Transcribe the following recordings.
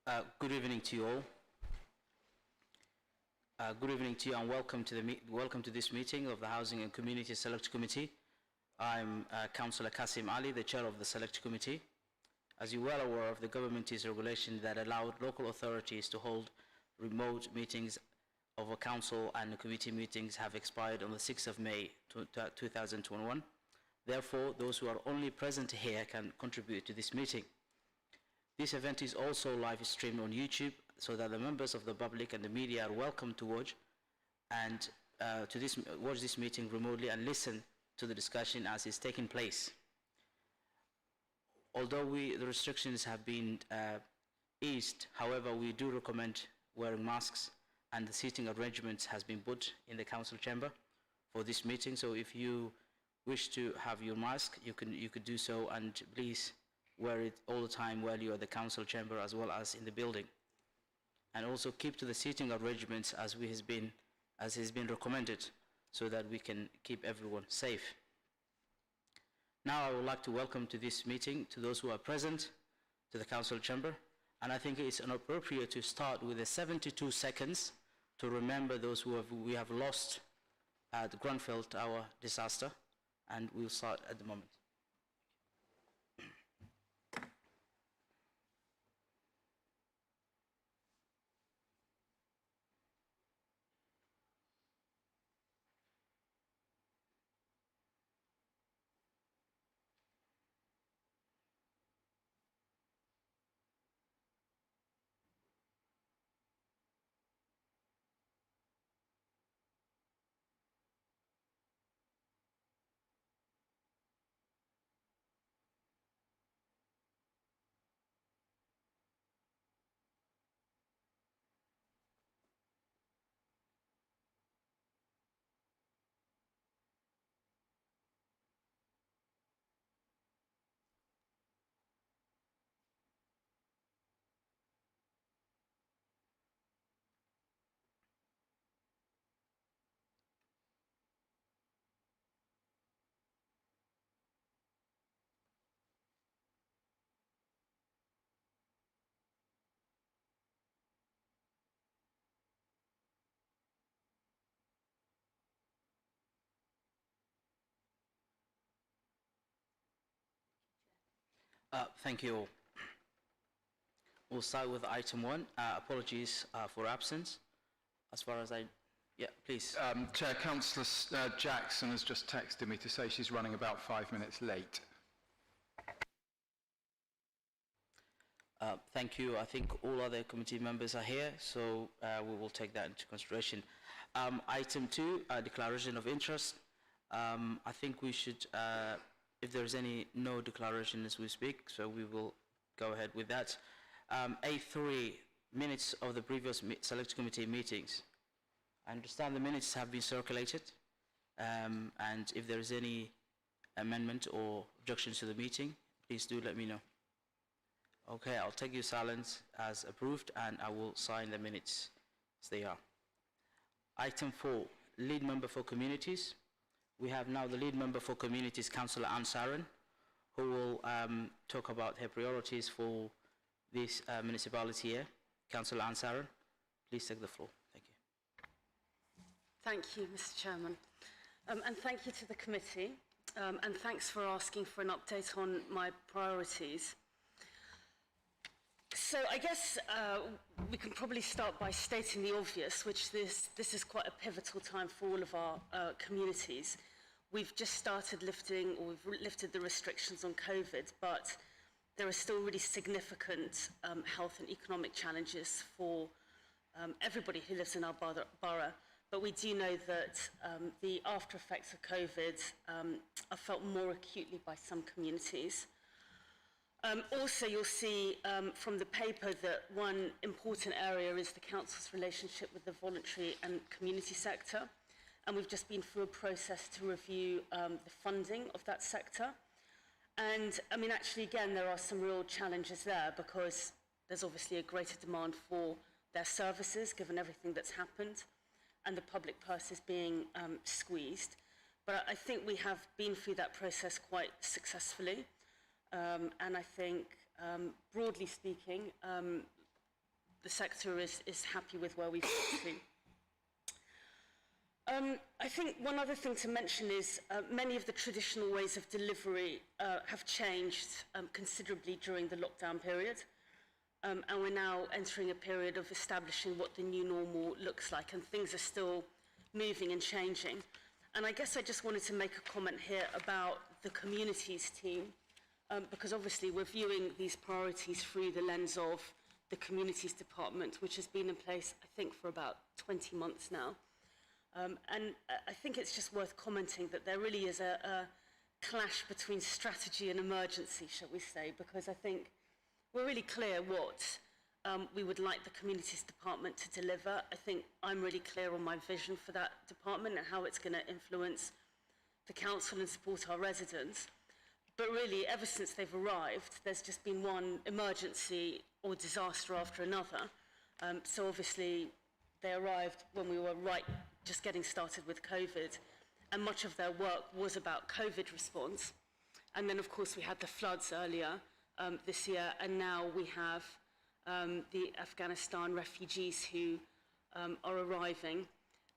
Good evening to you all. Good evening to you and welcome to this meeting of the Housing and Community Select Committee. I'm Councillor Kasim Ali, the chair of the Select Committee. As you're well aware of, the government is regulation that allowed local authorities to hold remote meetings of a council and committee meetings have expired on the 6th of May 2021. Therefore, those who are only present here can contribute to this meeting. This event is also live streamed on YouTube so that the members of the public and the media are welcome to watch and watch this meeting remotely and listen to the discussion as it's taking place. Although the restrictions have been eased, however, we do recommend wearing masks, and the seating arrangements has been put in the council chamber for this meeting. So if you wish to have your mask, you could do so, and please wear it all the time while you're at the council chamber as well as in the building. And also keep to the seating arrangements as has been recommended so that we can keep everyone safe. Now I would like to welcome to this meeting to those who are present to the council chamber, and I think it's inappropriate to start with the 72 seconds to remember those we have lost at the Grenfell Tower disaster, and we'll start at the moment. Thank you all. We'll start with item 1. Apologies for absence. As far as yeah, please. Chair, Councillor Jackson has just texted me to say she's running about 5 minutes late. Thank you. I think all other committee members are here, so we will take that into consideration. Item 2, declaration of interest. I think we should, if there's no declaration as we speak, so we will go ahead with that. A3, minutes of the previous select committee meetings. I understand the minutes have been circulated, and if there is any amendment or objections to the meeting, please do let me know. Okay, I'll take your silence as approved, and I will sign the minutes as they are. Item 4, lead member for communities. We have now the lead member for communities, Councillor Ansaran, who will talk about her priorities for this municipality here. Councillor Ansaran, please take the floor. Thank you. Thank you, Mr. Chairman. And thank you to the committee. And thanks for asking for an update on my priorities. So I guess we can probably start by stating the obvious, which this is quite a pivotal time for all of our communities. We've just started lifting, or we've lifted the restrictions on COVID, but there are still really significant health and economic challenges for everybody who lives in our borough. But we do know that the after effects of COVID are felt more acutely by some communities. Also, you'll see from the paper that one important area is the council's relationship with the voluntary and community sector. And we've just been through a process to review the funding of that sector. And I mean, actually, again, there are some real challenges there because there's obviously a greater demand for their services given everything that's happened and the public purse is being squeezed. But I think we have been through that process quite successfully. And I think, broadly speaking, the sector is happy with where we've got to. I think one other thing to mention is many of the traditional ways of delivery have changed considerably during the lockdown period. And we're now entering a period of establishing what the new normal looks like, and things are still moving and changing. And I guess I just wanted to make a comment here about the communities team, because obviously we're viewing these priorities through the lens of the communities department, which has been in place, I think, for about 20 months now. And I think it's just worth commenting that there really is a clash between strategy and emergency, shall we say, because I think we're really clear what we would like the communities department to deliver. I think I'm really clear on my vision for that department and how it's going to influence the council and support our residents. But really, ever since they've arrived, there's just been one emergency or disaster after another. So obviously, they arrived when we were just getting started with COVID, and much of their work was about COVID response. And then, of course, we had the floods earlier this year, and now we have the Afghanistan refugees who are arriving.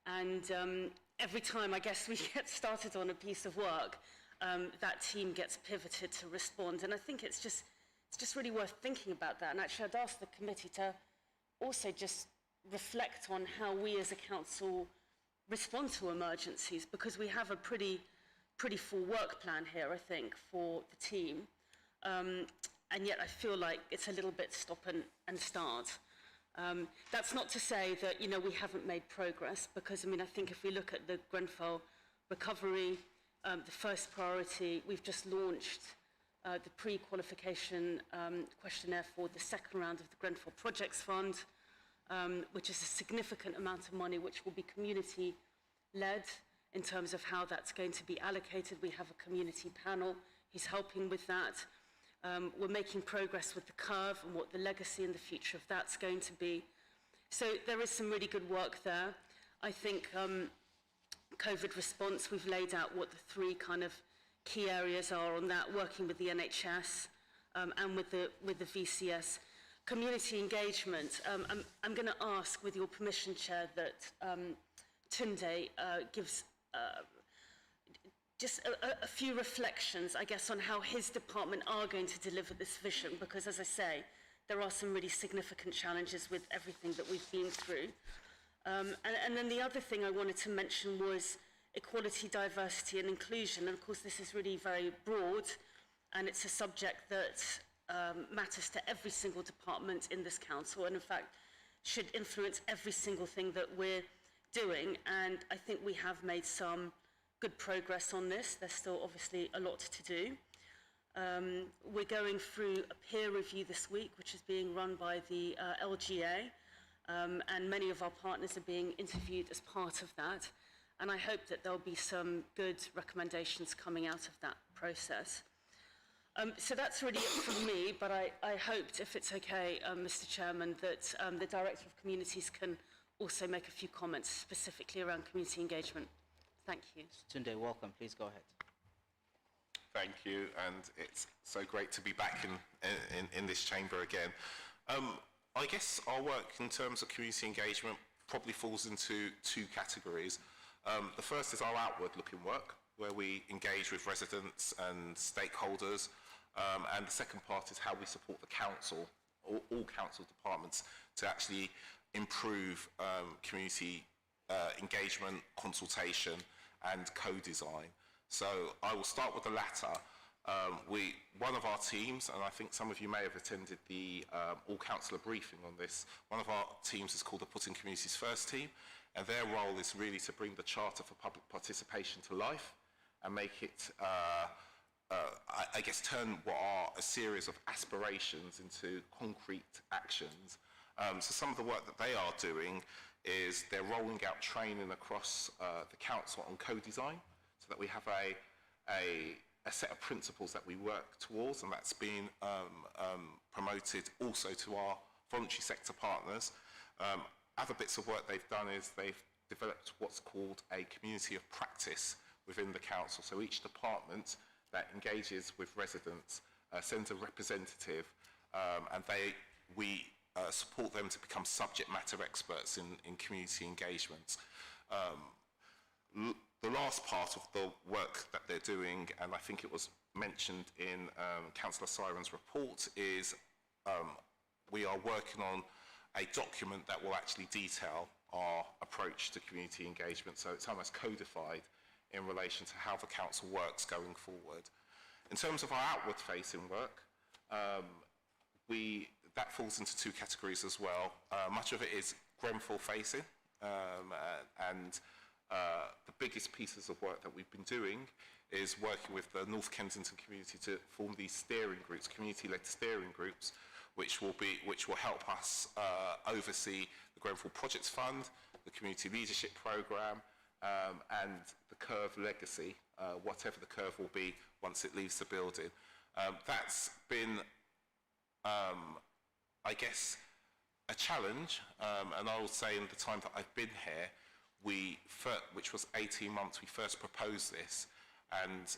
And every time, I guess, we get started on a piece of work, that team gets pivoted to respond. And I think it's just really worth thinking about that. And actually, I'd ask the committee to also just reflect on how we as a council respond to emergencies, because we have a pretty full work plan here, I think, for the team. And yet I feel like it's a little bit stop and start. That's not to say that, you know, we haven't made progress, because, I mean, I think if we look at the Grenfell recovery, the first priority, we've just launched the pre-qualification questionnaire for the second round of the Grenfell Projects Fund, which is a significant amount of money which will be community-led in terms of how that's going to be allocated. We have a community panel who's helping with that. We're making progress with the curve and what the legacy and the future of that's going to be. So there is some really good work there. I think COVID response, we've laid out what the three kind of key areas are on that, working with the NHS and with the VCS. Community engagement, I'm going to ask, with your permission, Chair, that Tunde gives just a few reflections, I guess, on how his department are going to deliver this vision, because, as I say, there are some really significant challenges with everything that we've been through. And then the other thing I wanted to mention was equality, diversity and inclusion. And of course, this is really very broad, and it's a subject that matters to every single department in this council, and in fact should influence every single thing that we're doing. And I think we have made some good progress on this. There's still obviously a lot to do. We're going through a peer review this week, which is being run by the LGA, and many of our partners are being interviewed as part of that. And I hope that there'll be some good recommendations coming out of that process. So that's really it from me, but I hoped, if it's okay, Mr. Chairman, that the Director of Communities can also make a few comments specifically around community engagement. Thank you. Tunde, welcome. Please go ahead. Thank you, and it's so great to be back in this chamber again. I guess our work in terms of community engagement probably falls into two categories. The first is our outward-looking work, where we engage with residents and stakeholders, and the second part is how we support the council, all council departments, to actually improve community engagement, consultation, and co-design. So I will start with the latter. One of our teams, and I think some of you may have attended the all-councillor briefing on this, one of our teams is called the Putting Communities First team, and their role is really to bring the Charter for Public Participation to life and make it, I guess, turn what are a series of aspirations into concrete actions. So some of the work that they are doing is they're rolling out training across the council on co-design, so that we have a set of principles that we work towards, and that's been promoted also to our voluntary sector partners. Other bits of work they've done is they've developed what's called a community of practice within the council. So each department that engages with residents sends a representative, and we support them to become subject matter experts in community engagement. The last part of the work that they're doing, and I think it was mentioned in Councillor Siren's report, is we are working on a document that will actually detail our approach to community engagement, so it's almost codified in relation to how the council works going forward. In terms of our outward-facing work, that falls into two categories as well. Much of it is Grenfell-facing, and the biggest pieces of work that we've been doing is working with the North Kensington community to form these steering groups, community-led steering groups, which will help us oversee the Grenfell Projects Fund, the Community Leadership Programme, and the Curve Legacy, whatever the curve will be once it leaves the building. That's been, I guess, a challenge, and I will say in the time that I've been here, which was 18 months, we first proposed this, and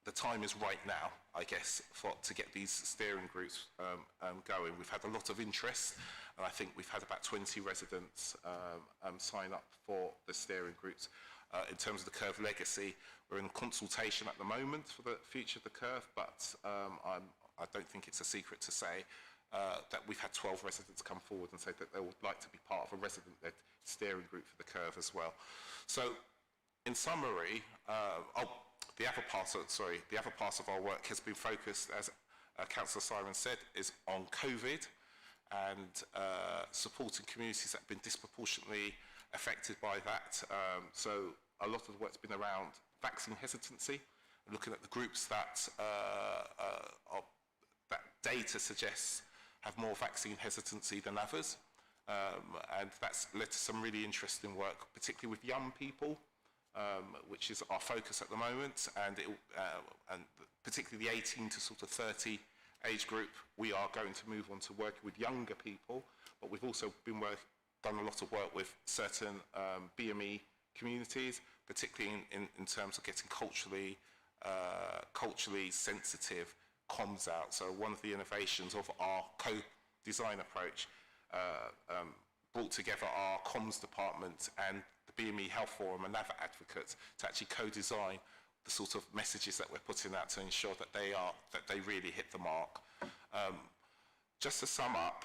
the time is right now, I guess, to get these steering groups going. We've had a lot of interest, and I think we've had about 20 residents sign up for the steering groups. In terms of the Curve Legacy, we're in consultation at the moment for the future of the Curve, but I don't think it's a secret to say that we've had 12 residents come forward and say that they would like to be part of a resident-led steering group for the Curve as well. So, in summary, the other part of our work has been focused, as Councillor Siren said, is on COVID and supporting communities that have been disproportionately affected by that. So a lot of the work's been around vaccine hesitancy, looking at the groups that that data suggests have more vaccine hesitancy than others. And that's led to some really interesting work, particularly with young people, which is our focus at the moment, and particularly the 18 to sort of 30 age group. We are going to move on to working with younger people, but we've also done a lot of work with certain BME communities, particularly in terms of getting culturally sensitive comms out. So one of the innovations of our co-design approach brought together our comms department and the BME Health Forum and other advocates to actually co-design the sort of messages that we're putting out to ensure that they really hit the mark. Just to sum up,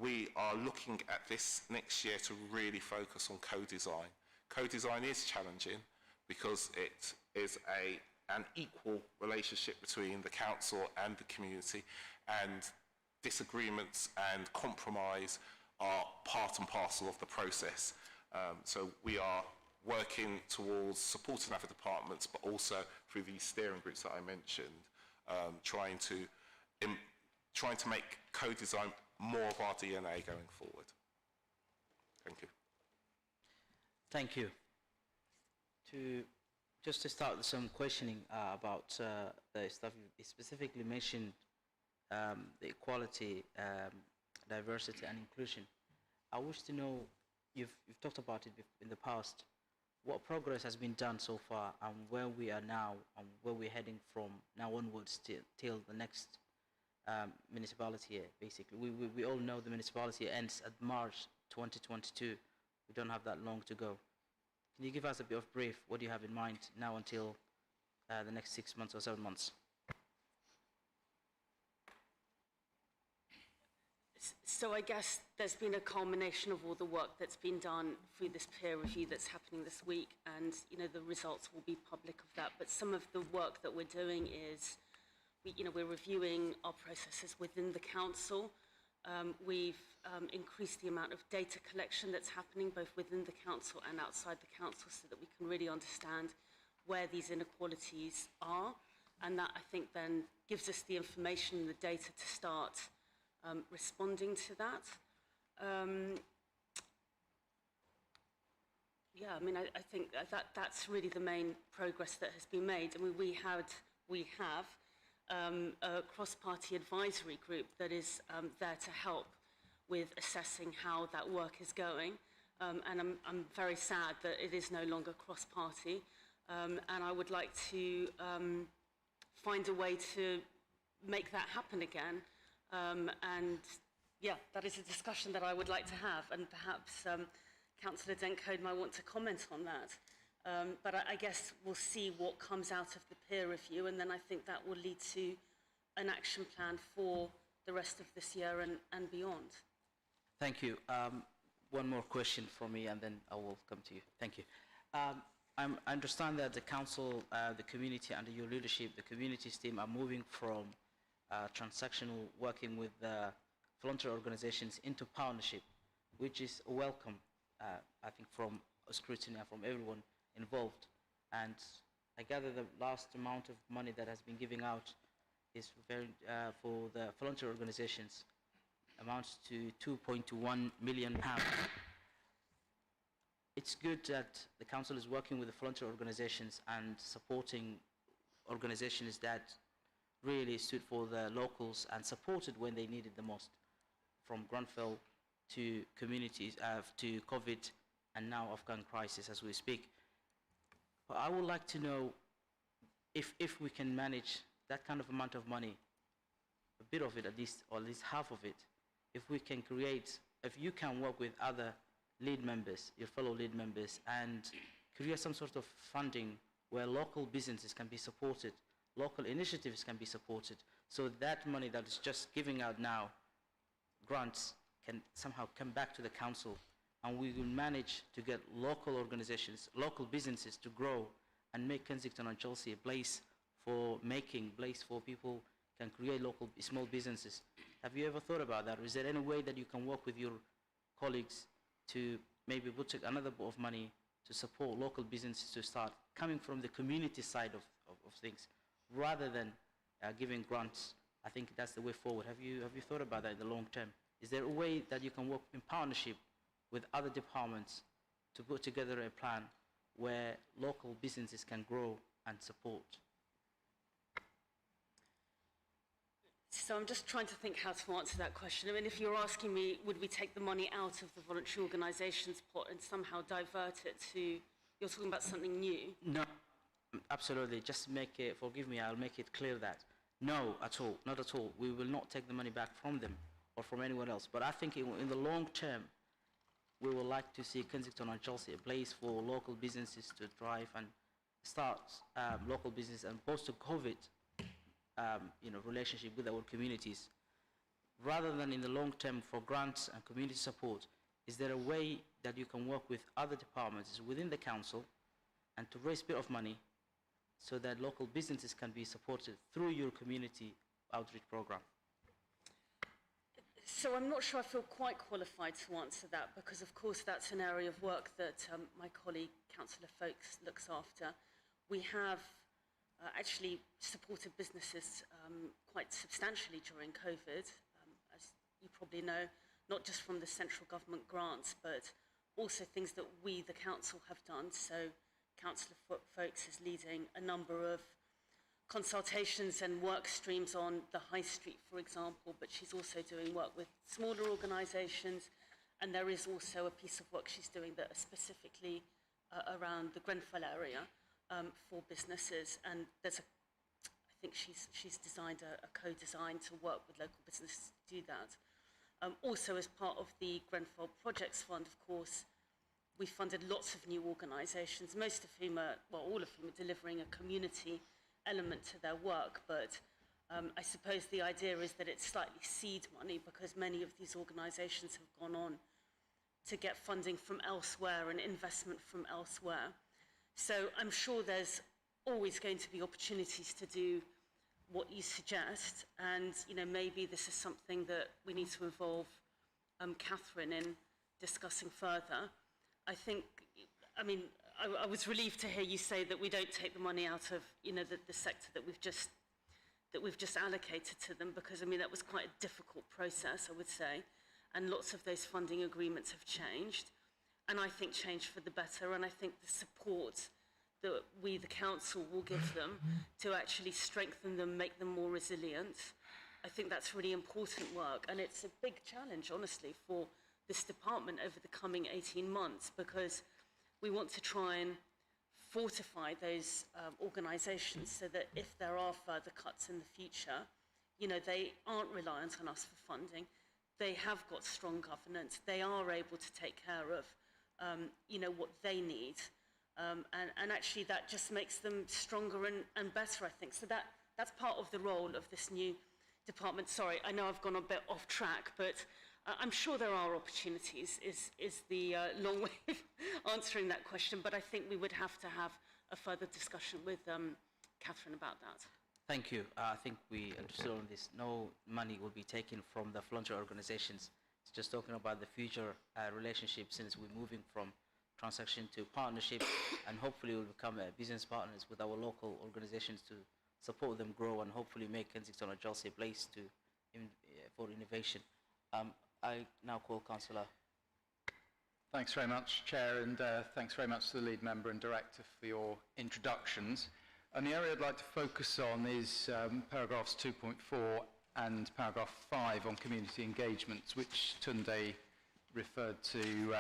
we are looking at this next year to really focus on co-design. Co-design is challenging because it is an equal relationship between the council and the community, and disagreements and compromise are part and parcel of the process. So we are working towards supporting other departments, but also through these steering groups that I mentioned, trying to make co-design more of our DNA going forward. Thank you. Thank you. Just to start with some questioning about the stuff you specifically mentioned, the equality, diversity and inclusion. I wish to know, you've talked about it in the past, what progress has been done so far and where we are now and where we're heading from now onwards till the next municipality year, basically. We all know the municipality ends at March 2022. We don't have that long to go. Can you give us a bit of brief, what do you have in mind now until the next 6 months or 7 months? So I guess there's been a culmination of all the work that's been done through this peer review that's happening this week, and the results will be public of that. But some of the work that we're doing is, we're reviewing our processes within the council. We've increased the amount of data collection that's happening both within the council and outside the council, so that we can really understand where these inequalities are, and that, I think, then gives us the information and the data to start responding to that. Yeah, I mean, I think that's really the main progress that has been made. I mean, we have a cross-party advisory group that is there to help with assessing how that work is going, and I'm very sad that it is no longer cross-party, and I would like to find a way to make that happen again. And Yeah, that is a discussion that I would like to have, and perhaps Councillor Dencode might want to comment on that. But I guess we'll see what comes out of the peer review, and then I think that will lead to an action plan for the rest of this year and beyond. Thank you. One more question from me, and then I will come to you. Thank you. I understand that the council, the community, under your leadership, the communities team are moving from transactional working with voluntary organizations into partnership, which is welcome, I think, from scrutiny and from everyone involved. And I gather the last amount of money that has been given out is very, for the voluntary organizations amounts to £2.1 million. It's good that the council is working with the voluntary organizations and supporting organizations that really stood for the locals and supported when they needed the most, from Grenfell to communities, to COVID, and now Afghan crisis as we speak. But I would like to know if we can manage that kind of amount of money, a bit of it at least, or at least half of it, if we can create, if you can work with other lead members, your fellow lead members, and create some sort of funding where local businesses can be supported, local initiatives can be supported, so that money that is just giving out now, grants, can somehow come back to the council, and we will manage to get local organizations, local businesses to grow and make Kensington and Chelsea a place for making, place for people can create local small businesses. Have you ever thought about that? Or is there any way that you can work with your colleagues to maybe put another bit of money to support local businesses to start coming from the community side of things, rather than giving grants? I think that's the way forward. Have you thought about that in the long term? Is there a way that you can work in partnership with other departments to put together a plan where local businesses can grow and support? So I'm just trying to think how to answer that question. I mean, if you're asking me, would we take the money out of the voluntary organisations pot and somehow divert it to, you're talking about something new? No, absolutely. Just make it, forgive me, I'll make it clear that no, at all, not at all. We will not take the money back from them or from anyone else. But I think in the long term, we would like to see Kensington and Chelsea a place for local businesses to thrive and start local business, and post-COVID, relationship with our communities. Rather than in the long term for grants and community support, is there a way that you can work with other departments within the council and to raise a bit of money so that local businesses can be supported through your community outreach program? So I'm not sure I feel quite qualified to answer that, because of course that's an area of work that my colleague Councillor Folkes looks after. We have actually supported businesses quite substantially during COVID, as you probably know, not just from the central government grants, but also things that we, the council, have done. So Councillor Folkes is leading a number of consultations and work streams on the High Street, for example, but she's also doing work with smaller organisations, and there is also a piece of work she's doing that is specifically around the Grenfell area for businesses, and there's I think she's designed a co-design to work with local businesses to do that. Also, as part of the Grenfell Projects Fund, of course, we funded lots of new organisations, most of whom are, well, all of whom are delivering a community element to their work, but I suppose the idea is that it's slightly seed money, because many of these organisations have gone on to get funding from elsewhere and investment from elsewhere. So I'm sure there's always going to be opportunities to do what you suggest, and maybe this is something that we need to involve Catherine in discussing further. I think, I was relieved to hear you say that we don't take the money out of the sector that we've just allocated to them, because that was quite a difficult process, I would say, and lots of those funding agreements have changed, and I think changed for the better, and I think the support that we, the council, will give them to actually strengthen them, make them more resilient, I think that's really important work, and it's a big challenge, honestly, for this department over the coming 18 months, because we want to try and fortify those organisations so that if there are further cuts in the future, they aren't reliant on us for funding. they have got strong governance. They are able to take care of, you know, what they need. And actually that just makes them stronger and better, I think. So that's part of the role of this new department. Sorry, I know I've gone a bit off track, but I'm sure there are opportunities, is the long way of answering that question. But I think we would have to have a further discussion with Catherine about that. Thank you. I think we understood on this. No money will be taken from the voluntary organizations. It's just talking about the future relationship, since we're moving from transaction to partnership, and hopefully we'll become business partners with our local organizations to support them grow and hopefully make Kensington or Chelsea a place for innovation. I now call Councillor. Thanks very much, Chair, and thanks very much to the lead member and director for your introductions. And the area I'd like to focus on is paragraphs 2.4 and paragraph 5 on community engagements, which Tunde referred to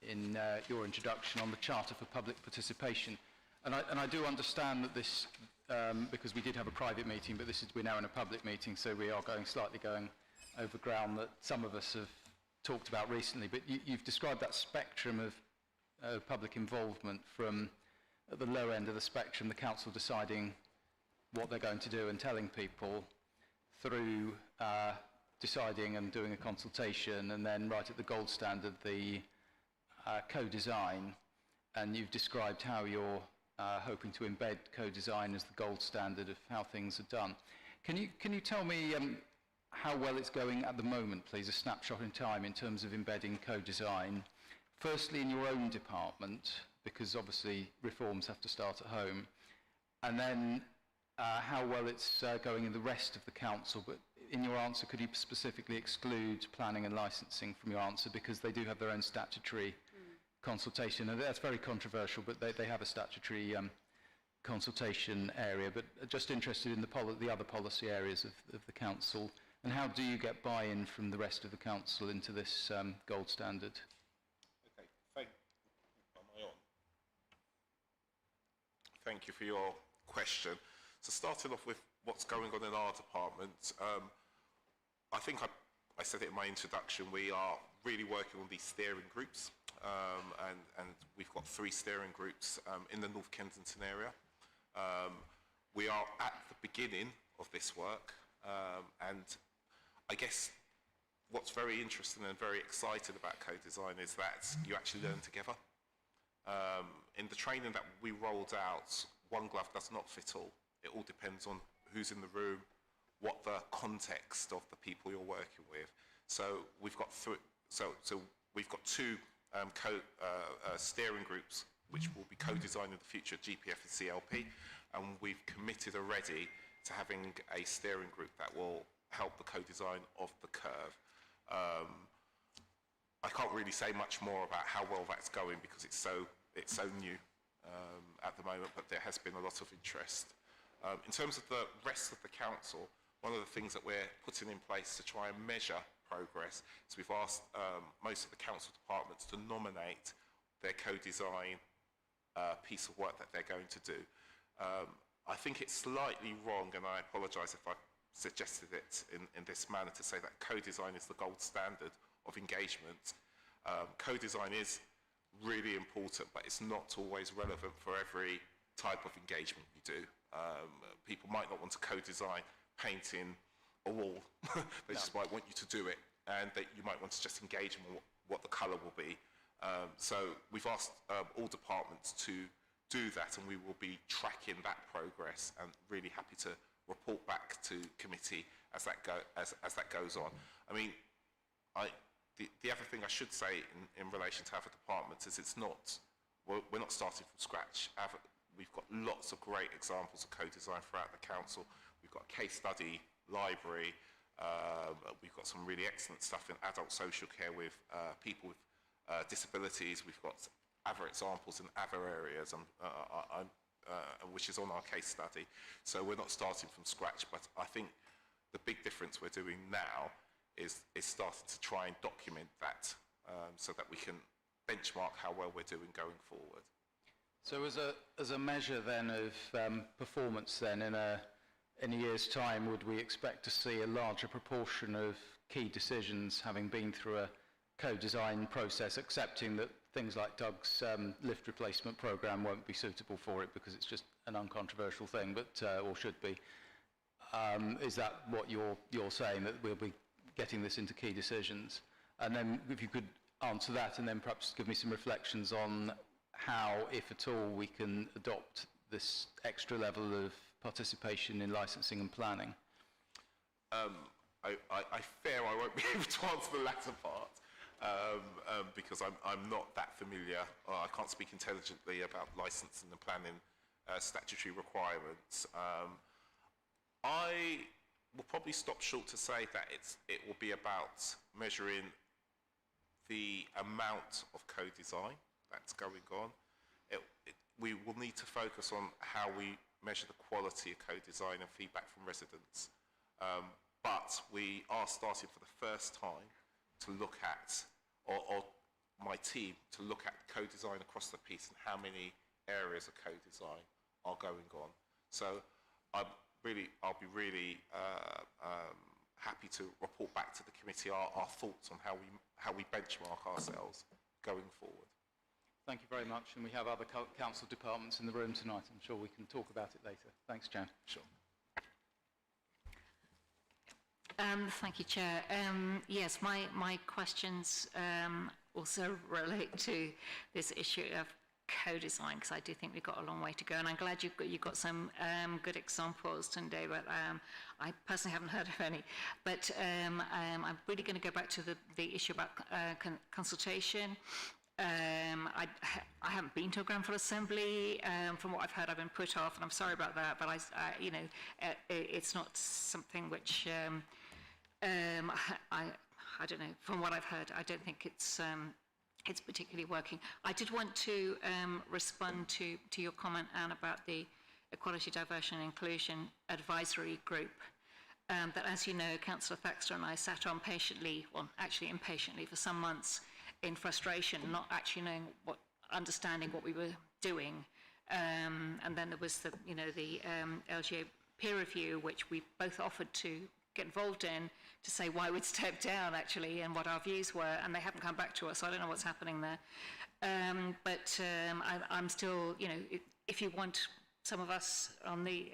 in your introduction on the Charter for Public Participation. And I do understand that this, because we did have a private meeting, but we're now in a public meeting, so we are slightly going over ground that some of us have talked about recently. But you've described that spectrum of public involvement from, at the low end of the spectrum, the council deciding what they're going to do and telling people, through deciding and doing a consultation, and then right at the gold standard, the co-design. And you've described how you're hoping to embed co-design as the gold standard of how things are done. Can you tell me how well it's going at the moment, please, a snapshot in time in terms of embedding co-design, firstly in your own department, because obviously reforms have to start at home, and then how well it's going in the rest of the council. But in your answer, could you specifically exclude planning and licensing from your answer, because they do have their own statutory consultation, and that's very controversial, but they have a statutory consultation area. But just interested in the other policy areas of the council, and how do you get buy-in from the rest of the council into this gold standard? Okay, am I on? Thank you for your question. So starting off with what's going on in our department, I think I said it in my introduction, we are really working on these steering groups, and we've got 3 steering groups in the North Kensington area. We are at the beginning of this work, and I guess what's very interesting and very exciting about co-design is that you actually learn together. In the training that we rolled out, one glove does not fit all. It all depends on who's in the room, what the context of the people you're working with. So we've got we've got 2 steering groups which will be co-designed in the future, GPF and CLP, and we've committed already to having a steering group that will help the co-design of the curve. I can't really say much more about how well that's going because it's so new at the moment, but there has been a lot of interest. In terms of the rest of the council, one of the things that we're putting in place to try and measure progress is we've asked most of the council departments to nominate their co-design piece of work that they're going to do. I think it's slightly wrong, and I apologise if I suggested it in this manner, to say that co-design is the gold standard of engagement. Co-design is really important, but it's not always relevant for every type of engagement you do. People might not want to co-design painting a wall. They just might want you to do it, and that you might want to just engage in what the colour will be. So we've asked all departments to do that, and we will be tracking that progress, and really happy to report back to committee as that goes on. I mean, the other thing I should say in relation to other departments is we're not starting from scratch. We've got lots of great examples of co-design throughout the council. We've got a case study library. We've got some really excellent stuff in adult social care with people with disabilities. We've got other examples in other areas, which is on our case study. So we're not starting from scratch, but I think the big difference we're doing now is starting to try and document that so that we can benchmark how well we're doing going forward. So as a measure then of performance then in a year's time, would we expect to see a larger proportion of key decisions, having been through a co-design process, accepting that things like Doug's lift replacement programme won't be suitable for it because it's just an uncontroversial thing, but or should be. Is that what you're saying, that we'll be getting this into key decisions? And then if you could answer that, and then perhaps give me some reflections on how, if at all, we can adopt this extra level of participation in licensing and planning. I fear I won't be able to answer the latter part because I'm not that familiar. I can't speak intelligently about licensing and planning statutory requirements. I will probably stop short to say that it will be about measuring the amount of co-design that's going on. We will need to focus on how we measure the quality of co-design and feedback from residents. But we are starting for the first time to look at, or my team, to look at co-design across the piece and how many areas of co-design are going on. So I'll be really happy to report back to the committee our thoughts on how we benchmark ourselves going forward. Thank you very much, and we have other council departments in the room tonight. I'm sure we can talk about it later. Thanks, Jan. Sure. Thank you, Chair. Yes, my questions also relate to this issue of co-design, because I do think we've got a long way to go, and I'm glad you've got some good examples today, but I personally haven't heard of any. But I'm really going to go back to the issue about consultation. I haven't been to a Grenfell Assembly. From what I've heard, I've been put off, and I'm sorry about that. But it's not something which I don't know. From what I've heard, I don't think it's particularly working. I did want to respond to your comment, Anne, about the Equality, Diversity and Inclusion Advisory Group. That, as you know, Councillor Thaxter and I sat on patiently, well, actually impatiently, for some months, in frustration, not actually knowing understanding what we were doing. And then there was the LGA peer review, which we both offered to get involved in, to say why we'd step down, actually, and what our views were, and they haven't come back to us, so I don't know what's happening there. But I'm still, if you want some of us on the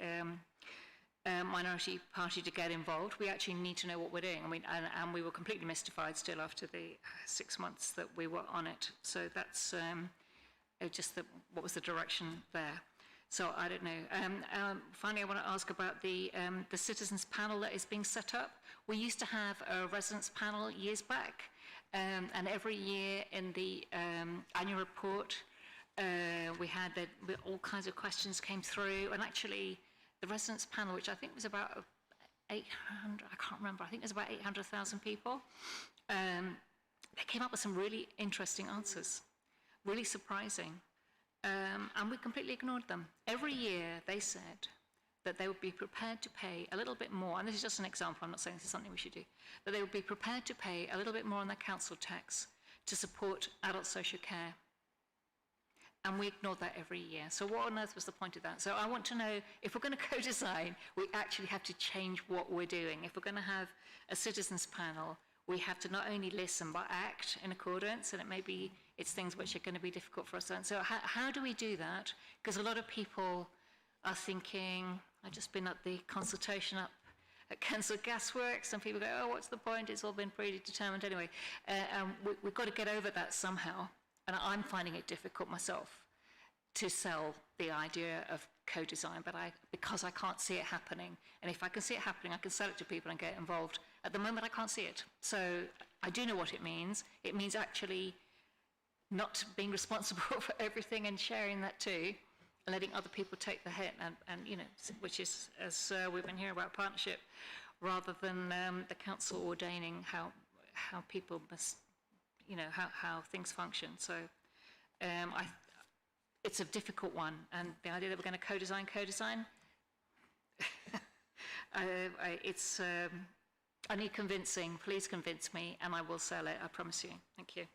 minority party to get involved, we actually need to know what we're doing. I mean, and we were completely mystified still after the 6 months that we were on it. So that's just what was the direction there. So I don't know. Finally, I want to ask about the citizens panel that is being set up. We used to have a residents panel years back, and every year in the annual report, we had all kinds of questions came through, and actually the residents panel, which I think was about 800, I can't remember, I think it was about 800,000 people, they came up with some really interesting answers, really surprising. And we completely ignored them. Every year they said that they would be prepared to pay a little bit more, and this is just an example, I'm not saying this is something we should do, but they would be prepared to pay a little bit more on their council tax to support adult social care. And we ignored that every year. So what on earth was the point of that? So I want to know, if we're going to co-design, we actually have to change what we're doing. If we're going to have a citizens panel, we have to not only listen, but act in accordance, and it's things which are going to be difficult for us to learn. So how do we do that? Because a lot of people are thinking, I've just been at the consultation up at Kensal Gasworks, and people go, oh, what's the point? It's all been predetermined anyway. We've got to get over that somehow. And I'm finding it difficult myself to sell the idea of co-design, but because I can't see it happening. And if I can see it happening, I can sell it to people and get involved. At the moment, I can't see it. So I do know what it means. It means actually not being responsible for everything and sharing that too, and letting other people take the hit, and which is, as we've been hearing about partnership, rather than the council ordaining how people must, how things function. So it's a difficult one, and the idea that we're going to co-design, I need convincing. Please convince me, and I will sell it, I promise you. Thank you.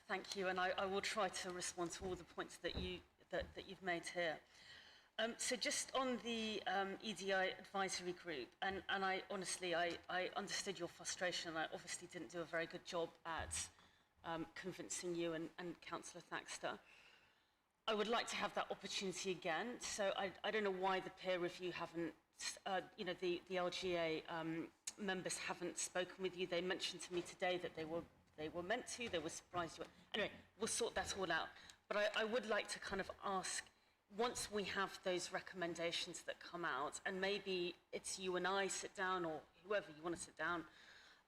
Thank you, and I will try to respond to all the points that you've made here. So just on the EDI advisory group, and I honestly, I understood your frustration. I obviously didn't do a very good job at convincing you and Councillor Thaxter. I would like to have that opportunity again. So I don't know why the peer review haven't, the LGA members haven't spoken with you. They mentioned to me today that they were meant to. They were surprised. Anyway, we'll sort that all out. But I would like to kind of ask, once we have those recommendations that come out, and maybe it's you and I sit down, or whoever you want to sit down,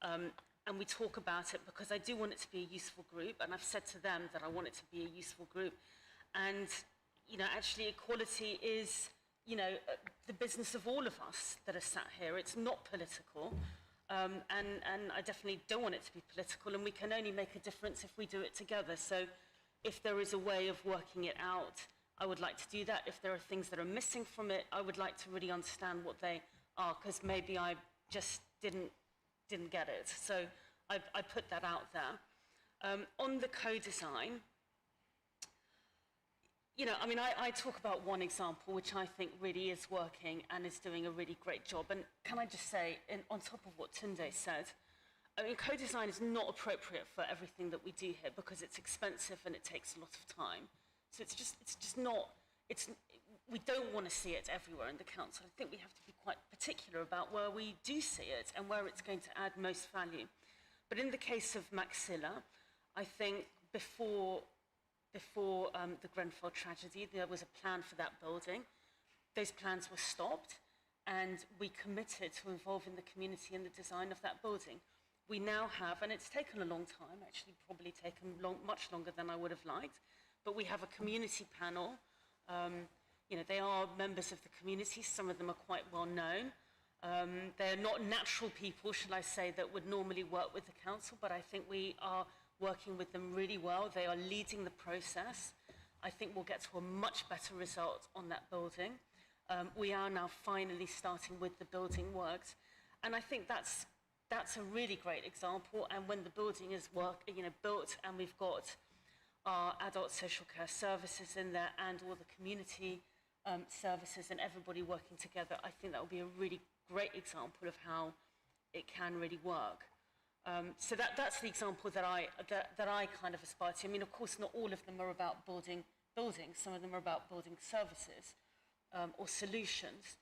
and we talk about it, because I do want it to be a useful group, and I've said to them that I want it to be a useful group. And, actually equality is, the business of all of us that are sat here. It's not political, and I definitely don't want it to be political, and we can only make a difference if we do it together. So if there is a way of working it out, I would like to do that. If there are things that are missing from it, I would like to really understand what they are, because maybe I just didn't get it. So I put that out there. On the co-design, I talk about one example which I think really is working and is doing a really great job. And can I just say, on top of what Tunde said, co-design is not appropriate for everything that we do here, because it's expensive and it takes a lot of time. So it's just not, we don't want to see it everywhere in the council. I think we have to be quite particular about where we do see it and where it's going to add most value. But in the case of Maxilla, I think before the Grenfell tragedy, there was a plan for that building. Those plans were stopped, and we committed to involving the community in the design of that building. We now have, and it's taken a long time, actually probably taken much longer than I would have liked, but we have a community panel. They are members of the community. Some of them are quite well known. They're not natural people, shall I say, that would normally work with the council, but I think we are working with them really well. They are leading the process. I think we'll get to a much better result on that building. We are now finally starting with the building works, and I think that's a really great example. And when the building is built, and we've got our adult social care services in there and all the community services and everybody working together, I think that will be a really great example of how it can really work. So that's the example that I kind of aspire to. I mean, of course, not all of them are about building buildings. Some of them are about building services or solutions.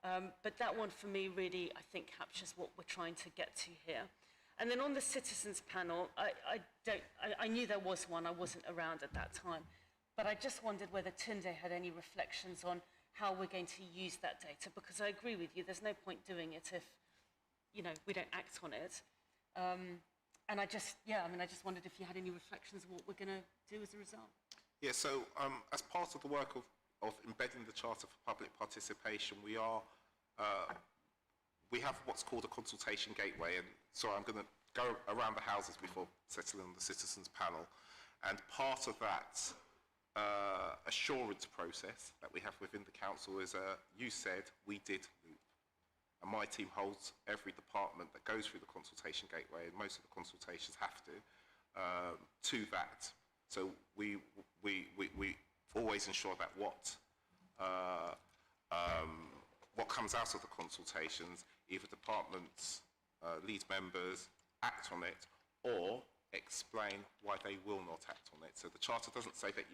But that one, for me, really, I think, captures what we're trying to get to here. And then on the citizens panel, I knew there was one. I wasn't around at that time. But I just wondered whether Tunde had any reflections on how we're going to use that data, because I agree with you, there's no point doing it if, we don't act on it. And I just wondered if you had any reflections of what we're going to do as a result. Yeah, so as part of the work of embedding the Charter for Public Participation, we have what's called a consultation gateway, and so I'm going to go around the houses before settling on the citizens panel. And part of that assurance process that we have within the council is you said, we did loop. And my team holds every department that goes through the consultation gateway, and most of the consultations have to that. So we always ensure that what comes out of the consultations, either departments, lead members act on it, or explain why they will not act on it. So the Charter doesn't say that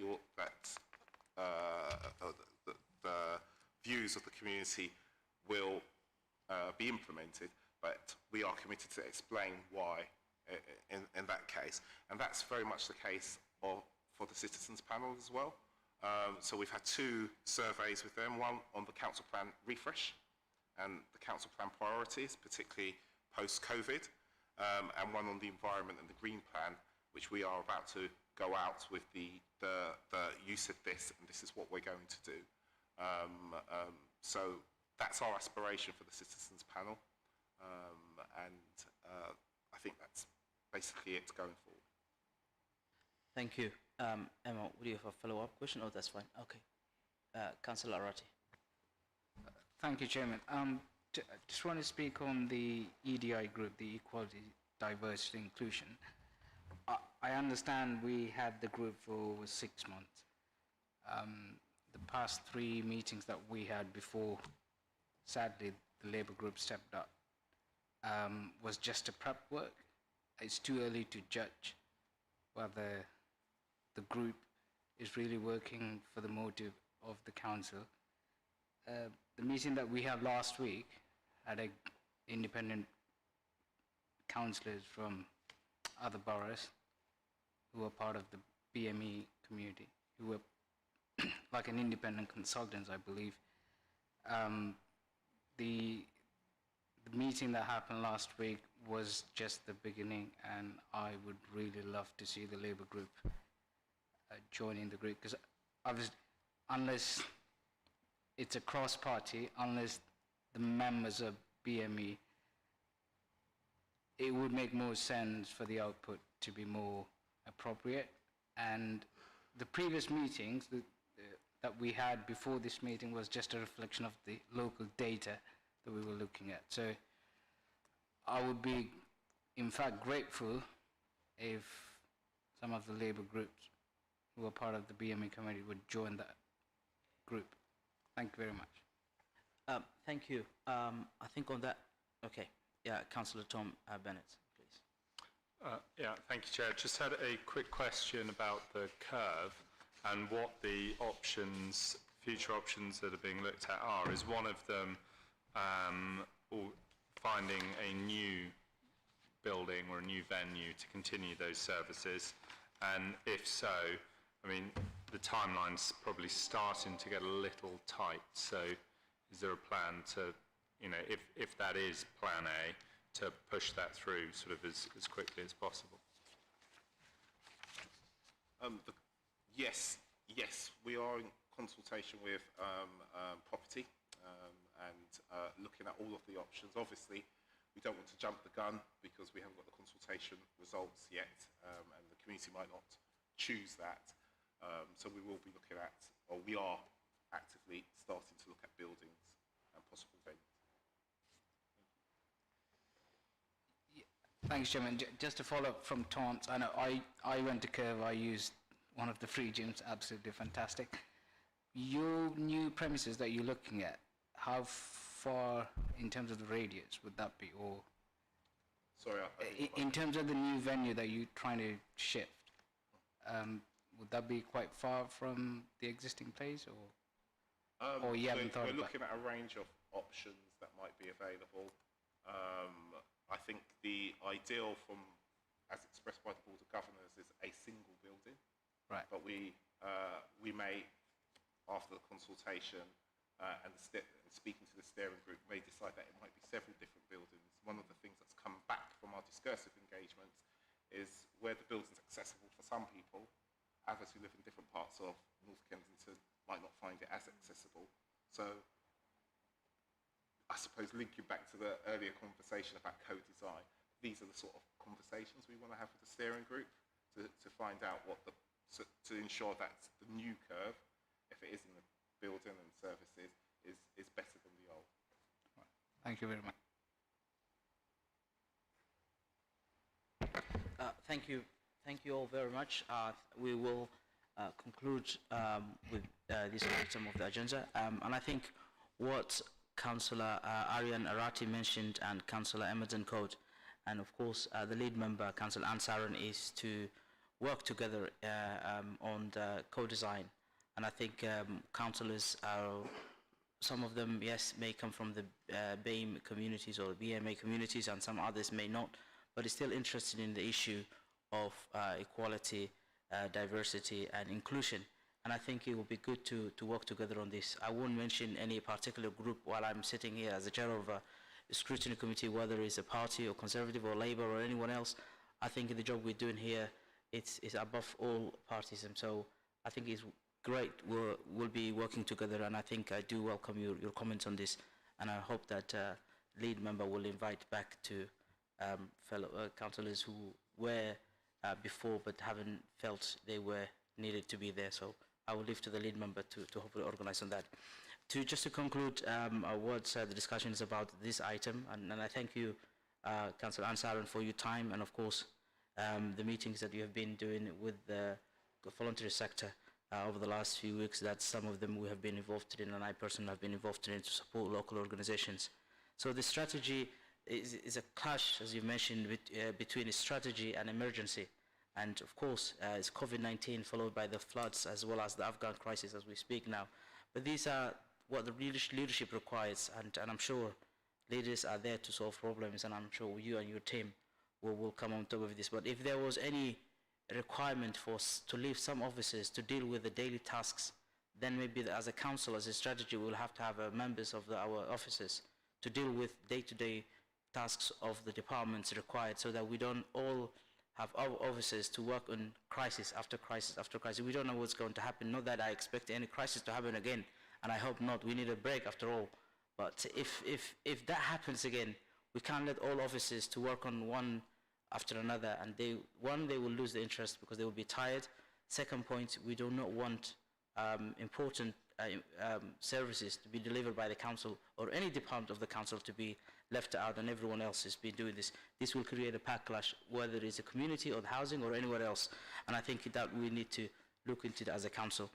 the views of the community will be implemented, but we are committed to explain why in that case. And that's very much the case for the citizens panel as well. So we've had 2 surveys with them, one on the council plan refresh and the council plan priorities, particularly post-COVID, and one on the environment and the green plan, which we are about to go out with the you said this and this is what we're going to do. So that's our aspiration for the citizens panel, and I think that's basically it going forward. Thank you. Emma, would you have a follow-up question? Oh, that's fine. Okay. Councillor Arati. Thank you, Chairman. Just want to speak on the EDI group, the Equality, Diversity, Inclusion. I understand we had the group for over 6 months. the past 3 meetings that we had before, sadly, the Labour group stepped up, was just a prep work. It's too early to judge whether the group is really working for the motive of the council. The meeting that we had last week had independent councillors from other boroughs who are part of the BME community, who were like an independent consultants, I believe. The meeting that happened last week was just the beginning, and I would really love to see the Labour group joining the group, because obviously, unless it's a cross-party, unless the members of BME, it would make more sense for the output to be more appropriate. And the previous meetings that we had before this meeting was just a reflection of the local data that we were looking at. So I would be, in fact, grateful if some of the Labour groups who are part of the BME committee would join that group. Thank you very much. Thank you. I think on that, okay. Yeah, Councillor Tom Bennett, please. Yeah, thank you, Chair. Just had a quick question about the curve and what the options, future options that are being looked at are. Is one of them finding a new building or a new venue to continue those services? And if so, I mean, the timeline's probably starting to get a little tight. So is there a plan to, you know, if that is plan A, to push that through sort of as quickly as possible? Yes, we are in consultation with property and looking at all of the options. Obviously, we don't want to jump the gun because we haven't got the consultation results yet, and the community might not choose that. So we will be looking at, or we are actively starting to look at buildings and possible venues. Thanks, Chairman. Just to follow up from Tom's, I know I went to Curve, I used one of the free gyms, absolutely fantastic. Your new premises that you're looking at, how far in terms of the radius would that be? Or Sorry, in terms of the new venue that you're trying to shift, would that be quite far from the existing place, or you haven't thought we're about? looking at a range of options that might be available. I think the ideal, as expressed by the Board of Governors, is a single building. Right. But we may, after the consultation and speaking to the steering group, may decide that it might be several different buildings. One of the things that's come back from our discursive engagement is where the building's accessible for some people, others who live in different parts of North Kensington might not find it as accessible. So I suppose linking back to the earlier conversation about co-design, these are the sort of conversations we want to have with the steering group to find out to ensure that the new curve, if it is in the building and services, is better than the old. Thank you very much. Thank you all very much. We will conclude with this item of the agenda. And I think what Councillor Aryan Arati mentioned and Councillor Emerson Code, and of course the lead member, Councillor Ansaran, is to work together on the co-design. And I think councillors are, some of them, yes, may come from the BAME communities or the BMA communities, and some others may not, but is still interested in the issue of equality, diversity and inclusion. And I think it will be good to work together on this. I won't mention any particular group while I'm sitting here as the chair of a scrutiny committee, whether it's a party or Conservative or Labour or anyone else. I think the job we're doing here, it's above all parties. And so I think it's great. We'll be working together, and I think I do welcome your comments on this. And I hope that lead member will invite back to fellow councillors who were before but haven't felt they were needed to be there. So I will leave to the lead member to hopefully organize on that. Just to conclude what the discussion is about this item, and I thank you, Councillor Ansaran, for your time, and of course the meetings that you have been doing with the voluntary sector. over the last few weeks that some of them we have been involved in, and I personally have been involved in to support local organizations. So the strategy is a clash, as you mentioned, between a strategy and emergency. And of course, it's COVID-19 followed by the floods as well as the Afghan crisis as we speak now. But these are what the leadership requires, and I'm sure leaders are there to solve problems, and I'm sure you and your team will come on top of this. But if there was any requirement for us to leave some officers to deal with the daily tasks, then maybe as a council, as a strategy, we'll have to have members of our officers to deal with day-to-day tasks of the departments required, so that we don't all have our officers to work on crisis after crisis after crisis. We don't know what's going to happen. Not that I expect any crisis to happen again, and I hope not. We need a break after all. But if that happens again, we can't let all officers to work on one after another, and they will lose the interest because they will be tired. Second point, we do not want important services to be delivered by the council or any department of the council to be left out, and everyone else has been doing this. This will create a backlash, whether it's a community or the housing or anywhere else, and I think that we need to look into that as a council.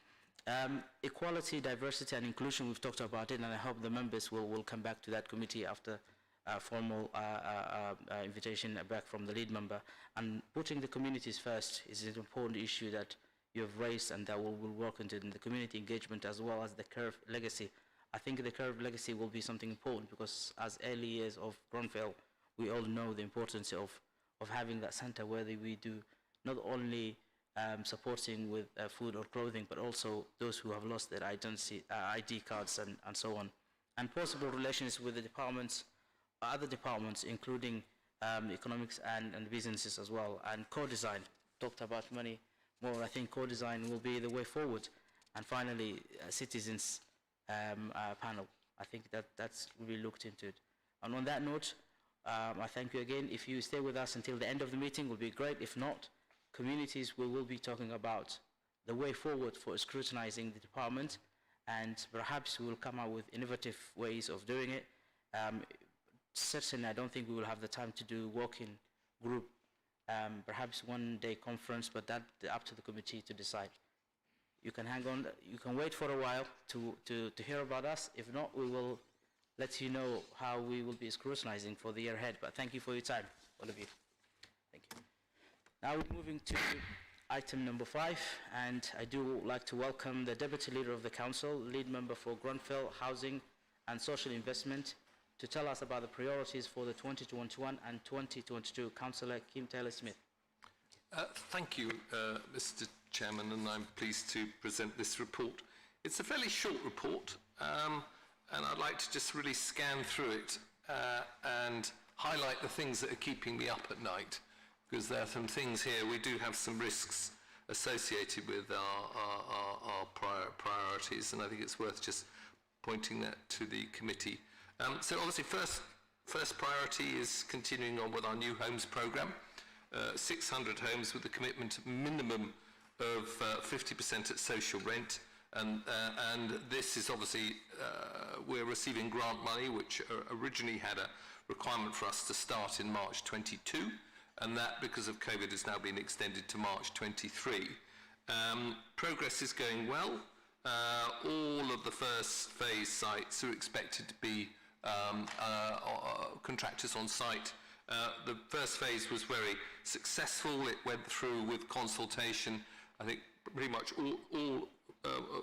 Equality, diversity and inclusion, we've talked about it, and I hope the members will come back to that committee after formal invitation back from the lead member. And putting the communities first is an important issue that you have raised, and that will work into the community engagement as well as the Curve legacy. I think the Curve legacy will be something important because as early years of Gronfell, we all know the importance of having that center where we do not only supporting with food or clothing, but also those who have lost their identity, ID cards and so on. And possible relations with the departments, other departments, including economics and businesses as well. And co-design, talked about money more. I think co-design will be the way forward. And finally, citizens panel. I think that's really looked into it. And on that note, I thank you again. If you stay with us until the end of the meeting, will be great. If not, communities, we will be talking about the way forward for scrutinizing the department, and perhaps we will come up with innovative ways of doing it. Certainly, I don't think we will have the time to do working group, perhaps one-day conference, but that's up to the committee to decide. You can hang on, you can wait for a while to hear about us. If not, we will let you know how we will be scrutinizing for the year ahead. But thank you for your time, all of you. Thank you. Now we're moving to item number 5, and I do like to welcome the Deputy Leader of the Council, Lead Member for Gronfell Housing and Social Investment, to tell us about the priorities for the 2021 and 2022. Councillor Kim Taylor-Smith. Thank you, Mr. Chairman, and I'm pleased to present this report. It's a fairly short report, and I'd like to just really scan through it and highlight the things that are keeping me up at night, because there are some things here. We do have some risks associated with our priorities, and I think it's worth just pointing that to the committee. So obviously first priority is continuing on with our new homes programme. 600 homes with a commitment minimum of 50% at social rent, and this is obviously we're receiving grant money, which originally had a requirement for us to start in March 22, and that, because of COVID, has now been extended to March 23. Progress is going well. All of the first phase sites are expected to be contractors on site. The first phase was very successful. It went through with consultation. I think pretty much all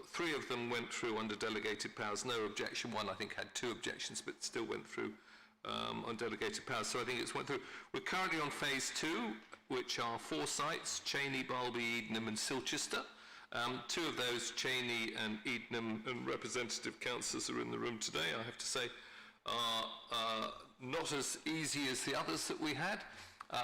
3 of them went through under delegated powers. No objection. One, I think, had 2 objections, but still went through on delegated powers. So I think it's went through. We're currently on phase 2, which are 4 sites: Cheney, Balby, Edenham and Silchester. 2 of those, Cheney and Edenham, and representative councillors are in the room today, I have to say, are not as easy as the others that we had.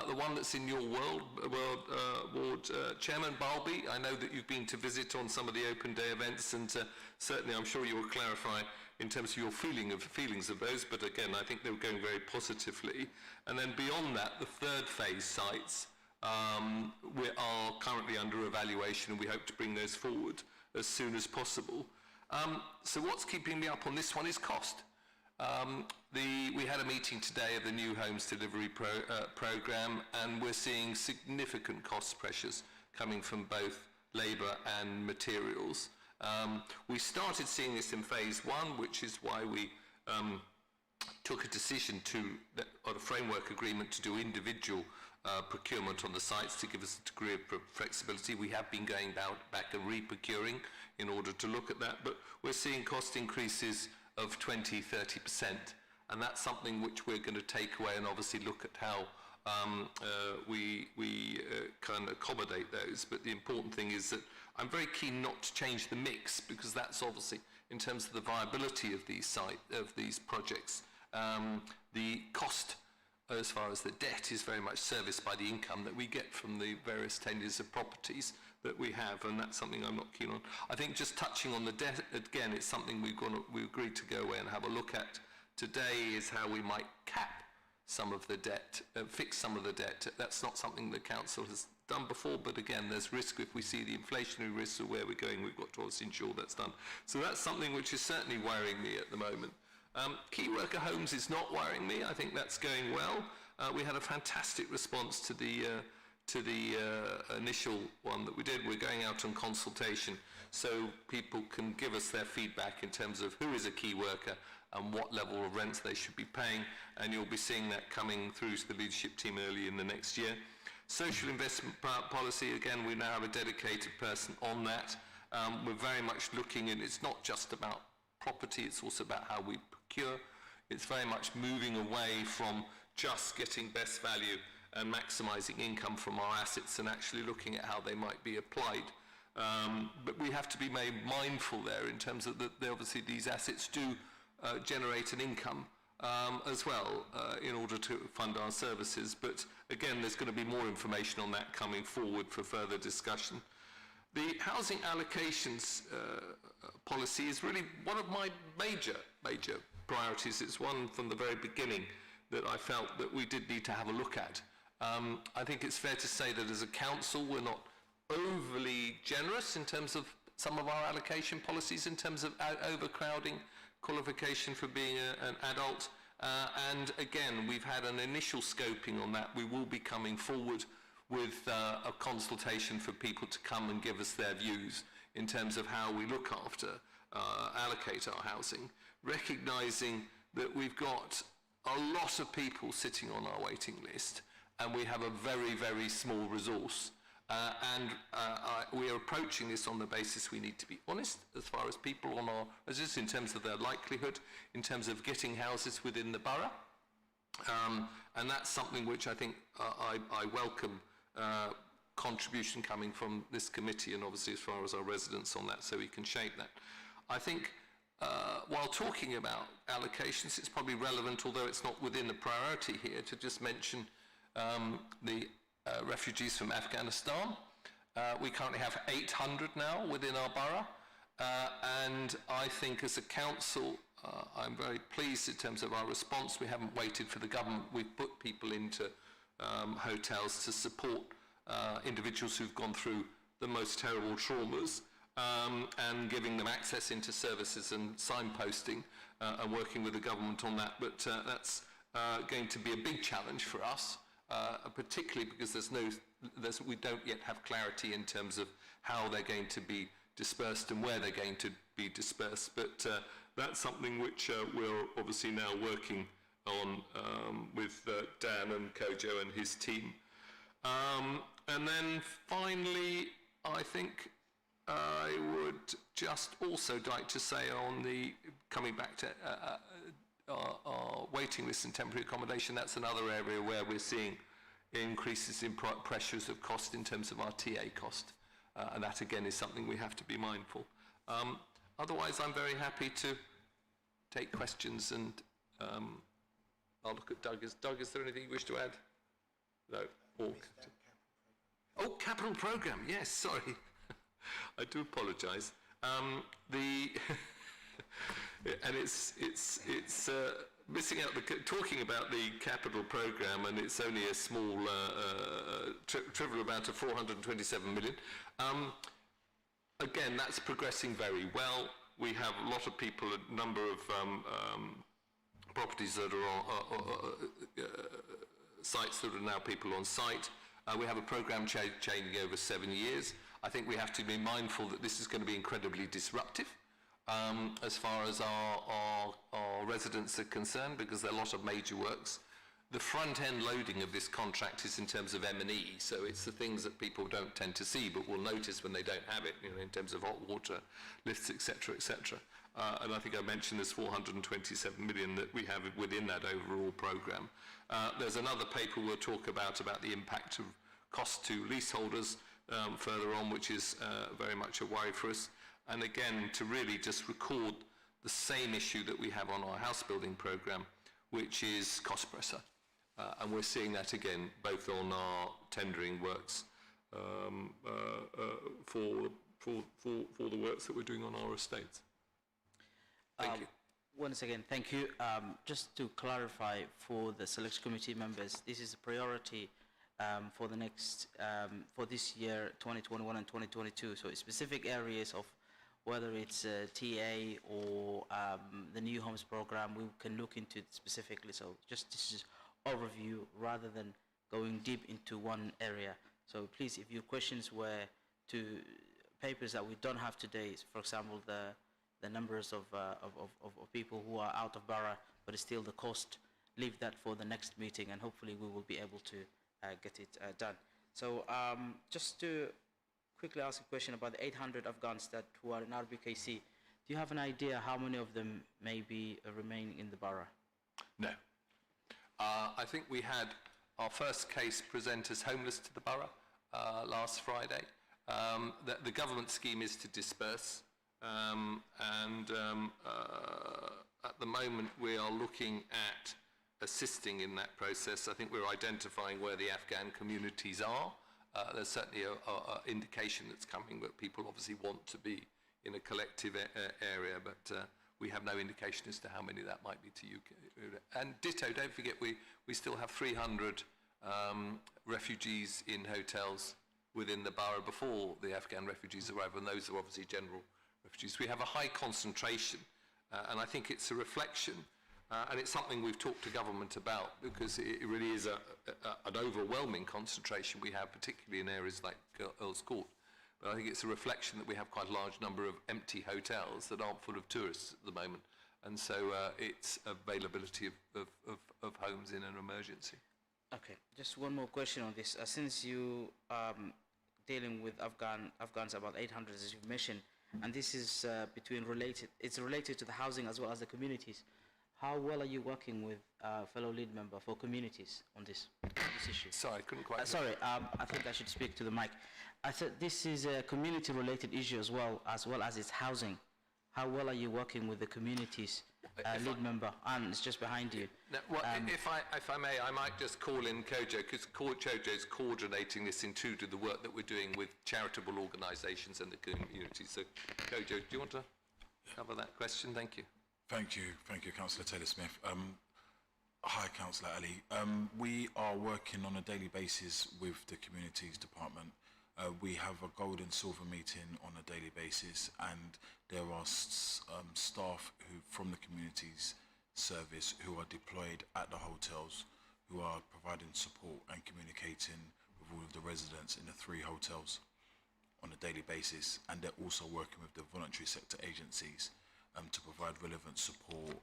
The one that's in your ward, Chairman Balby, I know that you've been to visit on some of the open day events, and certainly I'm sure you will clarify in terms of your feelings of those, but again, I think they were going very positively. And then beyond that, the 3rd phase sites we are currently under evaluation, and we hope to bring those forward as soon as possible. So what's keeping me up on this one is cost. We had a meeting today of the new homes delivery programme, and we're seeing significant cost pressures coming from both labour and materials. We started seeing this in phase one, which is why we took a decision on a framework agreement to do individual procurement on the sites to give us a degree of flexibility. We have been going back and re-procuring in order to look at that, but we're seeing cost increases of 20–30%, and that's something which we're going to take away and obviously look at how we can accommodate those. But the important thing is that I'm very keen not to change the mix, because that's obviously, in terms of the viability of these projects, the cost as far as the debt is very much serviced by the income that we get from the various tenures of properties that we have, and that's something I'm not keen on. I think just touching on the debt, again, it's something we agreed to go away and have a look at today, is how we might cap some of the debt, fix some of the debt. That's not something the council has done before, but again, there's risk if we see the inflationary risks of where we're going. We've got to obviously ensure that's done. So that's something which is certainly worrying me at the moment. Key worker homes is not worrying me. I think that's going well. We had a fantastic response to the initial one that we did. We're going out on consultation so people can give us their feedback in terms of who is a key worker and what level of rents they should be paying, and you'll be seeing that coming through to the leadership team early in the next year. Social investment policy, again, we now have a dedicated person on that. We're very much looking, and it's not just about property, it's also about how we procure. It's very much moving away from just getting best value and maximising income from our assets and actually looking at how they might be applied. But we have to be made mindful there in terms of that obviously these assets do generate an income as well in order to fund our services. But again, there's going to be more information on that coming forward for further discussion. The housing allocations policy is really one of my major priorities. It's one from the very beginning that I felt that we did need to have a look at. I think it's fair to say that as a council, we're not overly generous in terms of some of our allocation policies, in terms of overcrowding, qualification for being an adult. And again, we've had an initial scoping on that. We will be coming forward with a consultation for people to come and give us their views in terms of how we look after, allocate our housing, recognising that we've got a lot of people sitting on our waiting list and we have a very, very small resource. We are approaching this on the basis we need to be honest as far as people on our residents in terms of their likelihood, in terms of getting houses within the borough. And that's something which I think I welcome contribution coming from this committee and obviously as far as our residents on that, so we can shape that. I think while talking about allocations, it's probably relevant, although it's not within the priority here, to just mention the refugees from Afghanistan. We currently have 800 now within our borough, and I think as a council, I'm very pleased in terms of our response. We haven't waited for the government. We've put people into hotels to support individuals who've gone through the most terrible traumas, and giving them access into services and signposting and working with the government on that. But that's going to be a big challenge for us, particularly because we don't yet have clarity in terms of how they're going to be dispersed and where they're going to be dispersed. But that's something which we're obviously now working on with Dan and Kojo and his team. And then finally, I think I would just also like to say on the, coming back to our waiting list and temporary accommodation, that's another area where we're seeing increases in pressures of cost in terms of our TA cost. And that again is something we have to be mindful. Otherwise, I'm very happy to take questions, and I'll look at Doug. Doug, is there anything you wish to add? No. Oh, capital programme, yes, sorry. I do apologise. And it's missing out talking about the capital programme, and it's only a small trivial amount of 427 million. Again, that's progressing very well. We have a lot of people, a number of properties that are on sites that are now people on site. We have a programme changing over 7 years. I think we have to be mindful that this is going to be incredibly disruptive as far as our residents are concerned, because there are a lot of major works. The front-end loading of this contract is in terms of M&E, so it's the things that people don't tend to see but will notice when they don't have it, you know, in terms of hot water, lifts, etc., etc. And I think I mentioned there's 427 million that we have within that overall programme. There's another paper we'll talk about the impact of cost to leaseholders further on, which is very much a worry for us. And again, to really just record the same issue that we have on our house building programme, which is cost pressure. And we're seeing that again, both on our tendering works for the works that we're doing on our estates. Thank you. Once again, thank you. Just to clarify for the selection committee members, this is a priority for the next, for this year, 2021 and 2022. So specific areas of whether it's TA or the New Homes program, we can look into it specifically. So just this is overview rather than going deep into one area. So please, if your questions were to papers that we don't have today, for example, the numbers of people who are out of borough, but it's still the cost, leave that for the next meeting, and hopefully we will be able to get it done. So just to quickly ask a question about the 800 Afghans that who are in RBKC. Do you have an idea how many of them may be remaining in the borough? No. I think we had our first case present as homeless to the borough last Friday. The government scheme is to disperse, and at the moment we are looking at assisting in that process. I think we're identifying where the Afghan communities are. There's certainly an indication that's coming that people obviously want to be in a collective area, but we have no indication as to how many that might be to UK. And ditto, don't forget, we still have 300 refugees in hotels within the borough before the Afghan refugees arrive, and those are obviously general refugees. We have a high concentration, and I think it's a reflection, and it's something we've talked to government about, because it really is an overwhelming concentration we have, particularly in areas like Earl's Court. But I think it's a reflection that we have quite a large number of empty hotels that aren't full of tourists at the moment. And so it's availability of homes in an emergency. Okay, just one more question on this. Since you dealing with Afghans, about 800 as you've mentioned, and this is it's related to the housing as well as the communities. How well are you working with fellow lead member for communities on this issue? Sorry, I couldn't quite... sorry, I think I should speak to the mic. I said this is a community-related issue as well as its housing. How well are you working with the communities, lead member? And it's just behind you. No, well, if I may, I might just call in Kojo, because Kojo is coordinating this into the work that we're doing with charitable organisations and the communities. So, Kojo, do you want to cover that question? Thank you. Thank you, Councillor Taylor-Smith. Hi, Councillor Ali. We are working on a daily basis with the Communities Department. We have a gold and silver meeting on a daily basis, and there are staff from the Communities Service who are deployed at the hotels, who are providing support and communicating with all of the residents in the 3 hotels on a daily basis, and they're also working with the voluntary sector agencies to provide relevant support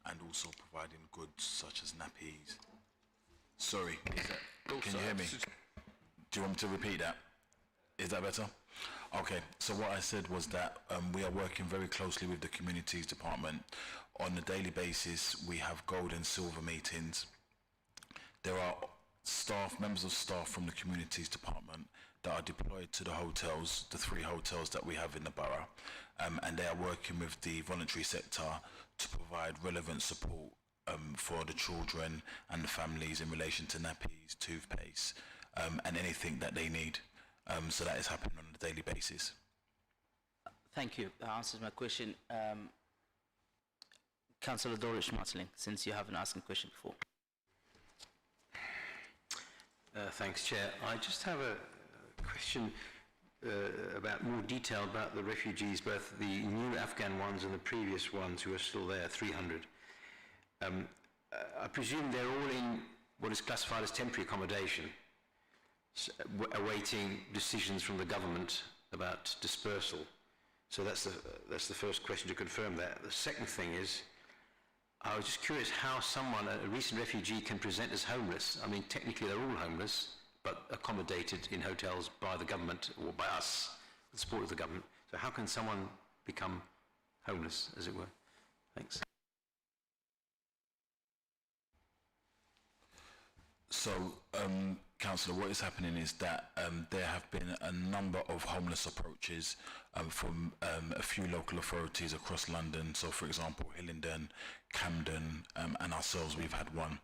and also providing goods such as nappies. Sorry, can you hear me? Do you want me to repeat that? Is that better? Okay, so what I said was that we are working very closely with the Communities Department. On a daily basis, we have gold and silver meetings. There are members of staff from the Communities Department that are deployed to the hotels, the 3 hotels that we have in the borough, and they are working with the voluntary sector to provide relevant support for the children and the families in relation to nappies, toothpaste, and anything that they need. So that is happening on a daily basis. Thank you. That answers my question. Councillor Dorish Martling, since you haven't asked a question before. Thanks, Chair. I just have a question about more detail about the refugees, both the new Afghan ones and the previous ones who are still there, 300. I presume they're all in what is classified as temporary accommodation. awaiting decisions from the government about dispersal. So that's the first question, to confirm that. The second thing is, I was just curious how someone, a recent refugee, can present as homeless. I mean, technically they're all homeless, but accommodated in hotels by the government, or by us, with the support of the government. So how can someone become homeless, as it were? Thanks. So, Councillor, what is happening is that there have been a number of homeless approaches from a few local authorities across London. So, for example, Hillingdon, Camden, and ourselves, we've had one.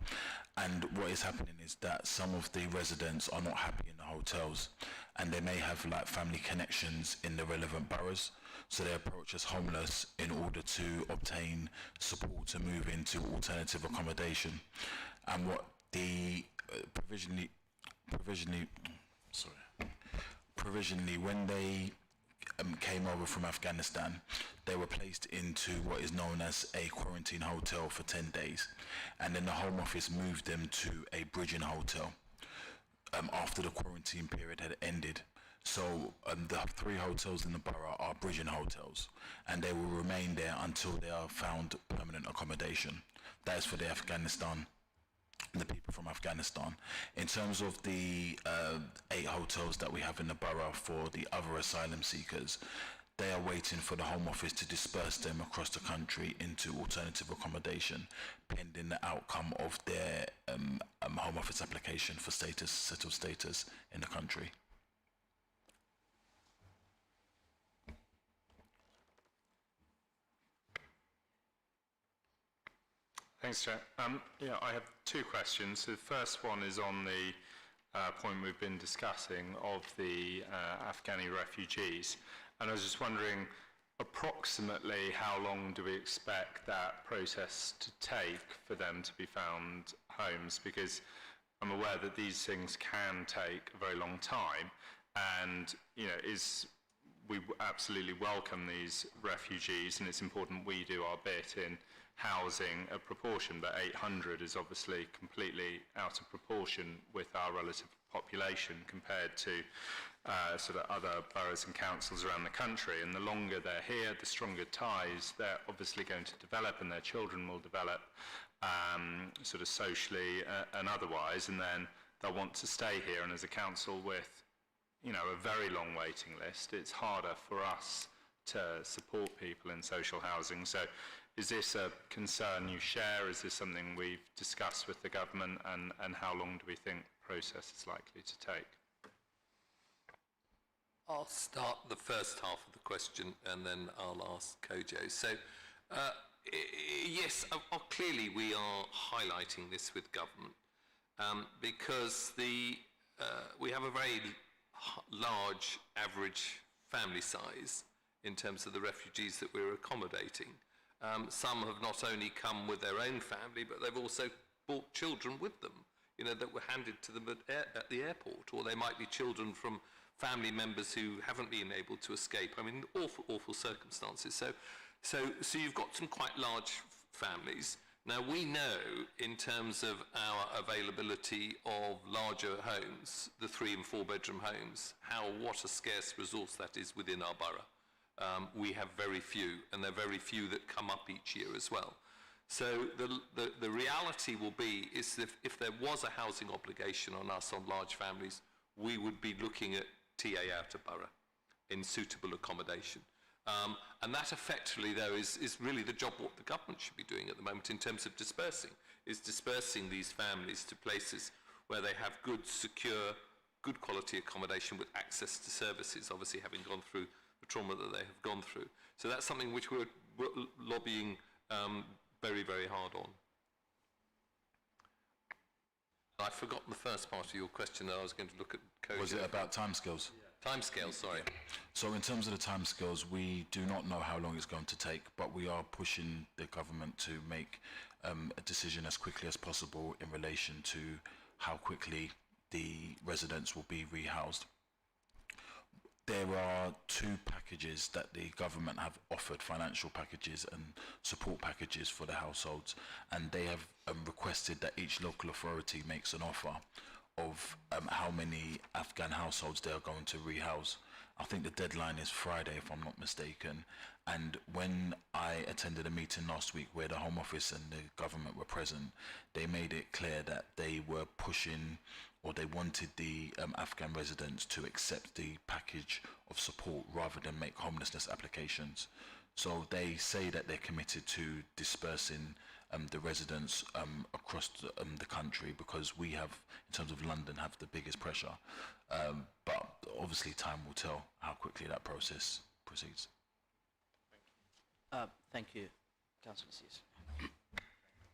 And what is happening is that some of the residents are not happy in the hotels, and they may have like family connections in the relevant boroughs. So they approach us homeless in order to obtain support to move into alternative accommodation. And what the provisionally, when they came over from Afghanistan, they were placed into what is known as a quarantine hotel for 10 days. And then the Home Office moved them to a bridging hotel after the quarantine period had ended. So the 3 hotels in the borough are bridging hotels, and they will remain there until they are found permanent accommodation. That is for the people from Afghanistan. In terms of the 8 hotels that we have in the borough for the other asylum seekers, they are waiting for the Home Office to disperse them across the country into alternative accommodation, pending the outcome of their Home Office application for settled status in the country. Thanks, Chair. Yeah, I have 2 questions. So the first one is on the point we've been discussing of the Afghani refugees. And I was just wondering, approximately how long do we expect that process to take for them to be found homes? Because I'm aware that these things can take a very long time. And, you know, we absolutely welcome these refugees, and it's important we do our bit in housing a proportion, but 800 is obviously completely out of proportion with our relative population compared to sort of other boroughs and councils around the country. And the longer they're here, the stronger ties they're obviously going to develop, and their children will develop sort of socially and otherwise, and then they'll want to stay here. And as a council with, you know, a very long waiting list, it's harder for us to support people in social housing. So is this a concern you share? Is this something we've discussed with the government, and how long do we think the process is likely to take? I'll start the first half of the question and then I'll ask Kojo. So, yes, clearly we are highlighting this with government because we have a very large average family size in terms of the refugees that we're accommodating. Some have not only come with their own family, but they've also brought children with them, you know, that were handed to them at the airport, or they might be children from family members who haven't been able to escape. I mean, awful circumstances. So you've got some quite large families. Now, we know in terms of our availability of larger homes, the 3 and 4 bedroom homes, what a scarce resource that is within our borough. We have very few, and there are very few that come up each year as well. So the reality will be is if there was a housing obligation on us on large families, we would be looking at TA out of borough in suitable accommodation. And that effectively, though, is really the job what the government should be doing at the moment in terms of dispersing these families to places where they have good, secure, good quality accommodation with access to services, obviously having gone through the trauma that they have gone through. So that's something which we're lobbying very, very hard on. I've forgotten the first part of your question that I was going to look at. Kojo. Was it about timescales? Timescales, sorry. So in terms of the timescales, we do not know how long it's going to take, but we are pushing the government to make a decision as quickly as possible in relation to how quickly the residents will be rehoused. There are 2 packages that the government have offered, financial packages and support packages for the households, and they have requested that each local authority makes an offer of how many Afghan households they are going to rehouse. I think the deadline is Friday, if I'm not mistaken. And when I attended a meeting last week where the Home Office and the government were present, they made it clear that they were pushing, or they wanted the Afghan residents to accept the package of support rather than make homelessness applications. So they say that they're committed to dispersing the residents across the country, because we have, in terms of London, have the biggest pressure. But obviously time will tell how quickly that process proceeds. Thank you, Councillor Sears.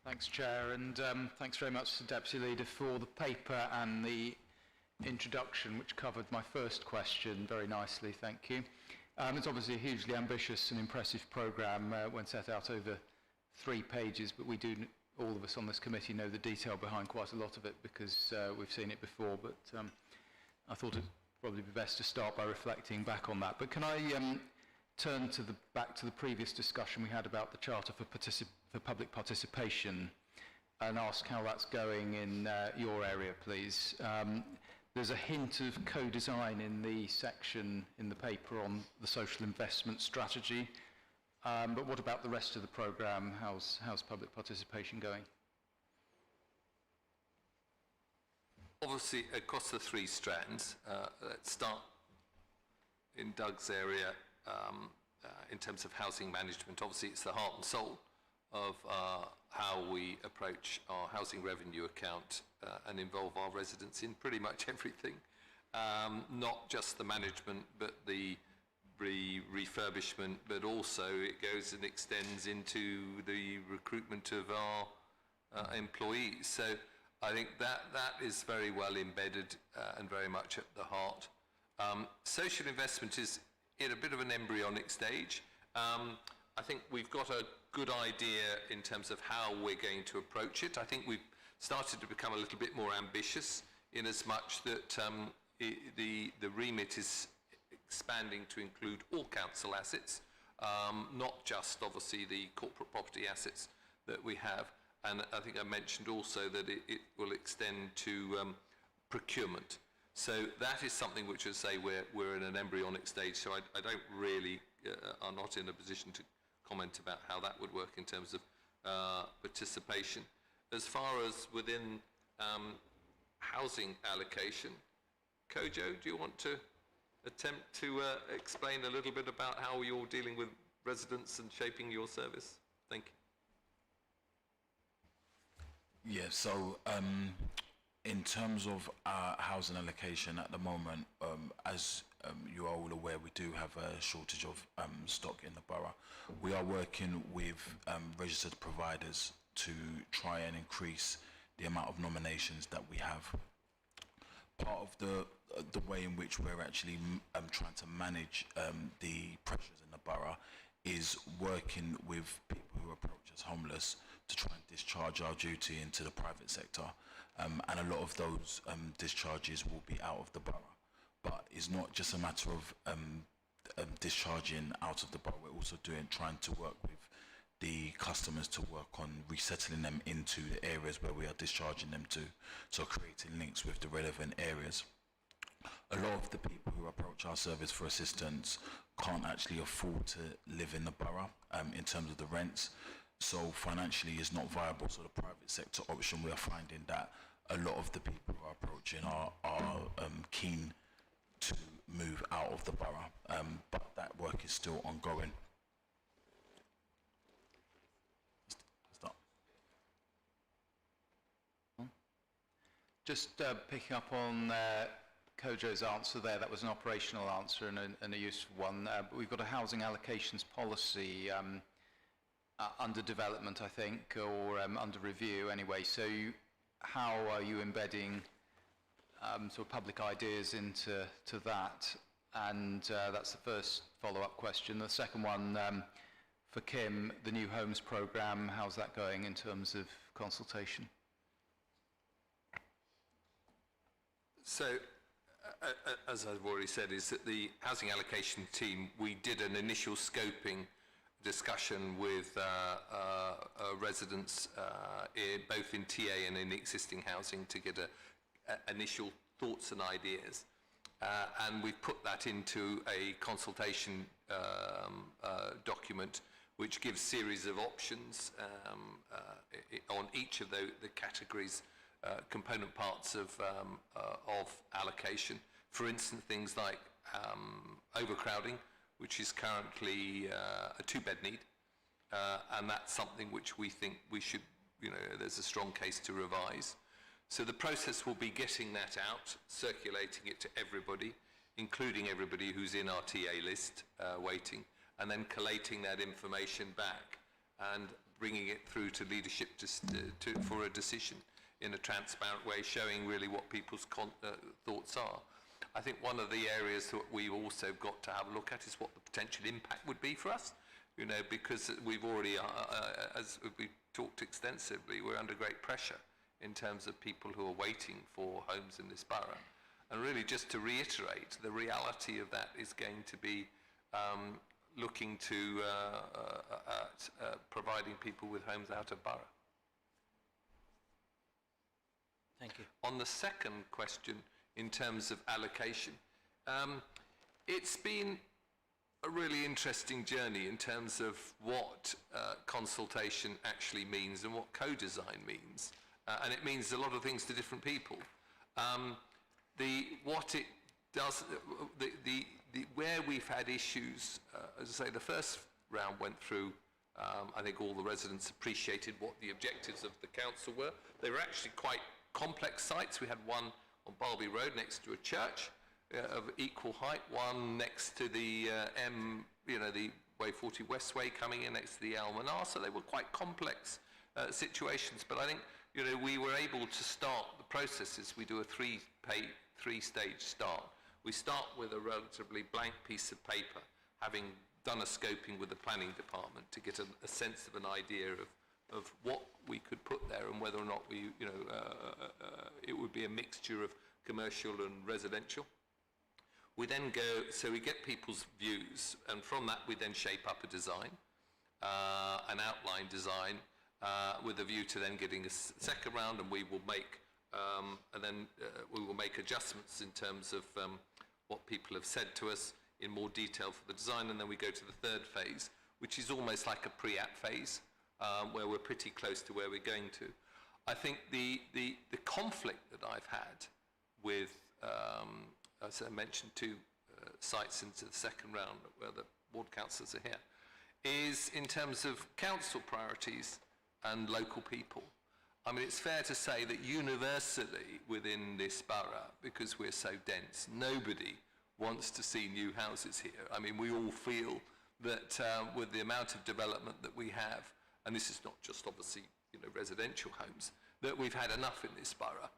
Thanks, Chair, and thanks very much to Deputy Leader for the paper and the introduction, which covered my first question very nicely. Thank you. It's obviously a hugely ambitious and impressive programme when set out over 3 pages, but we do, all of us on this committee, know the detail behind quite a lot of it because we've seen it before, but I thought it'd probably be best to start by reflecting back on that. But can I turn to back to the previous discussion we had about the Charter for Public Participation and ask how that's going in your area, please. There's a hint of co-design in the section in the paper on the social investment strategy, but what about the rest of the programme? How's public participation going? Obviously, across the 3 strands, let's start in Doug's area. In terms of housing management, obviously it's the heart and soul of how we approach our housing revenue account and involve our residents in pretty much everything. Not just the management, but the refurbishment, but also it goes and extends into the recruitment of our employees. So I think that is very well embedded and very much at the heart. Social investment is in a bit of an embryonic stage. I think we've got a good idea in terms of how we're going to approach it. I think we've started to become a little bit more ambitious in as much that the remit is expanding to include all council assets, not just obviously the corporate property assets that we have. And I think I mentioned also that it will extend to procurement. So that is something which, as I say, we're in an embryonic stage, so I don't really, are not in a position to comment about how that would work in terms of participation. As far as within housing allocation, Kojo, do you want to attempt to explain a little bit about how you're dealing with residents and shaping your service? Thank you. Yeah, so in terms of housing allocation at the moment, as you are all aware, we do have a shortage of stock in the borough. We are working with registered providers to try and increase the amount of nominations that we have. Part of the way in which we're actually trying to manage the pressures in the borough is working with people who approach us homeless to try and discharge our duty into the private sector. And a lot of those discharges will be out of the borough. But it's not just a matter of discharging out of the borough. We're also trying to work with the customers to work on resettling them into the areas where we are discharging them to. So creating links with the relevant areas. A lot of the people who approach our service for assistance can't actually afford to live in the borough in terms of the rents. So financially it's not viable. So the private sector option, we are finding that a lot of the people who are approaching are keen to move out of the borough, but that work is still ongoing. Just picking up on Kojo's answer there, that was an operational answer and a useful one. But we've got a housing allocations policy under development, I think, or under review anyway. So how are you embedding sort of public ideas into that? And that's the first follow-up question. The second one, for Kim, the New Homes programme, how's that going in terms of consultation? So, as I've already said, is that the housing allocation team, we did an initial scoping discussion with residents both in TA and in existing housing to get a initial thoughts and ideas. And we've put that into a consultation document which gives series of options on each of the categories, component parts of allocation. For instance, things like overcrowding, which is currently a 2-bed need, and that's something which we think we should, there's a strong case to revise. So the process will be getting that out, circulating it to everybody, including everybody who's in our TA list waiting, and then collating that information back and bringing it through to leadership for a decision in a transparent way, showing really what people's thoughts are. I think one of the areas that we've also got to have a look at is what the potential impact would be for us, because we've already, as we talked extensively, we're under great pressure in terms of people who are waiting for homes in this borough. And really, just to reiterate, the reality of that is going to be looking to providing people with homes out of borough. Thank you. On the second question, in terms of allocation, it's been a really interesting journey in terms of what consultation actually means and what co-design means. And it means a lot of things to different people. What it does, where we've had issues, as I say, the first round went through, I think all the residents appreciated what the objectives of the council were. They were actually quite complex sites. We had one on Barby Road next to a church of equal height, one next to the the Way 40 Westway coming in next to the Almanar. So they were quite complex situations, but I think we were able to start the processes. We do a three-stage start. We start with a relatively blank piece of paper, having done a scoping with the planning department to get a sense of an idea of what we could put there and whether or not we, it would be a mixture of commercial and residential. We then go, so we get people's views, and from that we then shape up a design, an outline design, with a view to then getting a second round, and we will make we will make adjustments in terms of what people have said to us in more detail for the design, and then we go to the third phase, which is almost like a pre-app phase, where we're pretty close to where we're going to. I think the conflict that I've had with, as I mentioned, two sites into the second round where the ward councillors are here, is in terms of council priorities and local people. I mean, it's fair to say that universally within this borough, because we're so dense, nobody wants to see new houses here. I mean, we all feel that with the amount of development that we have, and this is not just obviously, residential homes, that we've had enough in this borough.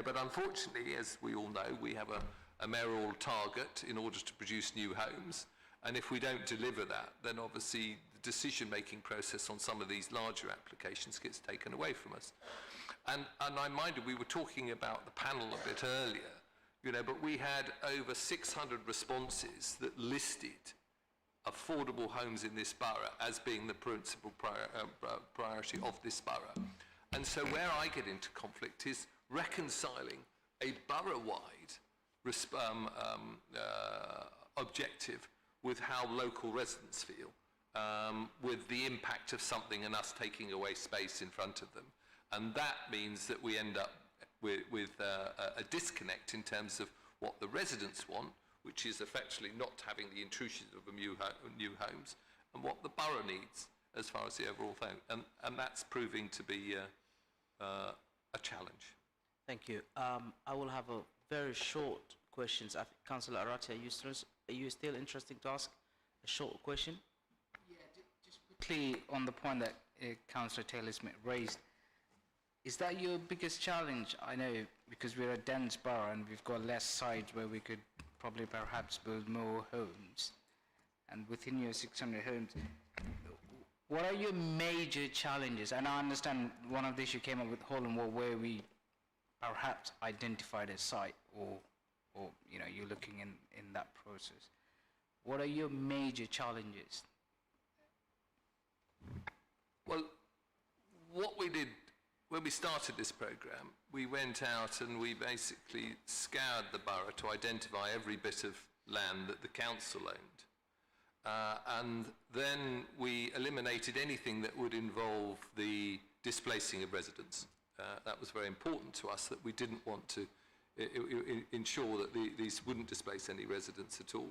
But unfortunately, as we all know, we have a mayoral target in order to produce new homes. And if we don't deliver that, then obviously the decision-making process on some of these larger applications gets taken away from us. And I'm minded, we were talking about the panel a bit earlier, but we had over 600 responses that listed affordable homes in this borough as being the principal priority of this borough. And so where I get into conflict is reconciling a borough-wide objective with how local residents feel, with the impact of something and us taking away space in front of them. And that means that we end up with a disconnect in terms of what the residents want, which is effectively not having the intrusions of new homes, and what the borough needs as far as the overall thing. And that's proving to be a challenge. Thank you. I will have a very short questions. I think Councillor Arati, are you still interested to ask a short question? Yeah, just quickly on the point that Councillor Taylor-Smith raised, is that your biggest challenge? I know because we're a dense borough and we've got less sites where we could probably perhaps build more homes, and within your 600 homes, what are your major challenges? And I understand one of the issues came up with Holland Wall where we perhaps identified a site, or you're looking in that process. What are your major challenges? Well, what we did when we started this programme, we went out and we basically scoured the borough to identify every bit of land that the council owned. And then we eliminated anything that would involve the displacing of residents. That was very important to us, that we didn't want to ensure that these wouldn't displace any residents at all.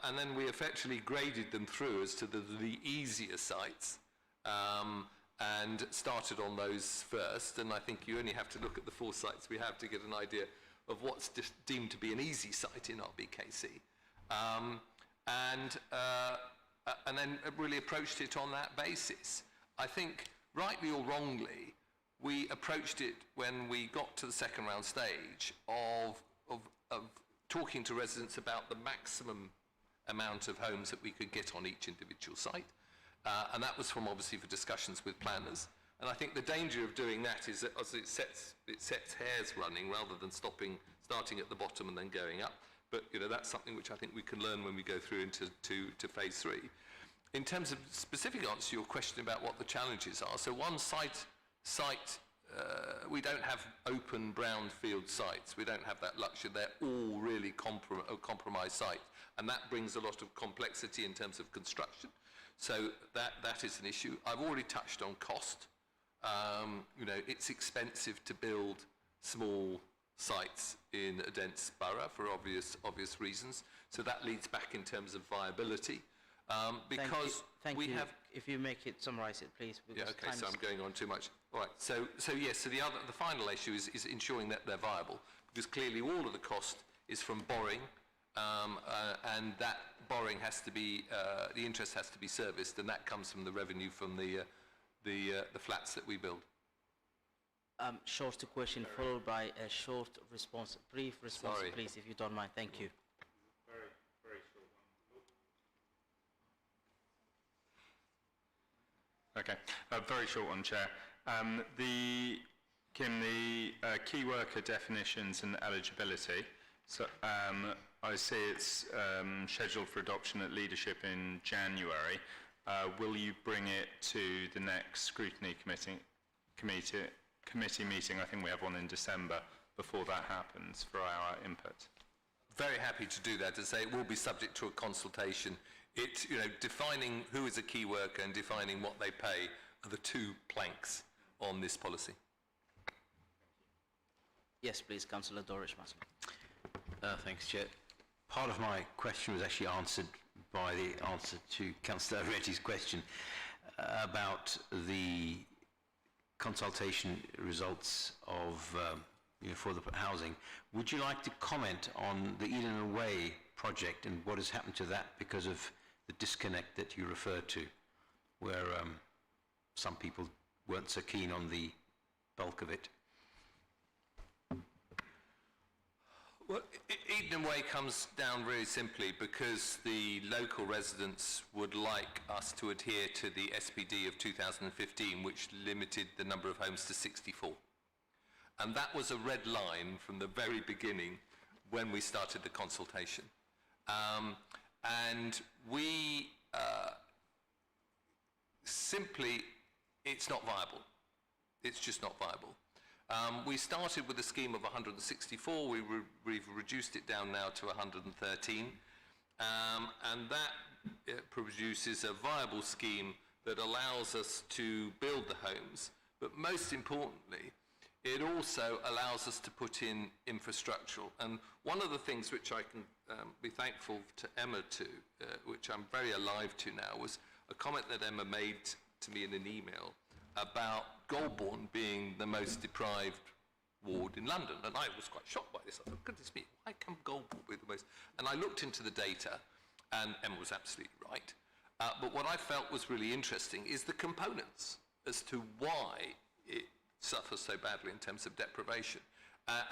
And then we effectively graded them through as to the easier sites, and started on those first. And I think you only have to look at the 4 sites we have to get an idea of what's deemed to be an easy site in RBKC. And then really approached it on that basis. I think, rightly or wrongly, we approached it when we got to the second round stage of talking to residents about the maximum amount of homes that we could get on each individual site. And that was obviously for discussions with planners. And I think the danger of doing that is that as it sets hairs running rather than starting at the bottom and then going up. But that's something which I think we can learn when we go through into phase 3. In terms of specific answer to your question about what the challenges are, so one site, we don't have open brownfield sites. We don't have that luxury. They're all really compromised sites. And that brings a lot of complexity in terms of construction. So that is an issue. I've already touched on cost. It's expensive to build small sites in a dense borough for obvious reasons. So that leads back in terms of viability. Because Thank we you. have... If you make it, summarize it, please. Yeah, okay, so I'm going on too much. All right, so yes, so the final issue is ensuring that they're viable, because clearly all of the cost is from borrowing, and that borrowing has to be, the interest has to be serviced, and that comes from the revenue from the flats that we build. Short question followed by a short response, brief response, Sorry. please, if you don't mind. Thank you. Okay, very short one, Chair. The key worker definitions and eligibility. So I see it's scheduled for adoption at leadership in January. Will you bring it to the next scrutiny committee meeting? I think we have one in December before that happens for our input. Very happy to do that. To say it will be subject to a consultation. It, defining who is a key worker and defining what they pay are the 2 planks on this policy. Yes, please, Councillor Dorish-Massey. Thanks, Chair. Part of my question was actually answered by the answer to Councillor Retty's question about the consultation results of for the housing. Would you like to comment on the Eden Way project and what has happened to that because of the disconnect that you referred to, where some people weren't so keen on the bulk of it? Well, Eden Way comes down really simply because the local residents would like us to adhere to the SPD of 2015, which limited the number of homes to 64. And that was a red line from the very beginning when we started the consultation. And we simply, it's not viable. It's just not viable. We started with a scheme of 164. We've reduced it down now to 113. And that produces a viable scheme that allows us to build the homes. But most importantly, it also allows us to put in infrastructural. And one of the things which I can be thankful to Emma to, which I'm very alive to now, was a comment that Emma made to me in an email about Goulburn being the most deprived ward in London. And I was quite shocked by this. I thought, goodness me, why can Goulburn be the most? And I looked into the data, and Emma was absolutely right. But what I felt was really interesting is the components as to why it suffers so badly in terms of deprivation.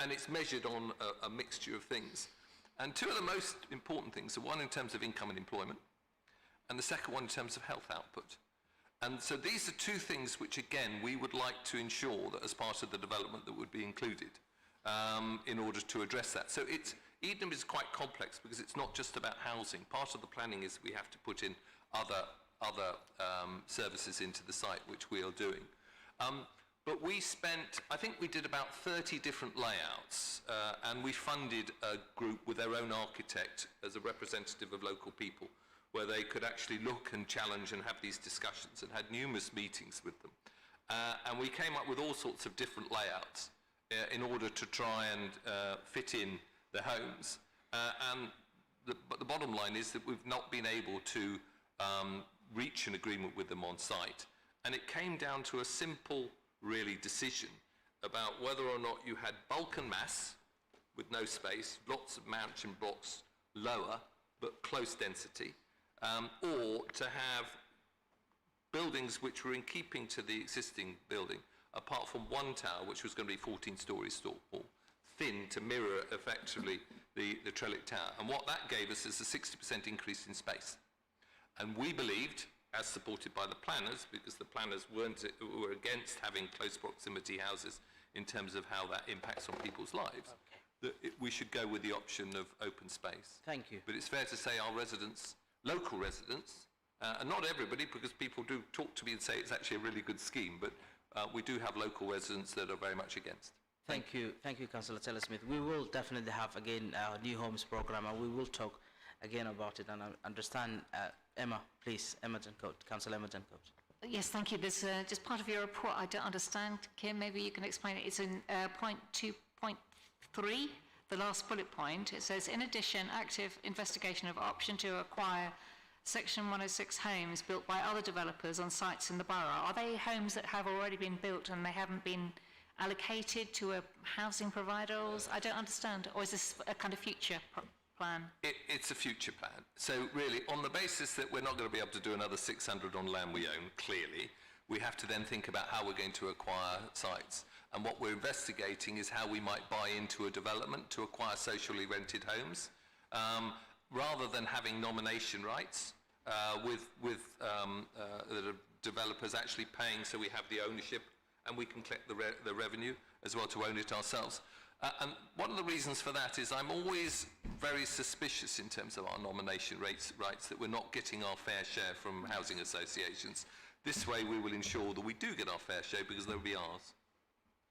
And it's measured on a mixture of things. And 2 of the most important things are one in terms of income and employment, and the second one in terms of health output. And so these are 2 things which, again, we would like to ensure that as part of the development that would be included in order to address that. So Eden is quite complex because it's not just about housing. Part of the planning is we have to put in other services into the site, which we are doing. but we spent, I think we did about 30 different layouts, and we funded a group with their own architect as a representative of local people, where they could actually look and challenge and have these discussions, and had numerous meetings with them. And we came up with all sorts of different layouts in order to try and fit in the homes. But the bottom line is that we've not been able to reach an agreement with them on site. And it came down to a simple, really, decision about whether or not you had bulk and mass with no space, lots of mansion blocks, lower but close density, or to have buildings which were in keeping to the existing building, apart from one tower which was going to be 14 stories tall, thin to mirror effectively the Trellick Tower. And what that gave us is a 60% increase in space. And we believed, as supported by the planners, because the planners were against having close proximity houses in terms of how that impacts on people's lives, that we should go with the option of open space. Thank you. But it's fair to say our residents, local residents, and not everybody, because people do talk to me and say it's actually a really good scheme, but we do have local residents that are very much against. Thank you, Councillor Taylor-Smith. We will definitely have again our new homes program, and we will talk again about it. And I understand, Emma, please, Councillor Emma Duncoat. Yes, thank you. There's just part of your report I don't understand. Kim, maybe you can explain it. It's in point 2.3, the last bullet point. It says, in addition, active investigation of option to acquire Section 106 homes built by other developers on sites in the borough. Are they homes that have already been built and they haven't been allocated to a housing provider? I don't understand. Or is this a kind of future plan? It's a future plan. So really, on the basis that we're not going to be able to do another 600 on land we own, clearly, we have to then think about how we're going to acquire sites. And what we're investigating is how we might buy into a development to acquire socially rented homes, rather than having nomination rights with the developers actually paying, so we have the ownership and we can collect the revenue as well to own it ourselves. And one of the reasons for that is I'm always very suspicious in terms of our nomination rights that we're not getting our fair share from housing associations. This way we will ensure that we do get our fair share because they'll be ours.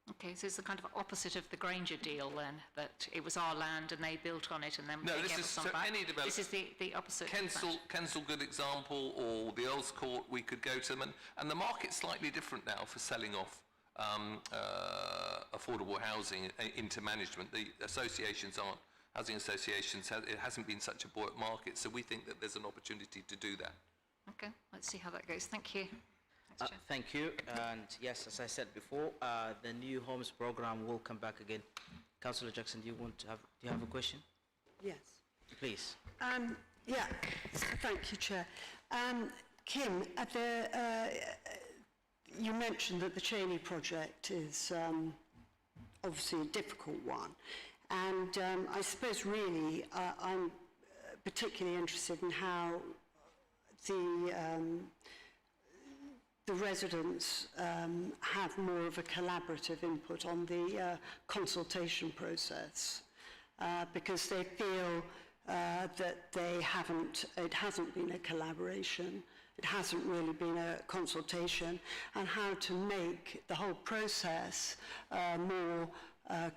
Okay, so it's the kind of opposite of the Granger deal then, that it was our land and they built on it and then no, they this gave is us some so back. Any development. This is the opposite. Kensal, good example, or the Earl's Court, we could go to them, and the market's slightly different now for selling off affordable housing into management. The associations aren't, housing associations, it hasn't been such a buoyant market, so we think that there's an opportunity to do that. Okay, let's see how that goes. Thank you. Thank you. And yes, as I said before, the new homes program will come back again. Councillor Jackson, do you have a question? Yes. Please. Yeah, thank you, Chair. Kim, you mentioned that the Cheney project is obviously a difficult one. And I suppose really I'm particularly interested in how the residents have more of a collaborative input on the consultation process because they feel that it hasn't been a collaboration, it hasn't really been a consultation, and how to make the whole process more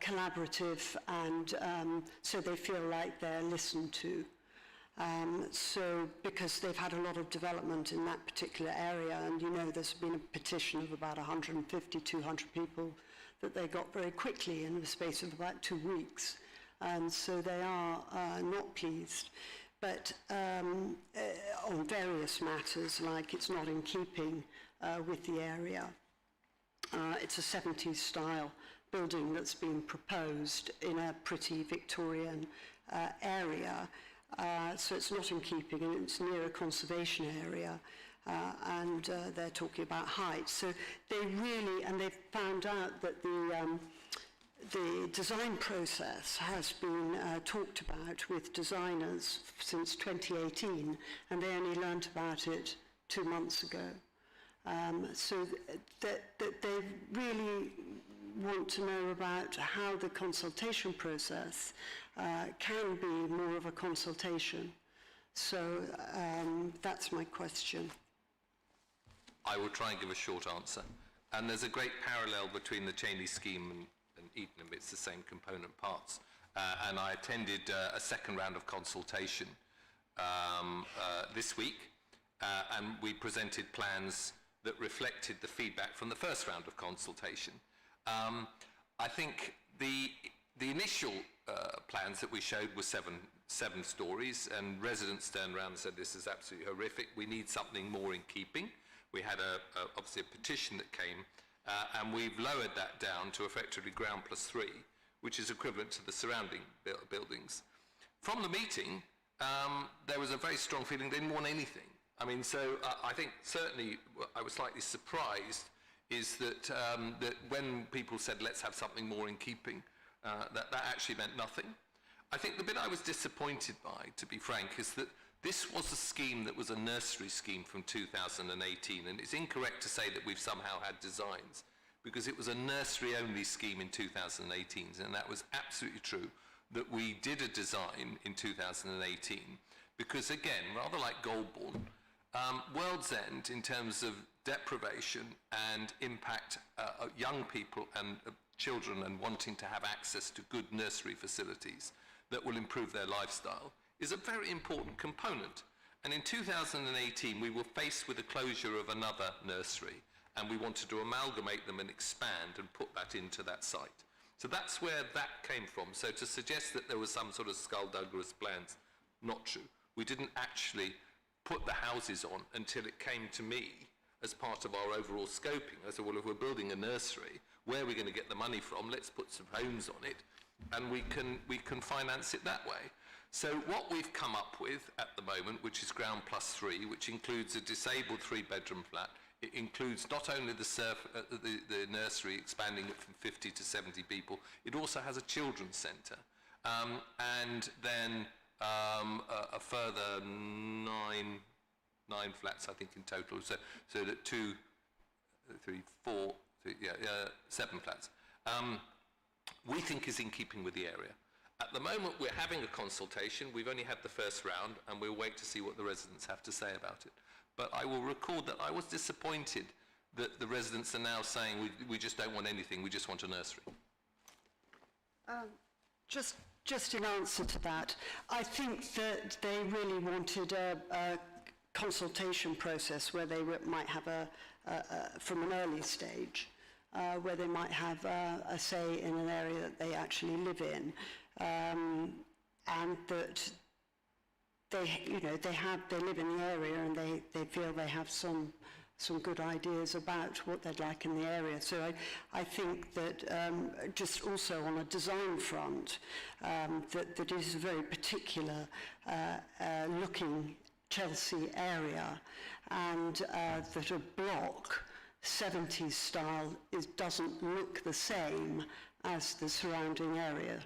collaborative and so they feel like they're listened to. So because they've had a lot of development in that particular area, and you know there's been a petition of about 150, 200 people that they got very quickly in the space of about 2 weeks, and so they are not pleased. But on various matters, like it's not in keeping with the area. It's a 70s style building that's been proposed in a pretty Victorian area. So it's not in keeping, and it's near a conservation area, and they're talking about height. So they really, and they've found out that the design process has been talked about with designers since 2018, and they only learnt about it 2 months ago. So that they really want to know about how the consultation process can be more of a consultation. So that's my question. I will try and give a short answer. And there's a great parallel between the Cheney scheme and Edenham. It's the same component parts. And I attended a second round of consultation this week, and we presented plans that reflected the feedback from the first round of consultation. I think the initial plans that we showed were seven stories, and residents turned around and said, this is absolutely horrific, we need something more in keeping. We had obviously a petition that came, and we've lowered that down to effectively ground plus 3, which is equivalent to the surrounding buildings. From the meeting, there was a very strong feeling they didn't want anything. I mean, so I think certainly I was slightly surprised is that, that when people said, let's have something more in keeping, that actually meant nothing. I think the bit I was disappointed by, to be frank, is that this was a scheme that was a nursery scheme from 2018, and it's incorrect to say that we've somehow had designs, because it was a nursery-only scheme in 2018, and that was absolutely true, that we did a design in 2018, because again, rather like Goulburn, World's End, in terms of deprivation and impact young people and children and wanting to have access to good nursery facilities that will improve their lifestyle, is a very important component. And in 2018, we were faced with the closure of another nursery, and we wanted to amalgamate them and expand and put that into that site. So that's where that came from. So to suggest that there was some sort of skullduggerous plans, not true. We didn't actually put the houses on until it came to me as part of our overall scoping. I said, well, if we're building a nursery, where are we going to get the money from? Let's put some homes on it, and we can finance it that way. So what we've come up with at the moment, which is ground plus 3, which includes a disabled 3-bedroom flat. It includes not only the nursery, expanding it from 50 to 70 people, it also has a children's centre. And then a further nine flats, I think, in total. So that 7 flats. We think is in keeping with the area. At the moment, we're having a consultation. We've only had the first round, and we'll wait to see what the residents have to say about it. But I will record that I was disappointed that the residents are now saying we just don't want anything, we just want a nursery. Just in answer to that, I think that they really wanted a consultation process where they might have from an early stage, where they might have a say in an area that they actually live in, and that they live in the area and they feel they have some good ideas about what they'd like in the area. So I think that just also on a design front, that it is a very particular looking Chelsea area, and that a block 70s style doesn't look the same as the surrounding area.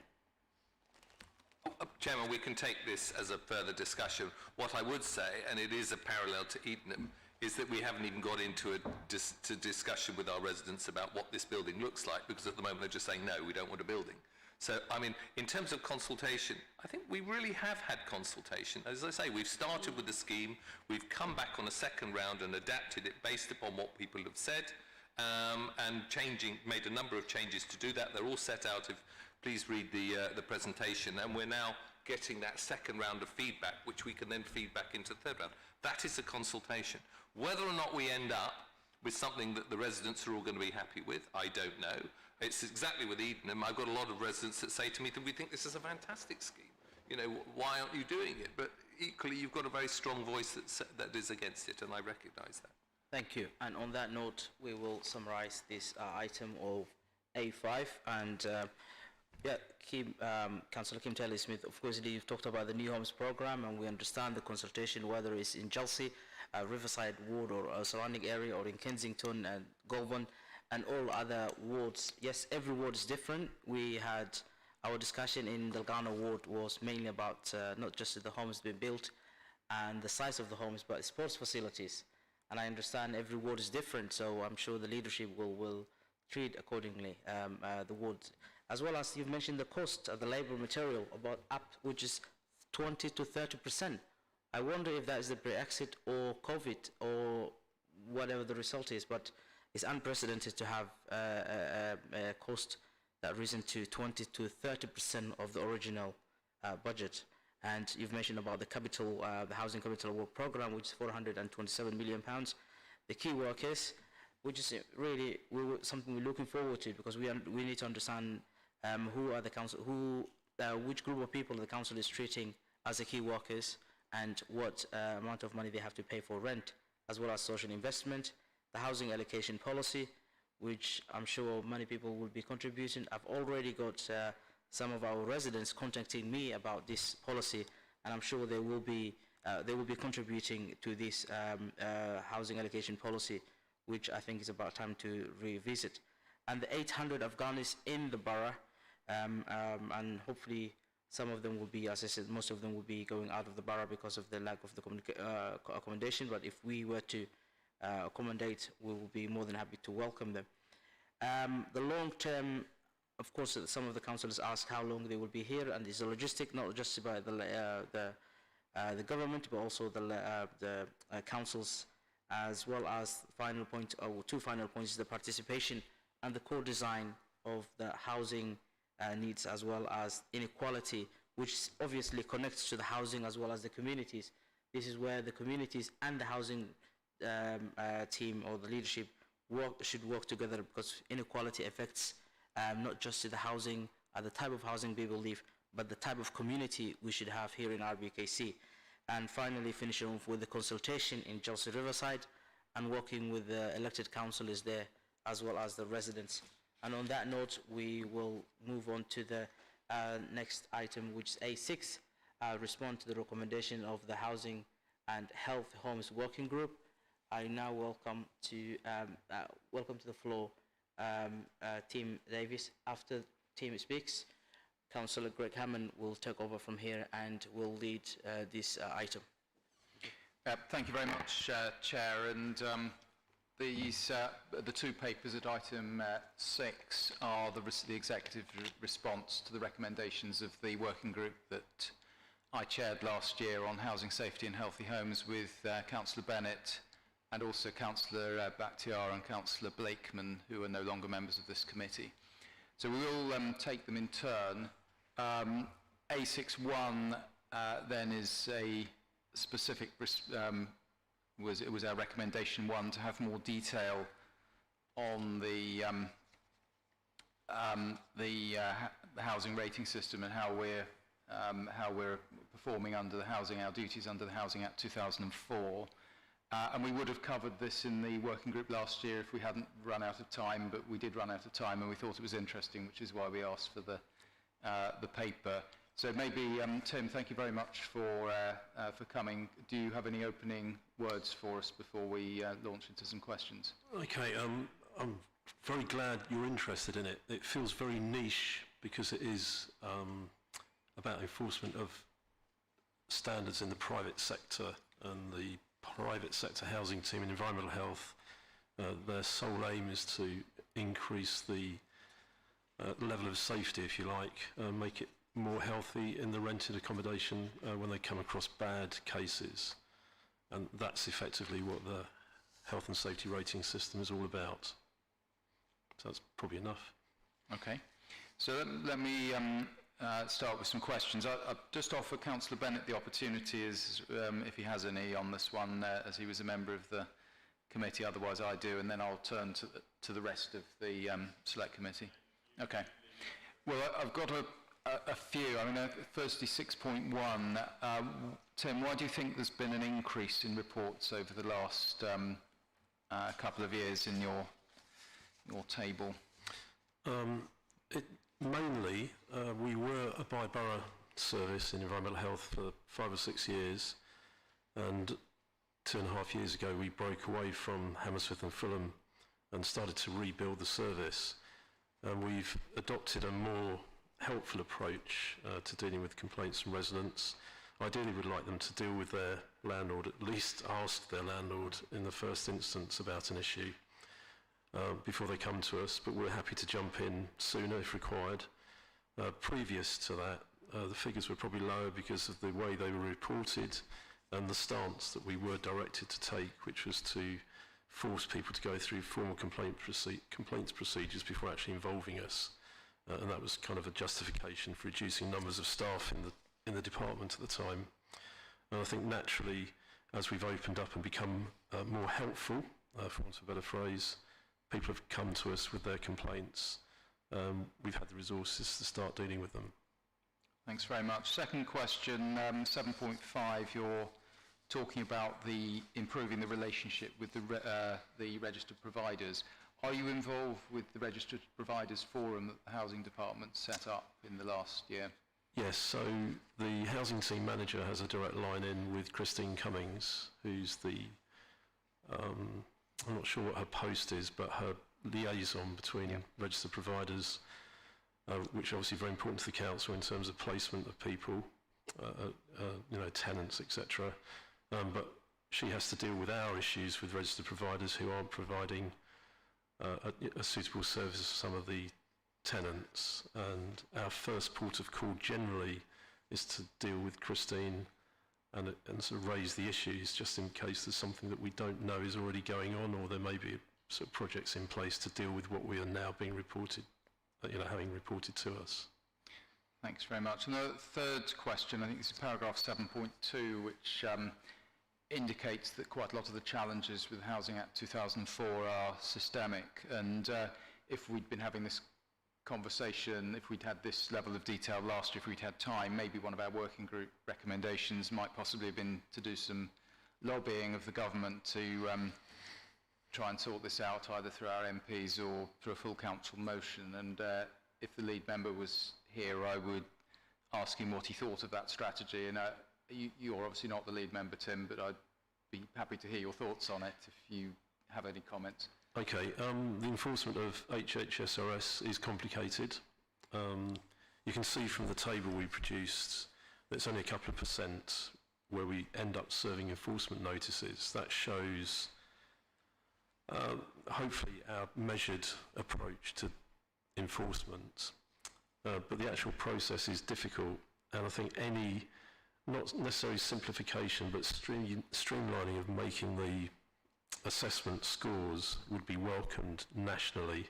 Chairman, we can take this as a further discussion. What I would say, and it is a parallel to Edenham, is that we haven't even got into a discussion with our residents about what this building looks like, because at the moment they're just saying, no, we don't want a building. So, I mean, in terms of consultation, I think we really have had consultation. As I say, we've started with the scheme, we've come back on a second round and adapted it based upon what people have said, and made a number of changes to do that. They're all set out. Please read the presentation, and we're now getting that second round of feedback, which we can then feed back into the third round. That is a consultation. Whether or not we end up with something that the residents are all going to be happy with, I don't know. It's exactly with Edenham. I've got a lot of residents that say to me that we think this is a fantastic scheme. You know, why aren't you doing it? But equally, you've got a very strong voice that is against it, and I recognise that. Thank you. And on that note, we will summarise this item of A5. And Councillor Kim Taylor-Smith, of course, you've talked about the New Homes Programme, and we understand the consultation, whether it's in Chelsea, Riverside Ward, or surrounding area, or in Kensington and Goulburn, and all other wards. Yes, every ward is different. We had our discussion in Delgado ward was mainly about not just the homes being built and the size of the homes, but sports facilities. And I understand every ward is different, so I'm sure the leadership will treat accordingly the wards. As well as you've mentioned the cost of the labour material, which is 20 to 30%. I wonder if that is the Brexit or COVID or whatever the result is, but It's unprecedented to have a cost that risen to 20 to 30% of the original budget. And you've mentioned about the capital, the Housing Capital Work Programme, which is £427 million. The key workers, which is really something we're looking forward to, because we need to understand who are the council, which group of people the council is treating as the key workers, and what amount of money they have to pay for rent, as well as social investment, the housing allocation policy, which I'm sure many people will be contributing. I've already got some of our residents contacting me about this policy, and I'm sure they will be contributing to this housing allocation policy, which I think is about time to revisit. And the 800 Afghanis in the borough, and hopefully some of them will be, as I said, most of them will be going out of the borough because of the lack of the accommodation, but if we were to accommodate, we will be more than happy to welcome them. The long term, of course, some of the councillors ask how long they will be here, and it's a logistic, not just by the government, but also the councils, as well as final point, or two final points, the participation and the core design of the housing needs, as well as inequality, which obviously connects to the housing as well as the communities. This is where the communities and the housing team or the leadership should work together, because inequality affects not just to the housing, the type of housing people live, but the type of community we should have here in RBKC. And finally, finishing off with the consultation in Chelsea Riverside and working with the elected councillors there, as well as the residents. And on that note, we will move on to the next item, which is A6, respond to the recommendation of the Housing and Health Homes Working Group. I now welcome to the floor Tim Davis. After Tim speaks, Councillor Greg Hammond will take over from here and will lead this item. Thank you very much, Chair. And the two papers at item 6 are the executive response to the recommendations of the working group that I chaired last year on housing safety and healthy homes with Councillor Bennett and also Councillor Bakhtiar and Councillor Blakeman, who are no longer members of this committee. So we will take them in turn. A61 then is a specific, it was our recommendation 1 to have more detail on the housing rating system and how we're performing under our duties under the Housing Act 2004. And we would have covered this in the working group last year if we hadn't run out of time, but we did run out of time and we thought it was interesting, which is why we asked for the paper. So maybe, Tim, thank you very much for coming. Do you have any opening words for us before we launch into some questions? Okay, I'm very glad you're interested in it. It feels very niche because it is about enforcement of standards in the private sector, and the private sector housing team and environmental health, their sole aim is to increase the level of safety, if you like, make it more healthy in the rented accommodation when they come across bad cases. And that's effectively what the health and safety rating system is all about. So that's probably enough. Okay. So let me start with some questions. I'll just offer Councillor Bennett the opportunity, if he has any on this one, as he was a member of the committee. Otherwise I do, and then I'll turn to the rest of the select committee. Okay. Well, I've got a few. I mean, firstly, 6.1. Tim, why do you think there's been an increase in reports over the last couple of years in your table? Mainly, we were a by-borough service in environmental health for 5 or 6 years, and 2.5 years ago we broke away from Hammersmith and Fulham and started to rebuild the service. And we've adopted a more helpful approach to dealing with complaints from residents. Ideally, we'd like them to deal with their landlord, at least ask their landlord in the first instance about an issue before they come to us, but we're happy to jump in sooner if required. Previous to that, the figures were probably lower because of the way they were reported and the stance that we were directed to take, which was to force people to go through formal complaints procedures before actually involving us. And that was kind of a justification for reducing numbers of staff in the department at the time. And I think naturally, as we've opened up and become more helpful, for want of a better phrase, people have come to us with their complaints. We've had the resources to start dealing with them. Thanks very much. Second question, 7.5, you're talking about improving the relationship with the registered providers. Are you involved with the Registered Providers Forum that the Housing Department set up in the last year? Yes, so the housing team manager has a direct line in with Christine Cummings, who's the, I'm not sure what her post is, but her liaison between registered providers, which are obviously very important to the council in terms of placement of people, tenants, etc. But she has to deal with our issues with registered providers who aren't providing a suitable service for some of the tenants. And our first port of call generally is to deal with Christine and sort of raise the issues just in case there's something that we don't know is already going on, or there may be sort of projects in place to deal with what we are now being reported, having reported to us. Thanks very much. And the third question, I think this is paragraph 7.2, which indicates that quite a lot of the challenges with Housing Act 2004 are systemic. And if we'd been having this conversation, if we'd had this level of detail last year, if we'd had time, maybe one of our working group recommendations might possibly have been to do some lobbying of the government to try and sort this out either through our MPs or through a full council motion. And if the lead member was here, I would ask him what he thought of that strategy. And you're obviously not the lead member, Tim, but I'd be happy to hear your thoughts on it if you have any comments. Okay, the enforcement of HHSRS is complicated. You can see from the table we produced that it's only a couple of percent where we end up serving enforcement notices. That shows hopefully our measured approach to enforcement. But the actual process is difficult, and I think any, not necessarily simplification, but streamlining of making the assessment scores would be welcomed nationally,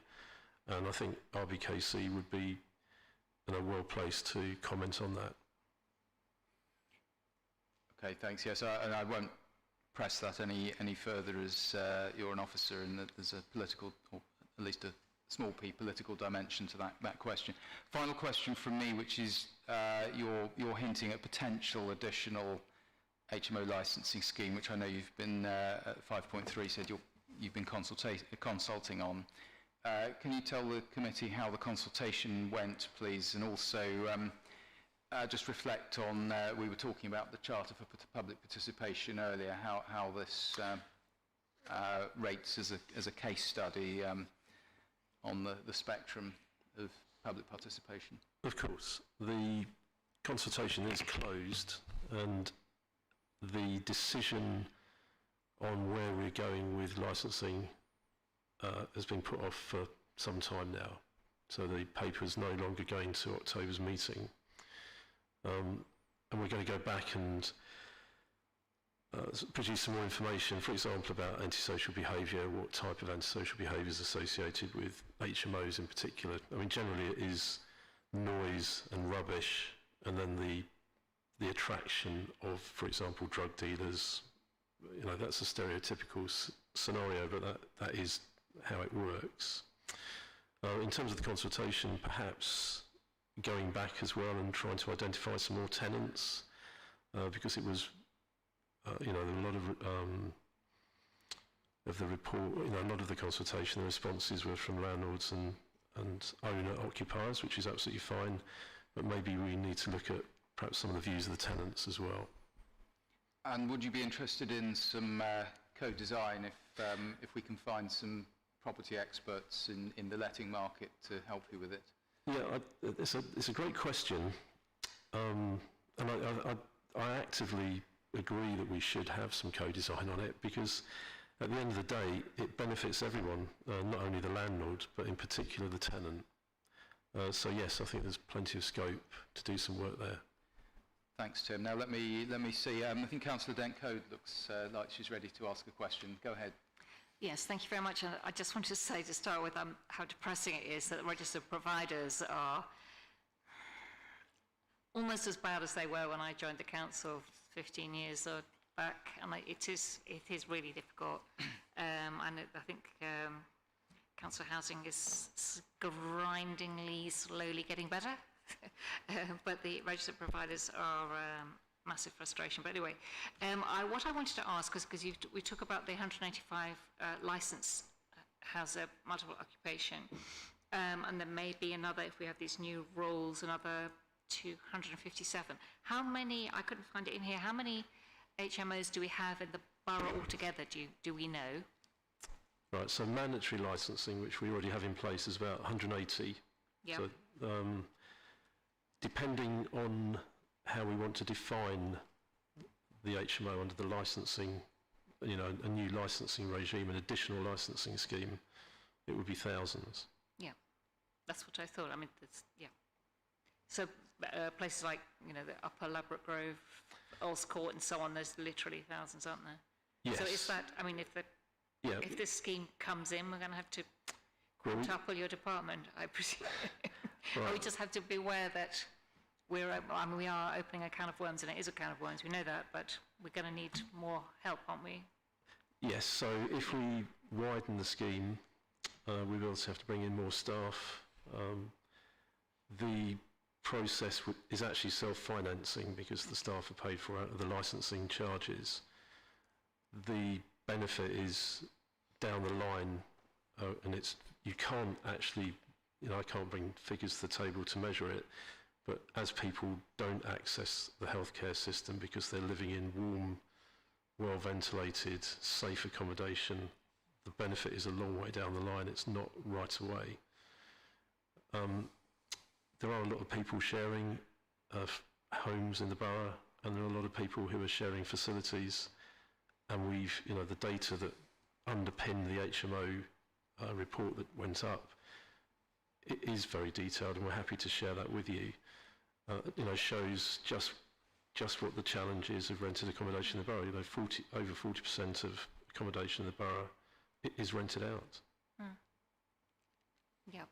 and I think RBKC would be well placed to comment on that. Okay, thanks. Yes, and I won't press that any further, as you're an officer and that there's a political, or at least a small p political dimension to that question. Final question from me, which is you're hinting at potential additional HMO licensing scheme, which I know you've been at 5.3 said you've been consulting on. Can you tell the committee how the consultation went, please, and also just reflect on we were talking about the Charter for Public Participation earlier, how this rates as a case study on the spectrum of public participation. Of course, the consultation is closed, and the decision on where we're going with licensing has been put off for some time now. So the paper is no longer going to October's meeting. And we're going to go back and produce some more information, for example, about antisocial behaviour, what type of antisocial behaviour is associated with HMOs in particular. I mean, generally it is noise and rubbish, and then the attraction of, for example, drug dealers. That's a stereotypical scenario, but that is how it works. In terms of the consultation, perhaps going back as well and trying to identify some more tenants, because it was, a lot of the report, a lot of the consultation, the responses were from landlords and owner-occupiers, which is absolutely fine, but maybe we need to look at perhaps some of the views of the tenants as well. And would you be interested in some co-design if we can find some property experts in the letting market to help you with it? Yeah, it's a great question, and I actively agree that we should have some co-design on it, because at the end of the day it benefits everyone, not only the landlord but in particular the tenant. So yes, I think there's plenty of scope to do some work there. Thanks, Tim. Now let me see. I think Councillor Dent-Coad looks like she's ready to ask a question. Go ahead. Yes, thank you very much. And I just wanted to say to start with how depressing it is that registered providers are almost as bad as they were when I joined the council 15 years back, and it is really difficult. And I think council housing is grindingly, slowly getting better, but the registered providers are massive frustration. But anyway, what I wanted to ask, because we talk about the 185 licensed house multiple occupation, and there may be another, if we have these new rules, another 257. How many, I couldn't find it in here, how many HMOs do we have in the borough altogether, do we know? Right, so mandatory licensing, which we already have in place, is about 180. Yeah. So, depending on how we want to define the HMO under the licensing, you know, a new licensing regime, an additional licensing scheme, it would be thousands. Yeah, that's what I thought. I mean, yeah. So places like, you know, the Upper Ladbroke Grove, Earls Court and so on, there's literally thousands, aren't there? Yes. So is that, I mean, if this scheme comes in, we're going to have to quintuple your department, I presume. Or we just have to be aware that we are opening a can of worms, and it is a can of worms, we know that, but we're going to need more help, aren't we? Yes, so if we widen the scheme, we will also have to bring in more staff. The process is actually self-financing because the staff are paid for out of the licensing charges. The benefit is down the line, and you can't actually, you know, I can't bring figures to the table to measure it, but as people don't access the healthcare system because they're living in warm, well-ventilated, safe accommodation, the benefit is a long way down the line. It's not right away. There are a lot of people sharing homes in the borough, and there are a lot of people who are sharing facilities, and we've, you know, the data that underpin the HMO report that went up, it is very detailed, and we're happy to share that with you. You know, shows just what the challenge is of rented accommodation in the borough. You know, over 40% of accommodation in the borough is rented out. Yeah.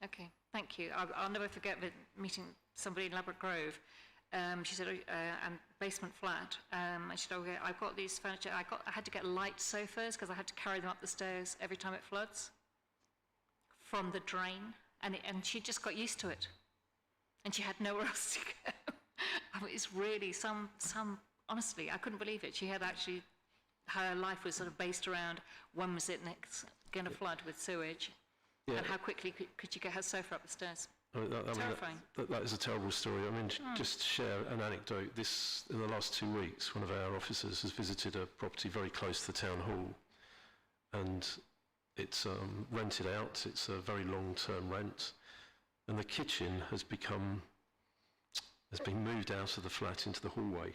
Okay. Thank you. I'll never forget meeting somebody in Ladbroke Grove. She said, and basement flat. And she said, okay, I've got these furniture. I had to get light sofas because I had to carry them up the stairs every time it floods from the drain, and she just got used to it, and she had nowhere else to go. I mean, it's really some. Honestly, I couldn't believe it. She had actually, her life was sort of based around when was it next going to flood with sewage. Yeah. And how quickly could you get her sofa up the stairs? Terrifying. That is a terrible story. I mean, just to share an anecdote, in the last 2 weeks, one of our officers has visited a property very close to the town hall, and it's rented out. It's a very long-term rent, and the kitchen has been moved out of the flat into the hallway,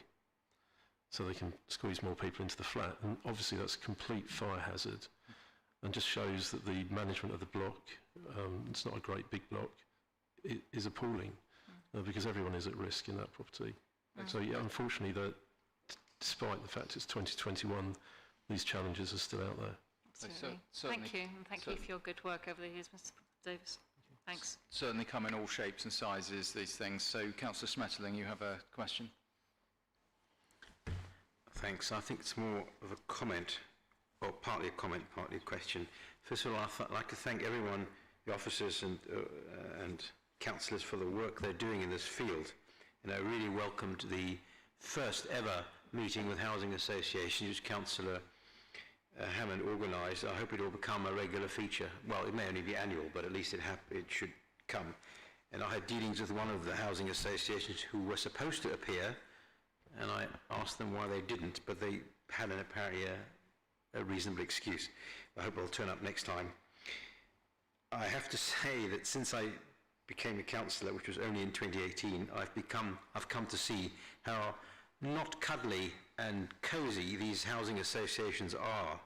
so they can squeeze more people into the flat. And obviously, that's a complete fire hazard. And just shows that the management of the block, it's not a great big block, it is appalling because everyone is at risk in that property. So yeah, unfortunately, despite the fact it's 2021, these challenges are still out there. Absolutely. Thank you, and thank you for your good work over the years, Mr. Davis. Thanks. Certainly come in all shapes and sizes, these things. So, Councillor Smetterling, you have a question? Thanks. I think it's more of a comment. Well, partly a comment, partly a question. First of all, I'd like to thank everyone, the officers and councillors, for the work they're doing in this field. And I really welcomed the first ever meeting with housing associations, which Councillor Hammond organised. I hope it will become a regular feature. Well, it may only be annual, but at least it should come. And I had dealings with one of the housing associations who were supposed to appear, and I asked them why they didn't, but they had apparently a reasonable excuse. I hope they'll turn up next time. I have to say that since I became a councillor, which was only in 2018, I've come to see how not cuddly and cosy these housing associations are.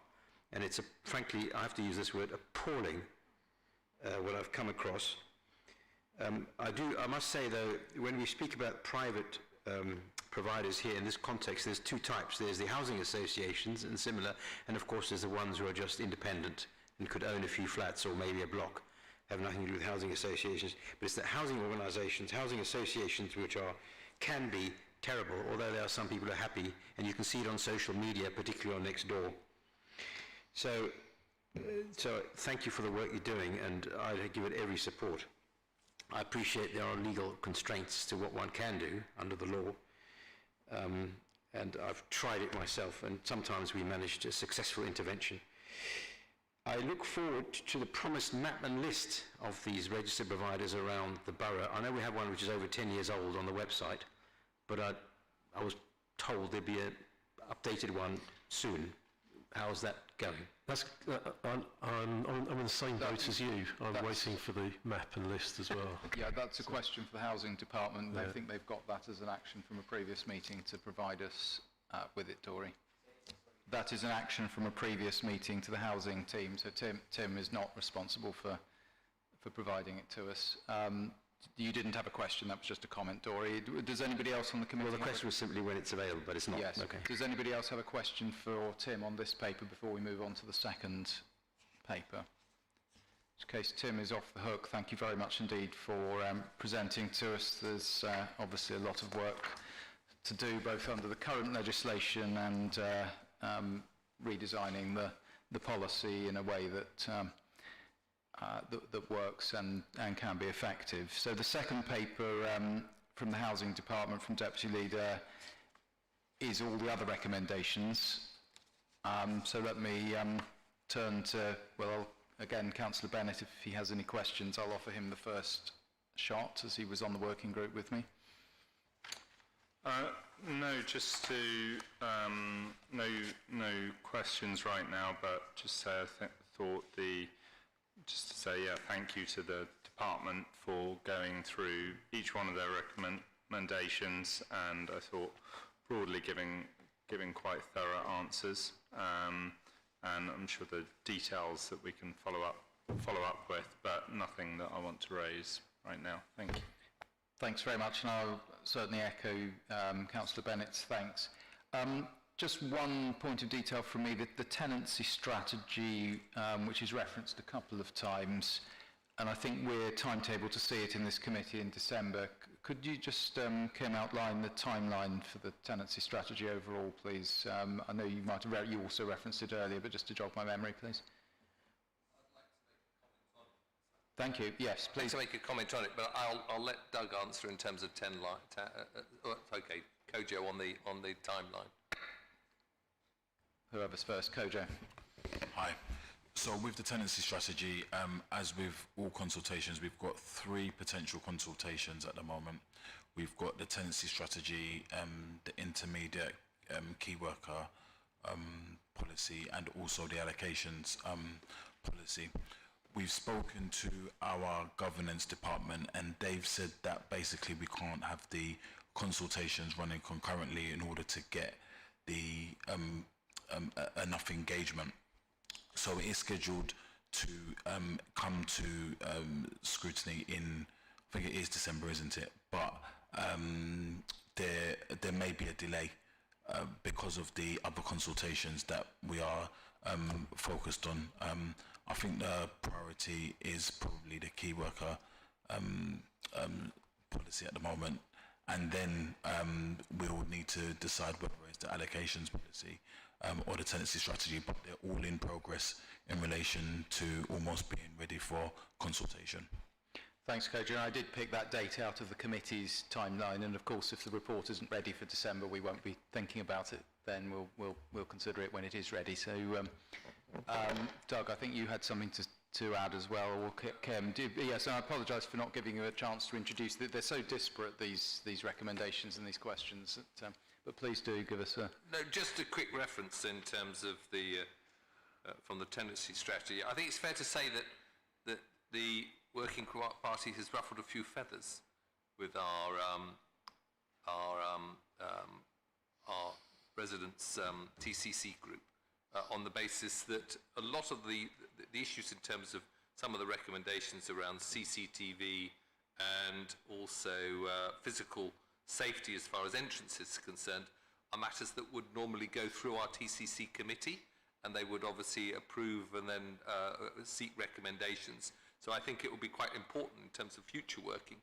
And it's frankly, I have to use this word, appalling, what I've come across. I must say though, when we speak about private providers here in this context, there's two types. There's the housing associations and similar, and of course there's the ones who are just independent and could own a few flats or maybe a block, have nothing to do with housing associations. But it's the housing organisations, housing associations, which can be terrible, although there are some people who are happy, and you can see it on social media, particularly on Nextdoor. So thank you for the work you're doing, and I give it every support. I appreciate there are legal constraints to what one can do under the law, and I've tried it myself, and sometimes we managed a successful intervention. I look forward to the promised map and list of these registered providers around the borough. I know we have one which is over 10 years old on the website, but I was told there'd be an updated one soon. How's that going? That's, I'm in the same boat as you. I'm waiting for the map and list as well. Yeah, that's a question for the Housing Department. I think they've got that as an action from a previous meeting to provide us with it, Dory. That is an action from a previous meeting to the housing team, so Tim is not responsible for providing it to us. You didn't have a question, that was just a comment, Dory. Does anybody else on the committee? Well, the question was simply when it's available, but it's not. Yes. Okay. Does anybody else have a question for Tim on this paper before we move on to the second paper? In which case, Tim is off the hook. Thank you very much indeed for presenting to us. There's obviously a lot of work to do, both under the current legislation and redesigning the policy in a way that that works and can be effective. So the second paper from the Housing Department, from Deputy Leader, is all the other recommendations. So let me turn to, well, again, Councillor Bennett, if he has any questions, I'll offer him the first shot, as he was on the working group with me. No, just to, no questions right now, but just say just to say, yeah, thank you to the department for going through each one of their recommendations, and I thought broadly giving quite thorough answers, and I'm sure the details that we can follow up with, but nothing that I want to raise right now. Thank you. Thanks very much, and I'll certainly echo Councillor Bennett's thanks. Just one point of detail from me, that the tenancy strategy, which is referenced a couple of times, and I think we're timetabled to see it in this committee in December. Could you just, Kim, outline the timeline for the tenancy strategy overall, please? I know you might have, you also referenced it earlier, but just to jog my memory, please. Thank you. Yes, please. I'd like to make a comment on it, but I'll let Doug answer in terms of okay, Kojo on the timeline. Whoever's first, Kojo. Hi. So with the tenancy strategy, as with all consultations, we've got 3 potential consultations at the moment. We've got the tenancy strategy, the intermediate key worker policy, and also the allocations policy. We've spoken to our governance department, and they've said that basically we can't have the consultations running concurrently in order to get the enough engagement. So it is scheduled to come to scrutiny in, I think it is December, isn't it? But there may be a delay because of the other consultations that we are focused on. I think the priority is probably the key worker policy at the moment, and then we'll need to decide whether it's the allocations policy or the tenancy strategy, but they're all in progress in relation to almost being ready for consultation. Thanks, Kojo. I did pick that date out of the committee's timeline, and of course, if the report isn't ready for December, we won't be thinking about it then. We'll consider it when it is ready. So, Doug, I think you had something to add as well, or Kim. Yes, and I apologise for not giving you a chance to introduce. They're so disparate, these recommendations and these questions, that, but please do give us a... No, just a quick reference in terms of the, from the tenancy strategy. I think it's fair to say that the Working Party has ruffled a few feathers with our residents' TCC group on the basis that a lot of the issues in terms of some of the recommendations around CCTV and also physical safety as far as entrance is concerned are matters that would normally go through our TCC committee, and they would obviously approve and then seek recommendations. So I think it will be quite important in terms of future working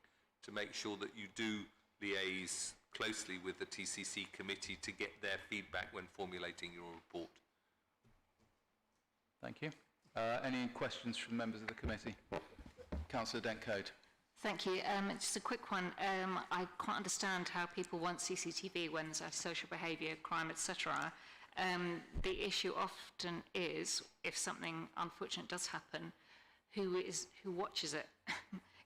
to make sure that you do liaise closely with the TCC committee to get their feedback when formulating your report. Thank you. Any questions from members of the committee? Councillor Dent-Cote. Thank you. Just a quick one. I can't understand how people want CCTV when there's social behaviour, crime, etc. The issue often is, if something unfortunate does happen, who watches it?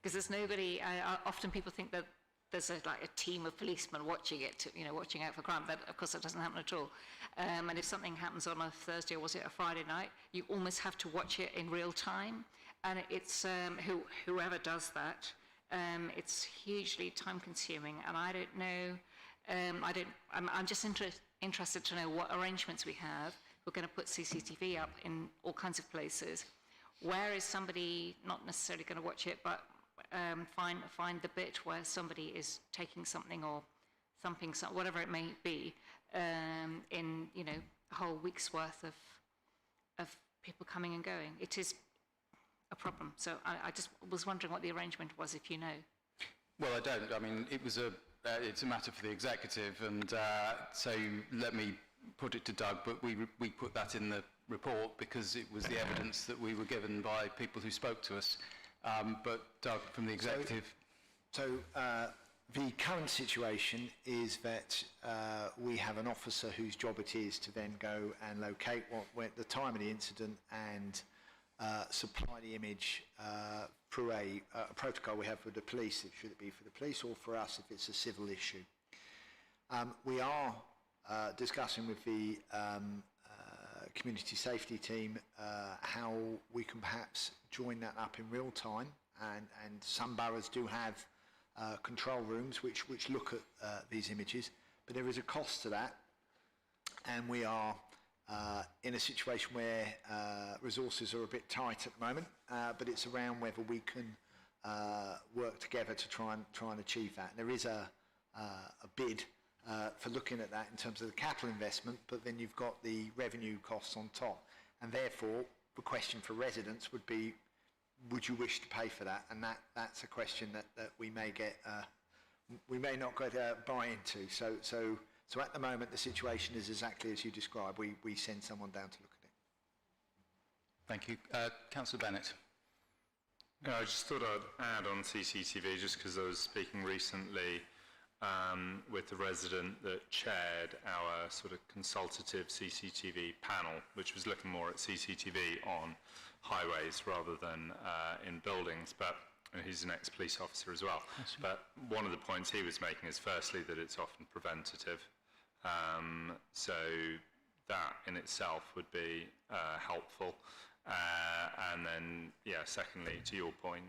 Because there's nobody. Often people think that there's a team of policemen watching it, watching out for crime. But of course, that doesn't happen at all. And if something happens on a Thursday or was it a Friday night, you almost have to watch it in real time. And it's whoever does that. It's hugely time-consuming, and I don't know. I'm just interested to know what arrangements we have. We're going to put CCTV up in all kinds of places. Where is somebody not necessarily going to watch it, but find the bit where somebody is taking something or thumping something, whatever it may be, in a whole week's worth of people coming and going. It is a problem. So I just was wondering what the arrangement was, if you know. Well, I don't. I mean, it's a matter for the executive, and so let me put it to Doug, but we put that in the report because it was the evidence that we were given by people who spoke to us. But Doug, from the executive. So the current situation is that we have an officer whose job it is to then go and locate the time of the incident and supply the image through a protocol we have for the police, should it be for the police, or for us if it's a civil issue. We are discussing with the community safety team how we can perhaps join that up in real time, and some boroughs do have control rooms which look at these images, but there is a cost to that, and we are in a situation where resources are a bit tight at the moment, but it's around whether we can work together to try and achieve that. And there is a bid for looking at that in terms of the capital investment, but then you've got the revenue costs on top, and therefore the question for residents would be, would you wish to pay for that? And that's a question that we may get, we may not get a buy into. So at the moment, the situation is exactly as you described. We send someone down to look at it. Thank you. Councillor Bennett. Yeah, I just thought I'd add on CCTV, just because I was speaking recently with the resident that chaired our sort of consultative CCTV panel, which was looking more at CCTV on highways rather than in buildings, but he's an ex-police officer as well. But one of the points he was making is firstly that it's often preventative. So that in itself would be helpful. And then, yeah, secondly, to your point,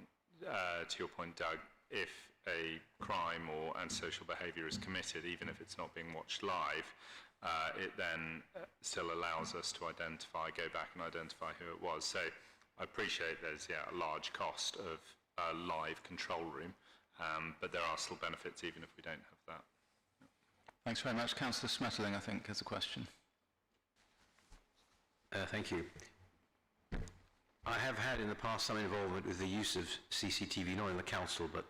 Doug, if a crime or antisocial behaviour is committed, even if it's not being watched live, it then still allows us to go back and identify who it was. So I appreciate there's a large cost of a live control room, but there are still benefits even if we don't have that. Thanks very much. Councillor Smetterling, I think, has a question. Thank you. I have had in the past some involvement with the use of CCTV, not in the council, but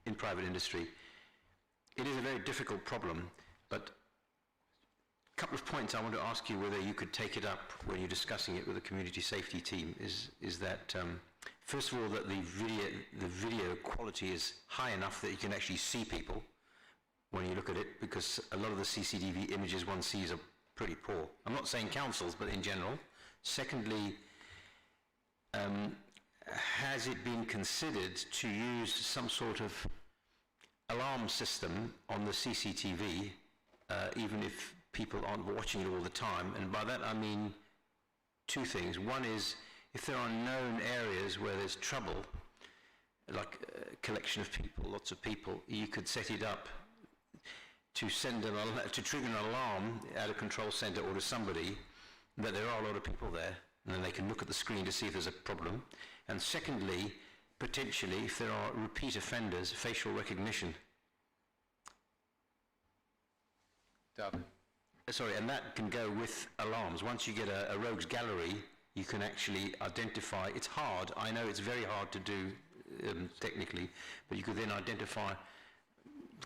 in private industry. It is a very difficult problem, but a couple of points I want to ask you whether you could take it up when you're discussing it with the community safety team is that, first of all, that the video quality is high enough that you can actually see people when you look at it, because a lot of the CCTV images one sees are pretty poor. I'm not saying councils, but in general. Secondly, has it been considered to use some sort of alarm system on the CCTV, even if people aren't watching it all the time? And by that I mean two things. One is, if there are known areas where there's trouble, like a collection of people, lots of people, you could set it up to trigger an alarm at a control centre or to somebody that there are a lot of people there, and then they can look at the screen to see if there's a problem. And secondly, potentially, if there are repeat offenders, facial recognition Doug. Sorry, and that can go with alarms. Once you get a rogues gallery, you can actually identify. It's hard. I know it's very hard to do technically, but you could then identify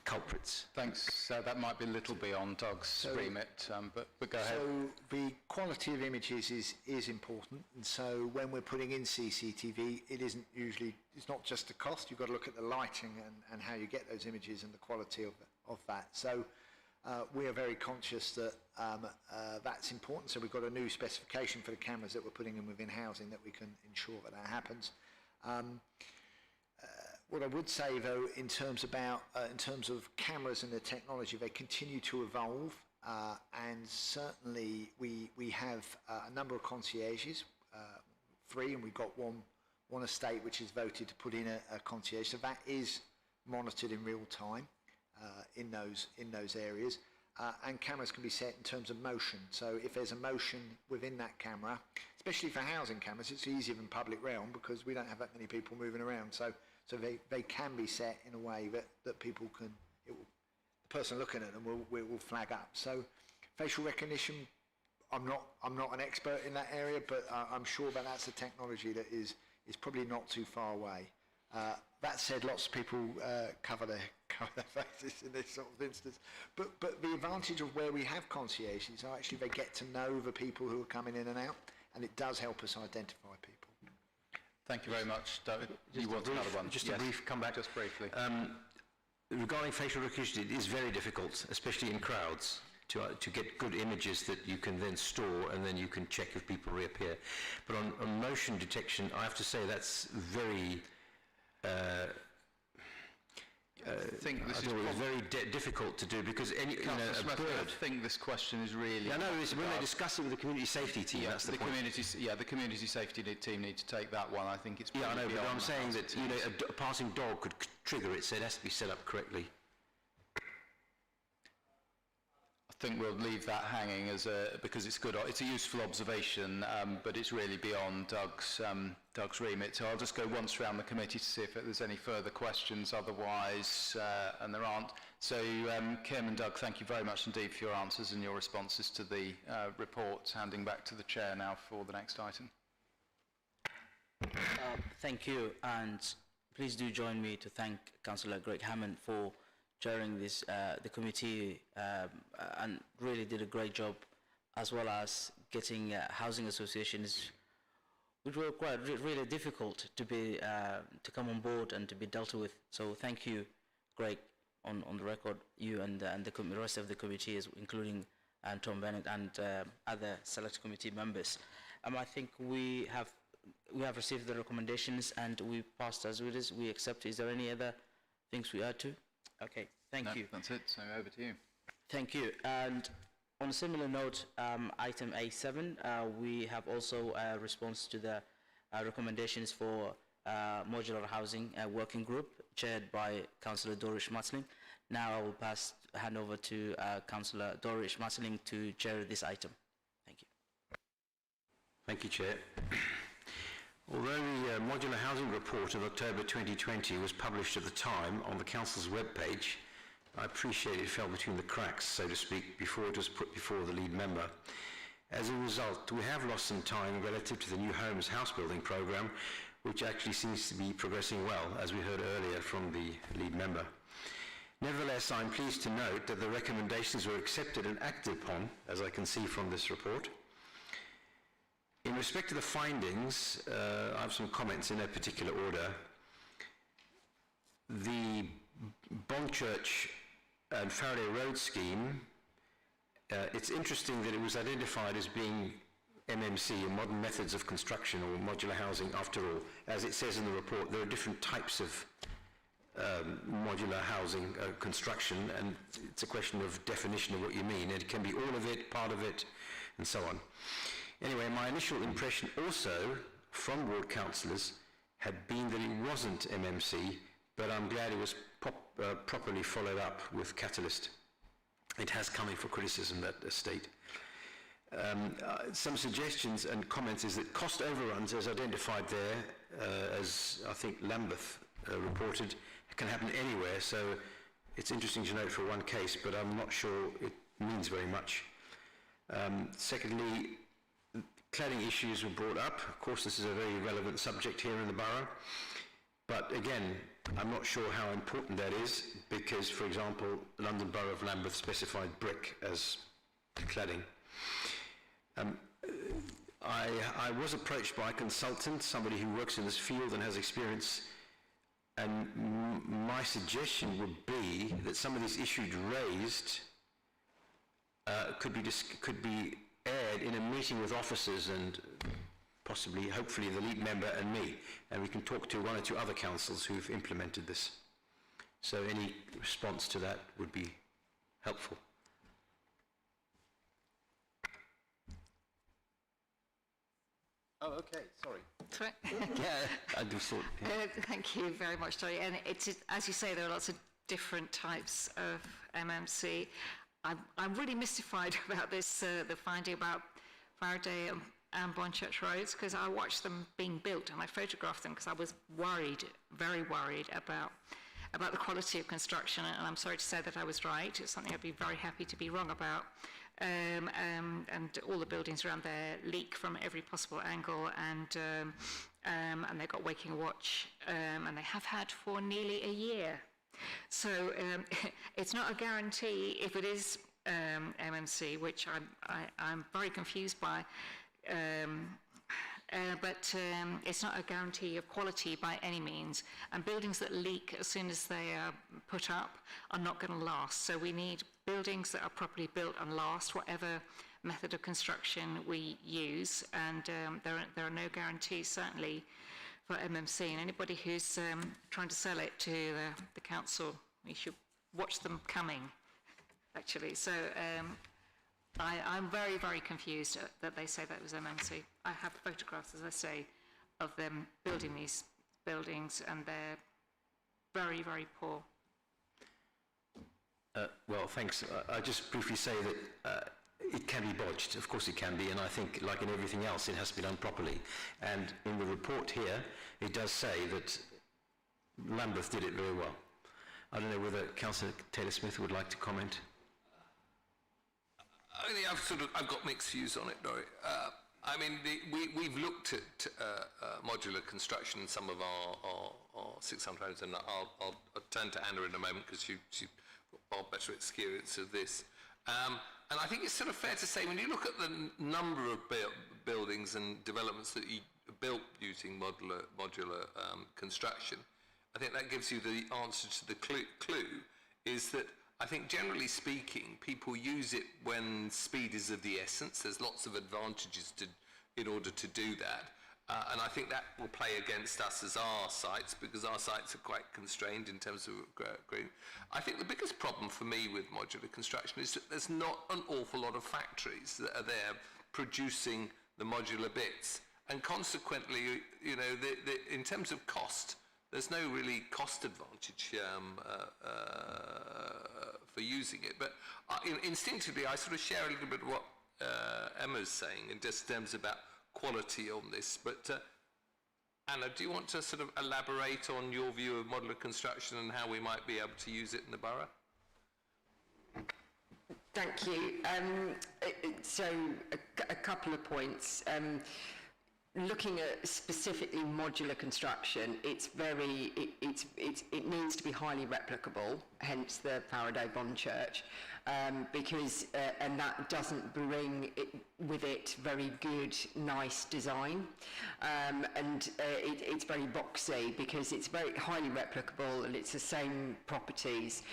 culprits. Thanks. That might be a little beyond Doug's remit, but go ahead. So the quality of images is important, and so when we're putting in CCTV, it's not just the cost. You've got to look at the lighting and how you get those images and the quality of that. So we are very conscious that that's important. So we've got a new specification for the cameras that we're putting in within housing that we can ensure that happens. What I would say, though, in terms of cameras and the technology, they continue to evolve, and certainly we have a number of concierges, 3, and we've got one estate which is voted to put in a concierge. So that is monitored in real time in those areas, and cameras can be set in terms of motion. So if there's a motion within that camera, especially for housing cameras, it's easier than public realm because we don't have that many people moving around. So they can be set in a way that people can, the person looking at them will flag up. So facial recognition, I'm not an expert in that area, but I'm sure that's a technology that is probably not too far away. That said, lots of people cover their faces in this sort of instance. But the advantage of where we have concierges are actually they get to know the people who are coming in and out, and it does help us identify people. Thank you very much, David. You want another one? Just a brief comeback. Just briefly. Regarding facial recognition, it is very difficult, especially in crowds, to get good images that you can then store and then you can check if people reappear. But on motion detection, I have to say that's very... I think this is very difficult to do because a bird... I think this question is really... Yeah, no, when they discuss it with the community safety team, that's the point. The community safety team need to take that one. I think it's... Yeah, I know, but I'm saying that a passing dog could trigger it, so it has to be set up correctly. I think we'll leave that hanging because it's good. It's a useful observation, but it's really beyond Doug's remit. So I'll just go once around the committee to see if there's any further questions. Otherwise, and there aren't. So, Kim and Doug, thank you very much indeed for your answers and your responses to the report. Handing back to the chair now for the next item. Thank you, and please do join me to thank Councillor Greg Hammond for chairing this, the committee, and really did a great job, as well as getting housing associations, which were quite really difficult to be to come on board and to be dealt with. So thank you, Greg, on the record, you and the rest of the committee, including Tom Bennett and other select committee members. I think we have received the recommendations and we passed as it is. We accept. Is there any other things we add to? Okay, thank you. That's it, so over to you. Thank you. And on a similar note, item A7, we have also a response to the recommendations for modular housing working group chaired by Councillor Dorish Matsling. Now I will hand over to Councillor Dorish Matsling to chair this item. Thank you. Thank you, Chair. Although the Modular Housing Report of October 2020 was published at the time on the Council's webpage, I appreciate it fell between the cracks, so to speak, before it was put before the lead member. As a result, we have lost some time relative to the New Homes house building programme, which actually seems to be progressing well, as we heard earlier from the lead member. Nevertheless, I'm pleased to note that the recommendations were accepted and acted upon, as I can see from this report. In respect to the findings, I have some comments in no particular order. The Bondchurch and Faraday Road scheme, it's interesting that it was identified as being MMC, or modern methods of construction, or modular housing. After all, as it says in the report, there are different types of modular housing construction, and it's a question of definition of what you mean. It can be all of it, part of it, and so on. Anyway, my initial impression also from ward councillors had been that it wasn't MMC, but I'm glad it was properly followed up with Catalyst. It has come in for criticism, that estate. Some suggestions and comments is that cost overruns, as identified there, as I think Lambeth reported, can happen anywhere, so it's interesting to note for one case, but I'm not sure it means very much. Secondly, cladding issues were brought up. Of course, this is a very relevant subject here in the borough. But again, I'm not sure how important that is because, for example, London Borough of Lambeth specified brick as cladding. I was approached by a consultant, somebody who works in this field and has experience, and my suggestion would be that some of these issues raised could be aired in a meeting with officers and possibly, hopefully, the lead member and me, and we can talk to one or two other councils who've implemented this. So any response to that would be helpful. Oh, okay, sorry. Sorry. Yeah, I do thought. Yeah. Thank you very much, Terry. And it's, as you say, there are lots of different types of MMC. I'm really mystified about this, the finding about Faraday and Bonchurch roads, because I watched them being built and I photographed them because I was worried, very worried about the quality of construction, and I'm sorry to say that I was right. It's something I'd be very happy to be wrong about. And all the buildings around there leak from every possible angle, and they've got Waking Watch, and they have had for nearly a year. So it's not a guarantee if it is MMC, which I'm very confused by. But it's not a guarantee of quality by any means. And buildings that leak as soon as they are put up are not going to last. So we need buildings that are properly built and last, whatever method of construction we use. And there are no guarantees, certainly, for MMC. And anybody who's trying to sell it to the council, you should watch them coming, actually. So I'm very, very confused that they say that was MMC. I have photographs, as I say, of them building these buildings, and they're very, very poor. Well, thanks. I just briefly say that it can be bodged. Of course it can be, and I think, like in everything else, it has to be done properly. And in the report here, it does say that Lambeth did it very well. I don't know whether Councillor Taylor-Smith would like to comment. I mean, I've got mixed views on it, Dory. I mean, we've looked at modular construction in some of our 600 homes, and I'll turn to Anna in a moment because she's got far better experience of this. And I think it's sort of fair to say, when you look at the number of buildings and developments that you built using modular construction, I think that gives you the answer to the clue, is that I think generally speaking, people use it when speed is of the essence. There's lots of advantages in order to do that. And I think that will play against us as our sites, because our sites are quite constrained in terms of green. I think the biggest problem for me with modular construction is that there's not an awful lot of factories that are there producing the modular bits. And consequently, you know, in terms of cost, there's no really cost advantage for using it. But instinctively, I sort of share a little bit of what Emma's saying in just terms about quality on this. But Anna, do you want to sort of elaborate on your view of modular construction and how we might be able to use it in the borough? Thank you. So a couple of points. Looking at specifically modular construction, it needs to be highly replicable, hence the Faraday Bonchurch, because and that doesn't bring with it very good, nice design, and it's very boxy because it's very highly replicable and it's the same properties,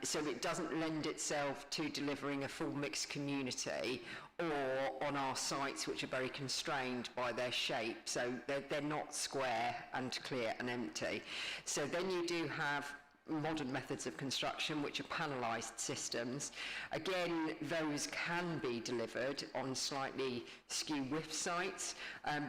so it doesn't lend itself to delivering a full mixed community, or on our sites which are very constrained by their shape, so they're not square and clear and empty. So then you do have modern methods of construction which are panelised systems. Again, those can be delivered on slightly skew width sites,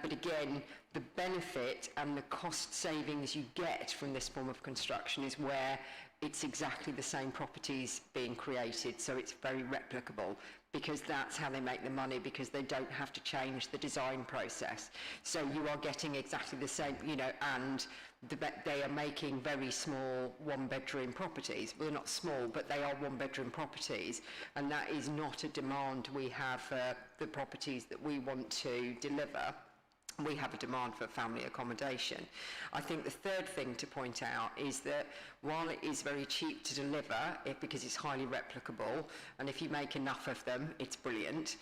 but again, the benefit and the cost savings you get from this form of construction is where it's exactly the same properties being created, so it's very replicable, because that's how they make the money, because they don't have to change the design process. So you are getting exactly the same, you know, and they are making very small one-bedroom properties. Well, they're not small, but they are one-bedroom properties, and that is not a demand we have for the properties that we want to deliver. We have a demand for family accommodation. I think the third thing to point out is that while it is very cheap to deliver, because it's highly replicable, and if you make enough of them, it's brilliant,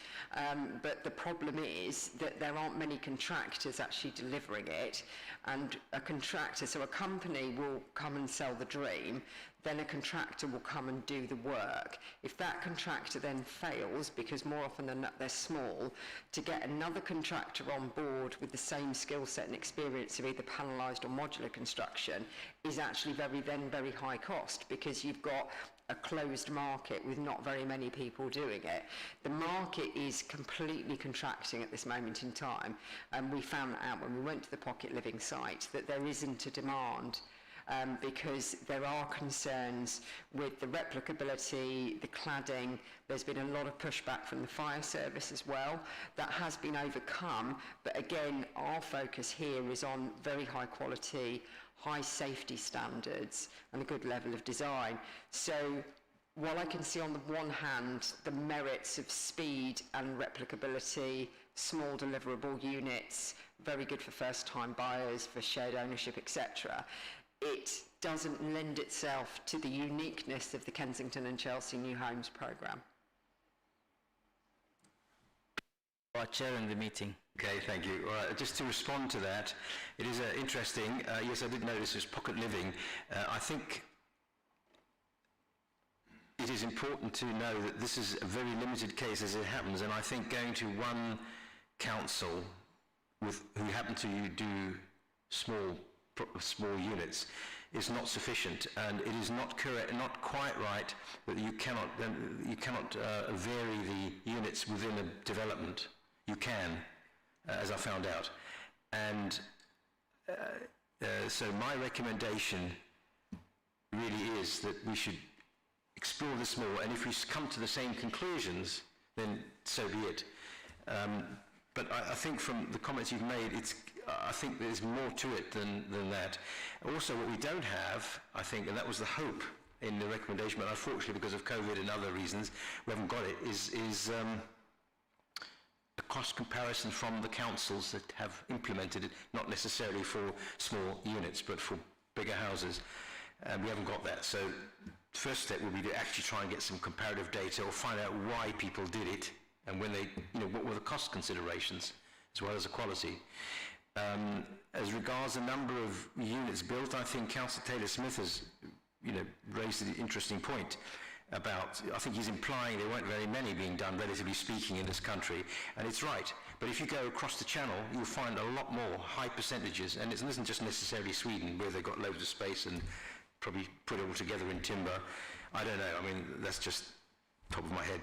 but the problem is that there aren't many contractors actually delivering it, and a contractor, so a company will come and sell the dream, then a contractor will come and do the work. If that contractor then fails, because more often than not they're small, to get another contractor on board with the same skill set and experience of either panelised or modular construction is actually very high cost, because you've got a closed market with not very many people doing it. The market is completely contracting at this moment in time, and we found out when we went to the Pocket Living site that there isn't a demand. Because there are concerns with the replicability, the cladding. There's been a lot of pushback from the fire service as well. That has been overcome, but again, our focus here is on very high quality, high safety standards and a good level of design. So while I can see on the one hand the merits of speed and replicability, small deliverable units, very good for first-time buyers, for shared ownership, etc., it doesn't lend itself to the uniqueness of the Kensington and Chelsea New Homes programme. Chairing the meeting. Okay, thank you. All right, just to respond to that, it is interesting. Yes, I did notice this Pocket Living. I think it is important to know that this is a very limited case as it happens, and I think going to one council who happen to do small units is not sufficient, and it is not correct, not quite right that you cannot vary the units within a development. You can, as I found out, and so my recommendation really is that we should explore this more, and if we come to the same conclusions, then so be it. But I think from the comments you've made, I think there's more to it than that. Also, what we don't have, I think, and that was the hope in the recommendation, but unfortunately because of COVID and other reasons, we haven't got it, is a cost comparison from the councils that have implemented it, not necessarily for small units, but for bigger houses. We haven't got that. So the first step would be to actually try and get some comparative data or find out why people did it and when they, what were the cost considerations as well as the quality. As regards the number of units built, I think Councillor Taylor-Smith has, raised an interesting point about, I think he's implying there weren't very many being done, relatively speaking, in this country, and it's right. But if you go across the channel, you'll find a lot more high percentages, and it isn't just necessarily Sweden, where they've got loads of space and probably put it all together in timber. I don't know, I mean, that's just top of my head.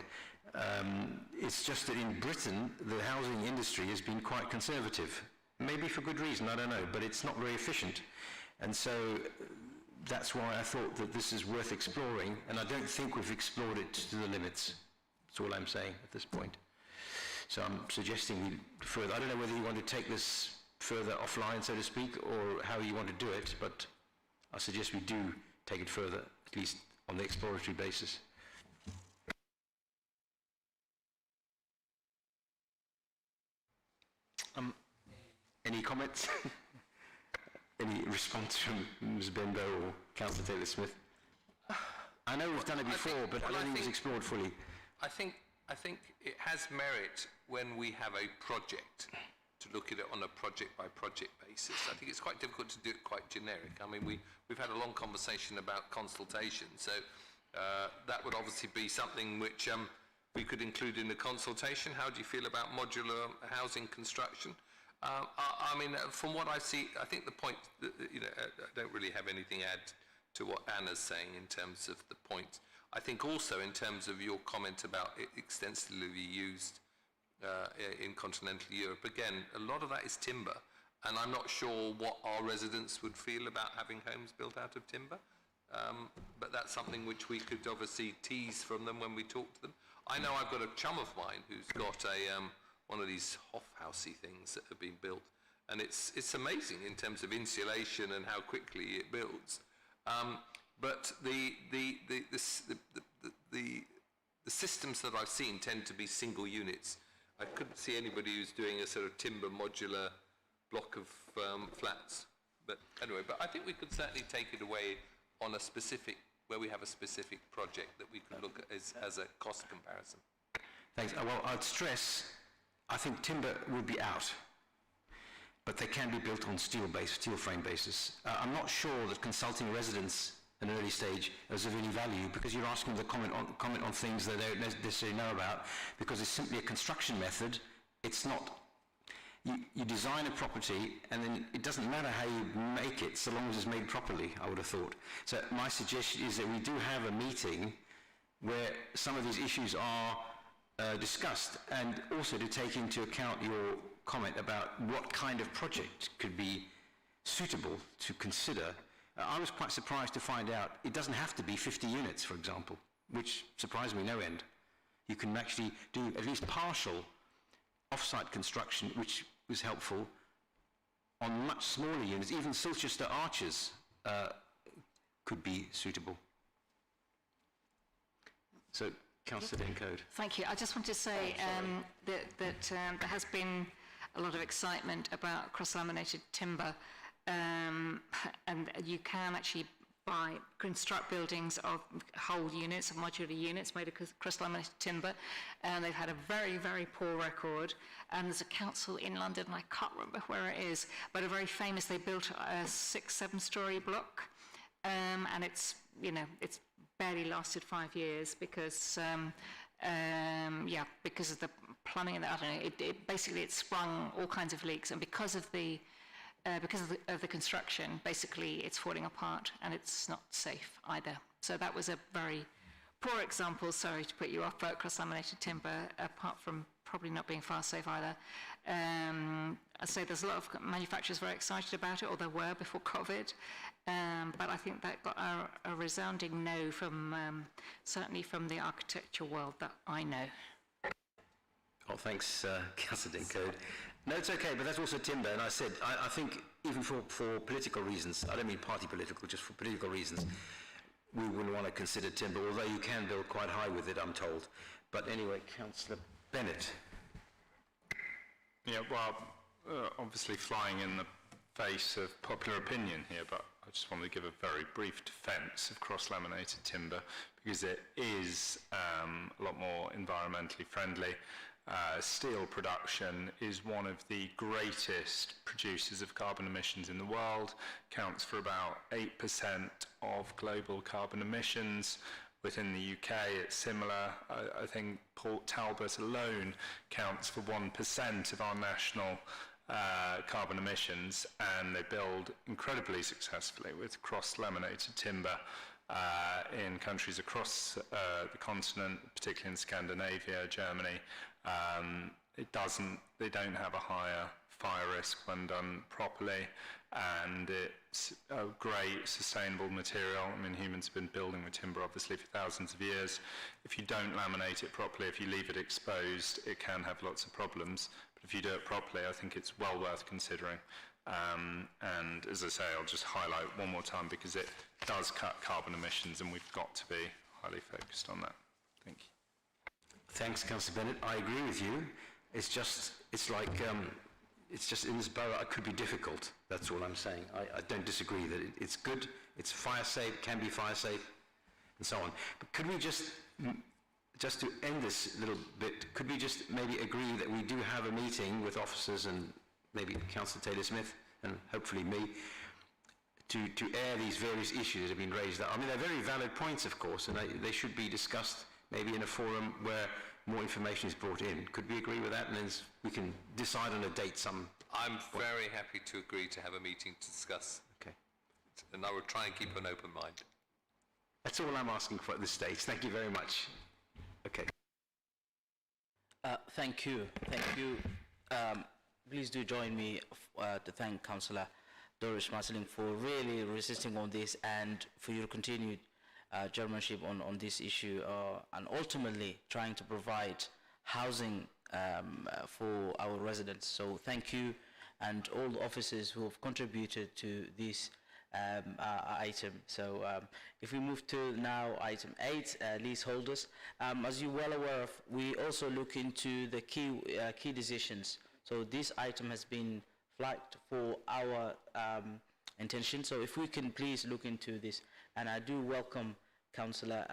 It's just that in Britain, the housing industry has been quite conservative. Maybe for good reason, I don't know, but it's not very efficient. And so that's why I thought that this is worth exploring, and I don't think we've explored it to the limits. That's all I'm saying at this point. So I'm suggesting we further, I don't know whether you want to take this further offline, so to speak, or how you want to do it, but I suggest we do take it further, at least on the exploratory basis. Any comments? Any response from Ms. Bendo or Councillor Taylor-Smith? I know we've done it before, but I don't think it was explored fully. I think it has merit when we have a project to look at it on a project-by-project basis. I think it's quite difficult to do it quite generic. I mean, we've had a long conversation about consultation, so that would obviously be something which we could include in the consultation. How do you feel about modular housing construction? I mean, from what I see, I think the point, that, I don't really have anything to add to what Anna's saying in terms of the point. I think also in terms of your comment about it extensively used in continental Europe, again, a lot of that is timber, and I'm not sure what our residents would feel about having homes built out of timber. but that's something which we could obviously tease from them when we talk to them. I know I've got a chum of mine who's got a one of these Hofhausy things that have been built, and it's amazing in terms of insulation and how quickly it builds. But the systems that I've seen tend to be single units. I couldn't see anybody who's doing a sort of timber modular block of flats. But anyway, but I think we could certainly take it away on a specific, where we have a specific project that we could look at as a cost comparison. Thanks. Well, I'd stress, I think timber would be out, but they can be built on steel frame basis. I'm not sure that consulting residents at an early stage is of any value, because you're asking them to comment on things that they don't necessarily know about, because it's simply a construction method. It's not. You design a property, and then it doesn't matter how you make it, so long as it's made properly, I would have thought. So my suggestion is that we do have a meeting where some of these issues are discussed, and also to take into account your comment about what kind of project could be suitable to consider. I was quite surprised to find out it doesn't have to be 50 units, for example, which surprised me no end. You can actually do at least partial off-site construction, which was helpful, on much smaller units. Even Silchester Arches could be suitable. So, Councillor Dencode. Thank you. I just want to say that there has been a lot of excitement about cross-laminated timber, and you can actually construct buildings of whole units, of modular units made of cross-laminated timber, and they've had a very, very poor record. And there's a council in London, and I can't remember where it is, but a very famous, they built a 6-7-storey block, and it's barely lasted 5 years because because of the plumbing and I don't know, it basically sprung all kinds of leaks, and because of the construction, basically it's falling apart and it's not safe either. So that was a very poor example, sorry to put you off, but cross-laminated timber, apart from probably not being fire safe either. I'd say there's a lot of manufacturers very excited about it, or there were before COVID, but I think that got a resounding no from, certainly from the architecture world that I know. Oh, thanks, Councillor Dencode. No, it's okay, but that's also timber, and I said, I think even for political reasons, I don't mean party political, just for political reasons, we wouldn't want to consider timber, although you can build quite high with it, I'm told. But anyway, Councillor Bennett. Yeah, well, obviously flying in the face of popular opinion here, but I just want to give a very brief defence of cross-laminated timber, because it is a lot more environmentally friendly. Steel production is one of the greatest producers of carbon emissions in the world, counts for about 8% of global carbon emissions. Within the UK, it's similar. I think Port Talbot alone counts for 1% of our national carbon emissions, and they build incredibly successfully with cross-laminated timber in countries across the continent, particularly in Scandinavia, Germany. They don't have a higher fire risk when done properly, and it's a great sustainable material. I mean, humans have been building with timber obviously for thousands of years. If you don't laminate it properly, if you leave it exposed, it can have lots of problems. But if you do it properly, I think it's well worth considering. And as I say, I'll just highlight one more time, because it does cut carbon emissions, and we've got to be highly focused on that. Thank you. Thanks, Councillor Bennett. I agree with you. It's just in this borough it could be difficult. That's all I'm saying. I don't disagree that it's good, it's fire safe, can be fire safe, and so on. But could we just to end this little bit, could we just maybe agree that we do have a meeting with officers and maybe Councillor Taylor-Smith and hopefully me to air these various issues that have been raised? I mean, they're very valid points, of course, and they should be discussed maybe in a forum where more information is brought in. Could we agree with that? And then we can decide on a date some... I'm very happy to agree to have a meeting to discuss. Okay. And I will try and keep an open mind. That's all I'm asking for at this stage. Thank you very much. Okay. Thank you. Thank you. Please do join me to thank Councillor Doris Marceling for really resisting on this and for your continued chairmanship on this issue and ultimately trying to provide housing for our residents. So thank you and all the officers who have contributed to this item. So if we move to now item 8, leaseholders. As you're well aware of, we also look into the key decisions. So this item has been flagged for our intention. So if we can please look into this, and I do welcome Councillor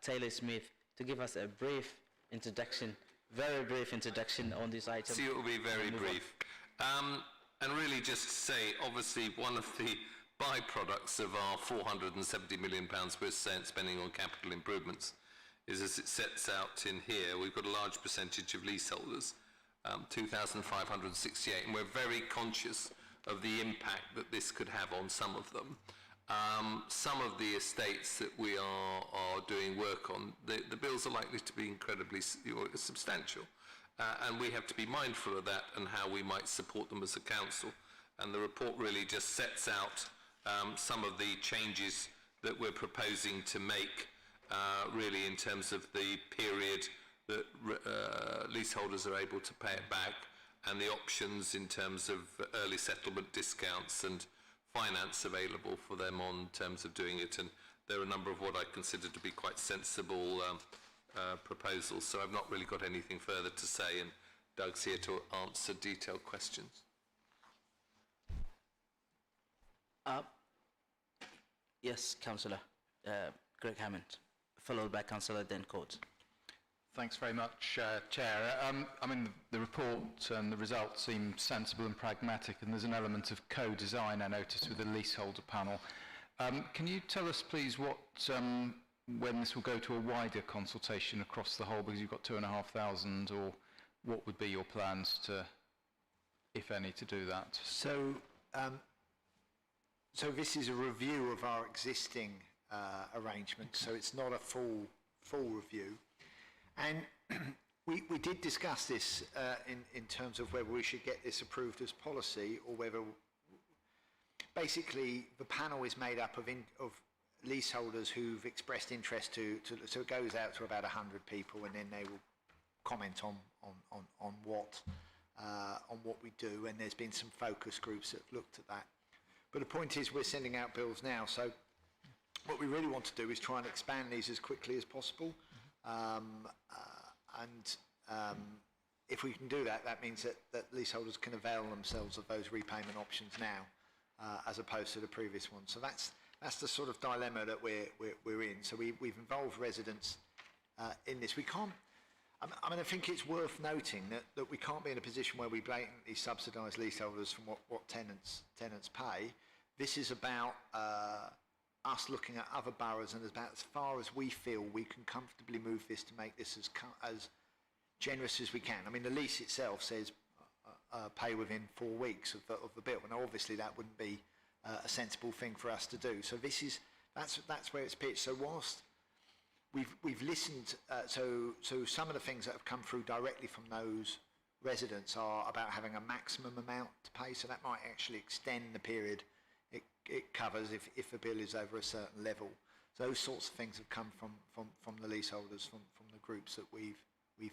Taylor Smith to give us a brief introduction, very brief introduction on this item. See, it will be very brief. And really just to say, obviously, one of the byproducts of our £470 million we're spending on capital improvements is, as it sets out in here, we've got a large percentage of leaseholders, 2,568, and we're very conscious of the impact that this could have on some of them. Some of the estates that we are doing work on, the bills are likely to be incredibly substantial. And we have to be mindful of that and how we might support them as a council. And the report really just sets out some of the changes that we're proposing to make, really in terms of the period that leaseholders are able to pay it back, and the options in terms of early settlement discounts and finance available for them on terms of doing it. And there are a number of what I consider to be quite sensible proposals, so I've not really got anything further to say, and Doug's here to answer detailed questions. Yes, Councillor Greg Hammond, followed by Councillor Dan Coates. Thanks very much, Chair. I mean, the report and the results seem sensible and pragmatic, and there's an element of co-design I noticed with the leaseholder panel. Can you tell us, please, what when this will go to a wider consultation across the whole, because you've got 2,500, or what would be your plans to, if any, to do that? So, so this is a review of our existing arrangements, so it's not a full review. And we did discuss this in terms of whether we should get this approved as policy, or whether basically the panel is made up of leaseholders who've expressed interest so it goes out to about 100 people, and then they will comment on what we do, and there's been some focus groups that have looked at that. But the point is, we're sending out bills now, so what we really want to do is try and expand these as quickly as possible. If we can do that, that means that leaseholders can avail themselves of those repayment options now, as opposed to the previous one. So that's the sort of dilemma that we're in. So we've involved residents in this. We can't. I mean, I think it's worth noting that we can't be in a position where we blatantly subsidise leaseholders from what tenants pay. This is about us looking at other boroughs, and about as far as we feel we can comfortably move this to make this as generous as we can. I mean, the lease itself says pay within 4 weeks of the bill, and obviously that wouldn't be a sensible thing for us to do. So that's where it's pitched. So whilst we've listened, so some of the things that have come through directly from those residents are about having a maximum amount to pay. So that might actually extend the period it covers if a bill is over a certain level. So those sorts of things have come from the leaseholders, from the groups that we've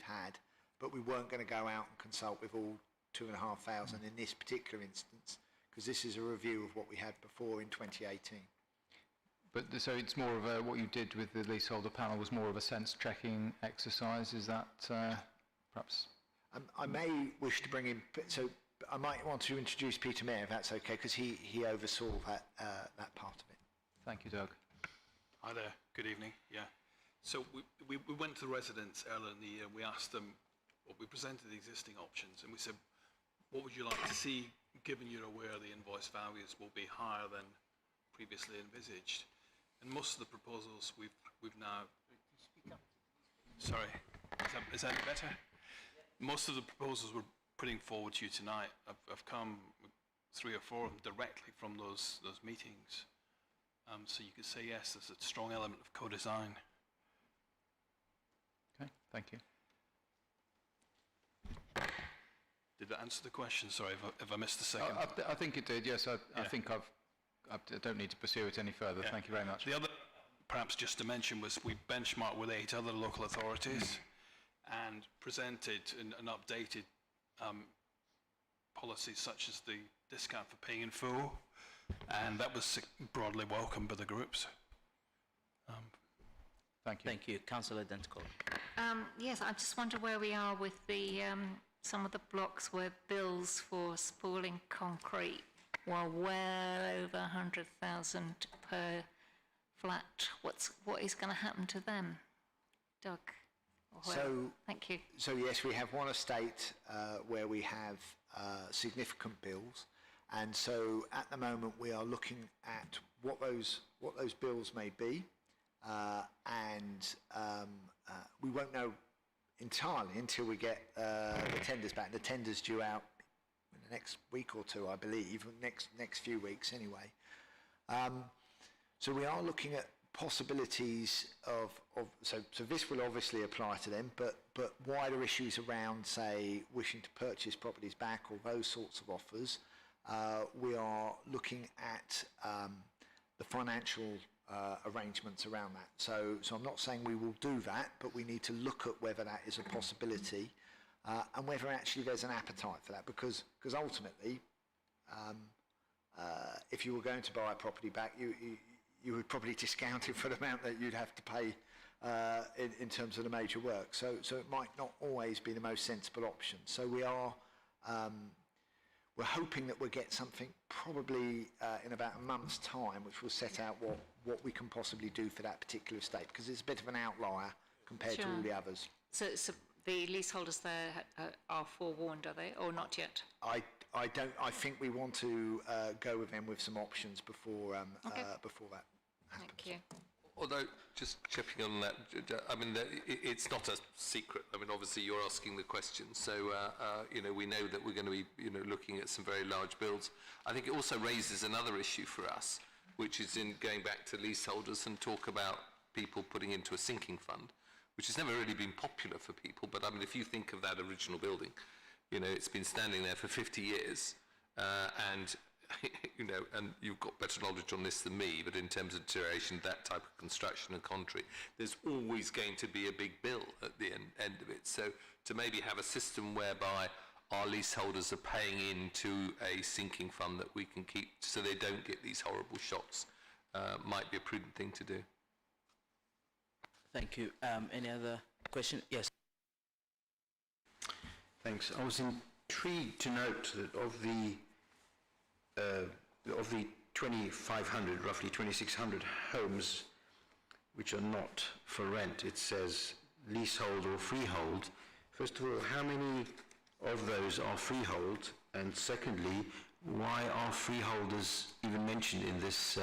had. But we weren't going to go out and consult with all 2,500 in this particular instance, because this is a review of what we had before in 2018. But so it's more of a, what you did with the leaseholder panel was more of a sense-checking exercise, is that perhaps? I may wish to bring in, so I might want to introduce Peter Mayer, if that's okay, because he oversaw that part of it. Thank you, Doug. Hi there, good evening, yeah. So we went to the residents earlier in the year, and we asked them, well, we presented the existing options, and we said, what would you like to see, given you're aware the invoice values will be higher than previously envisaged? And most of the proposals we've now... Sorry, is that better? Most of the proposals we're putting forward to you tonight have come, 3 or 4 of them, directly from those meetings. So you could say, yes, there's a strong element of co-design. Okay, thank you. Did that answer the question? Sorry if I missed the second. I think it did, yes. I think I don't need to pursue it any further. Yeah. Thank you very much. The other, perhaps just to mention, was we benchmarked with 8 other local authorities and presented an updated policies such as the discount for paying in full, and that was broadly welcomed by the groups. Thank you. Thank you. Councillor Dentcola. Yes, I just wonder where we are with the some of the blocks where bills for spalling concrete were well over 100,000 per flat. What is going to happen to them, Doug? Thank you. So yes, we have one estate where we have significant bills, and so at the moment we are looking at what those bills may be, and we won't know entirely until we get the tenders back. The tenders due out in the next week or two, I believe, next few weeks anyway. So we are looking at possibilities of so this will obviously apply to them, but wider issues around, say, wishing to purchase properties back or those sorts of offers. We are looking at the financial arrangements around that. So I'm not saying we will do that, but we need to look at whether that is a possibility and whether actually there's an appetite for that, because ultimately, if you were going to buy a property back, you would probably discount it for the amount that you'd have to pay in terms of the major work. So it might not always be the most sensible option. So we're hoping that we'll get something probably in about a month's time, which will set out what we can possibly do for that particular estate, because it's a bit of an outlier compared to all the others. So the leaseholders there are forewarned, are they, or not yet? I think we want to go with them with some options before before that happens. Thank you. Although, just chipping on that, I mean, it's not a secret. I mean, obviously, you're asking the question. So, we know that we're going to be, looking at some very large builds. I think it also raises another issue for us, which is in going back to leaseholders and talk about people putting into a sinking fund, which has never really been popular for people. But, I mean, if you think of that original building, it's been standing there for 50 years, and and you've got better knowledge on this than me, but in terms of deterioration, that type of construction and concrete, there's always going to be a big bill at the end of it. So to maybe have a system whereby our leaseholders are paying into a sinking fund that we can keep so they don't get these horrible shocks might be a prudent thing to do. Thank you. Any other question? Yes. Thanks. I was intrigued to note that of the 2,500, roughly 2,600 homes which are not for rent, it says leasehold or freehold. First of all, how many of those are freehold? And secondly, why are freeholders even mentioned in this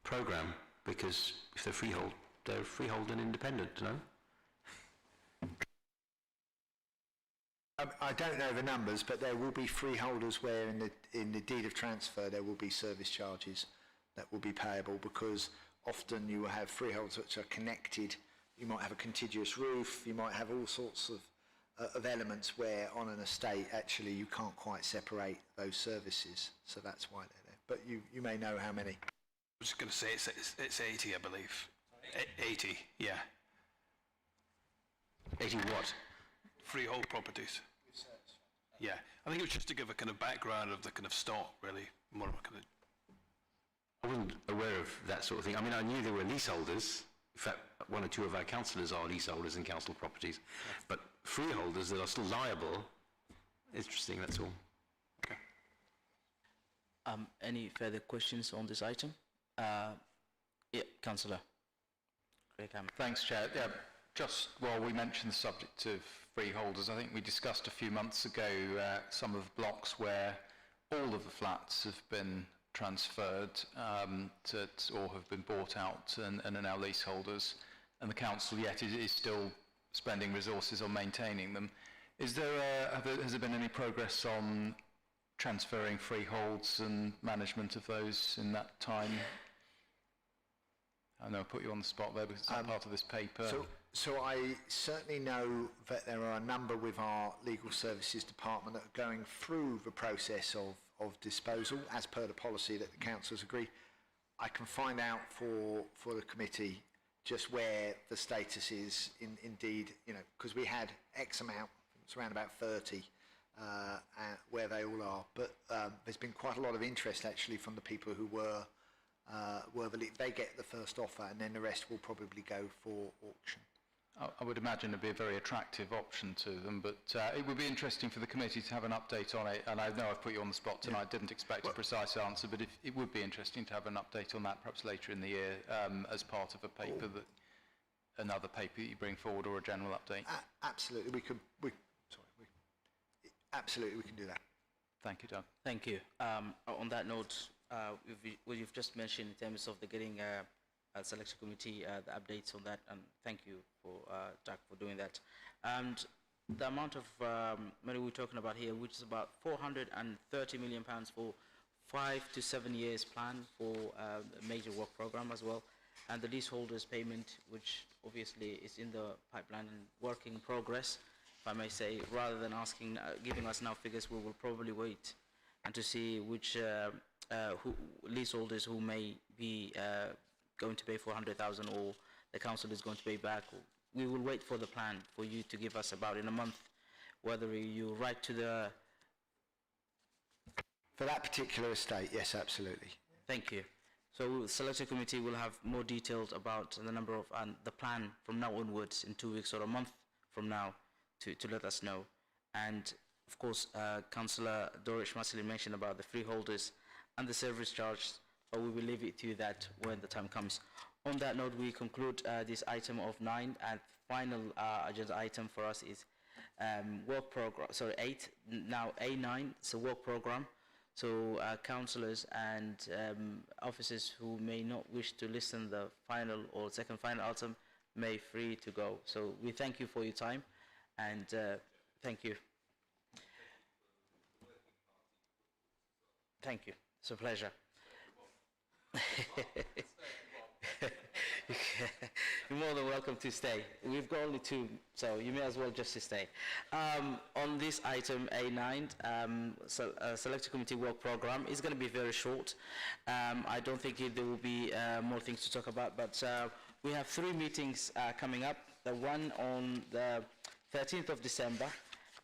programme? Because if they're freehold and independent, no? I don't know the numbers, but there will be freeholders where in the deed of transfer there will be service charges that will be payable, because often you will have freeholds which are connected. You might have a contiguous roof, you might have all sorts of elements where on an estate actually you can't quite separate those services, so that's why they're there. But you may know how many. I was just going to say it's 80, I believe. 80, yeah. 80 what? Freehold properties. Yeah, I think it was just to give a kind of background of the kind of stock, really, more of a kind of... I wasn't aware of that sort of thing. I mean, I knew there were leaseholders. In fact, one or two of our councillors are leaseholders in council properties. But freeholders that are still liable, interesting, that's all. Okay. Any further questions on this item? Yeah, Councillor Craig Hammond. Thanks, Chair. Yeah, just while we mentioned the subject of freeholders, I think we discussed a few months ago some of the blocks where all of the flats have been transferred or have been bought out and are now leaseholders, and the council yet is still spending resources on maintaining them. Has there been any progress on transferring freeholds and management of those in that time? I know I put you on the spot there because it's not part of this paper. So I certainly know that there are a number with our legal services department that are going through the process of disposal as per the policy that the councillors agree. I can find out for the committee just where the status is indeed, you know, because we had X amount, it's around about 30, where they all are. But there's been quite a lot of interest actually from the people who were they get the first offer, and then the rest will probably go for auction. I would imagine it'd be a very attractive option to them, but it would be interesting for the committee to have an update on it. And I know I've put you on the spot tonight, didn't expect a precise answer, but it would be interesting to have an update on that perhaps later in the year as part of a paper another paper that you bring forward, or a general update. Absolutely, absolutely we can do that. Thank you, Doug. Thank you. On that note, what you've just mentioned in terms of the getting selection committee, the updates on that, and thank you for Doug for doing that. And the amount of money we're talking about here, which is about £430 million for 5 to 7 years plan for a major work program as well, and the leaseholders payment, which obviously is in the pipeline and work in progress, if I may say. Rather than asking, giving us now figures, we will probably wait and to see which leaseholders who may be going to pay 400,000 or the council is going to pay back. We will wait for the plan for you to give us about in a month, whether you write to the... For that particular estate, yes, absolutely. Thank you. So the selection committee will have more details about the number of and the plan from now onwards in 2 weeks or a month from now to let us know. And of course, Councillor Dorish Masili mentioned about the freeholders and the service charge, but we will leave it to that when the time comes. On that note, we conclude this item of 9, and final agenda item for us is work program. Sorry, 8. Now A9. It's a work program. So councillors and officers who may not wish to listen the final or second final item may free to go. So we thank you for your time, and thank you. Thank you. It's a pleasure. You're more than welcome to stay. We've got only 2, so you may as well just stay. On this item A9, Select Committee Work Program is going to be very short. I don't think there will be more things to talk about, but we have 3 meetings coming up. The one on the 13th of December,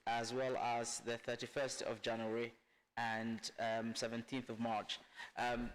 as well as the 31st of January and 17th of March.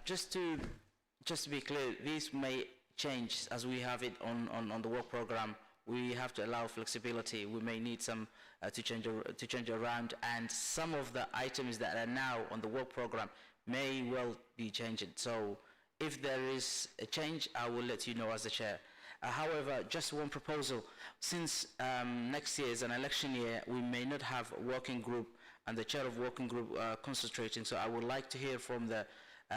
Just to be clear, these may change as we have it on the work program. We have to allow flexibility. We may need some to change around, and some of the items that are now on the work program may well be changing. So if there is a change, I will let you know as the chair. However, just one proposal. Since next year is an election year, we may not have a working group and the chair of working group concentrating. So I would like to hear from the